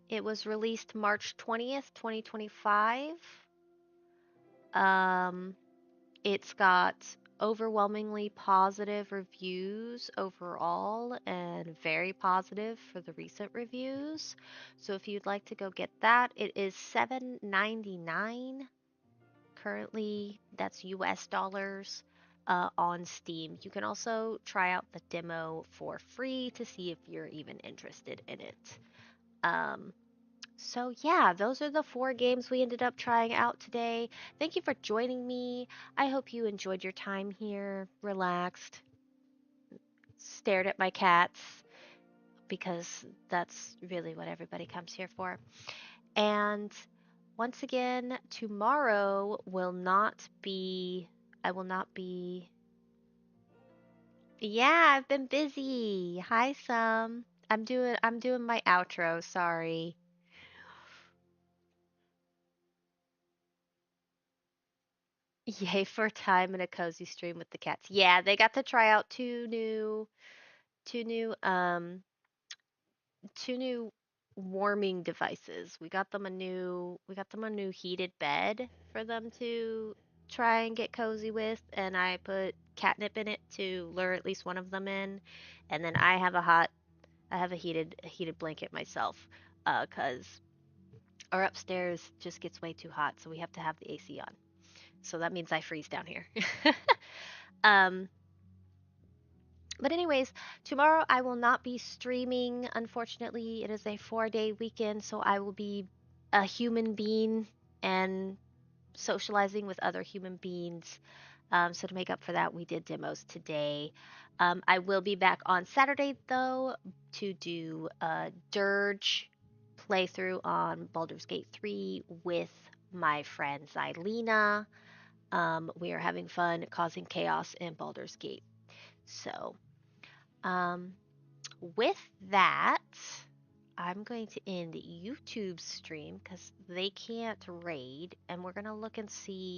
It was released March 20th, 2025. Um, it's got overwhelmingly positive reviews overall and very positive for the recent reviews. So if you'd like to go get that, it is $7.99 currently. That's US dollars on Steam. You can also try out the demo for free to see if you're even interested in it. Um, so, yeah, those are the four games we ended up trying out today. Thank you for joining me. I hope you enjoyed your time here, relaxed, stared at my cats, because that's really what everybody comes here for. And once again, tomorrow will not be, I will not be, yeah, I've been busy. Hi, Sam. I'm doing my outro, sorry. Yay for time and a cozy stream with the cats. Yeah, they got to try out two new two new warming devices. We got them a new heated bed for them to try and get cozy with, and I put catnip in it to lure at least one of them in. And then I have a heated blanket myself, 'cause our upstairs just gets way too hot, so we have to have the AC on. So that means I freeze down here. um But anyways, tomorrow I will not be streaming. Unfortunately, it is a 4-day weekend, so I will be a human being and socializing with other human beings. So to make up for that, we did demos today. I will be back on Saturday though to do a Dirge playthrough on Baldur's Gate 3 with my friend Xylena. We are having fun causing chaos in Baldur's Gate. So um, with that, I'm going to end YouTube's stream because they can't raid, and we're going to look and see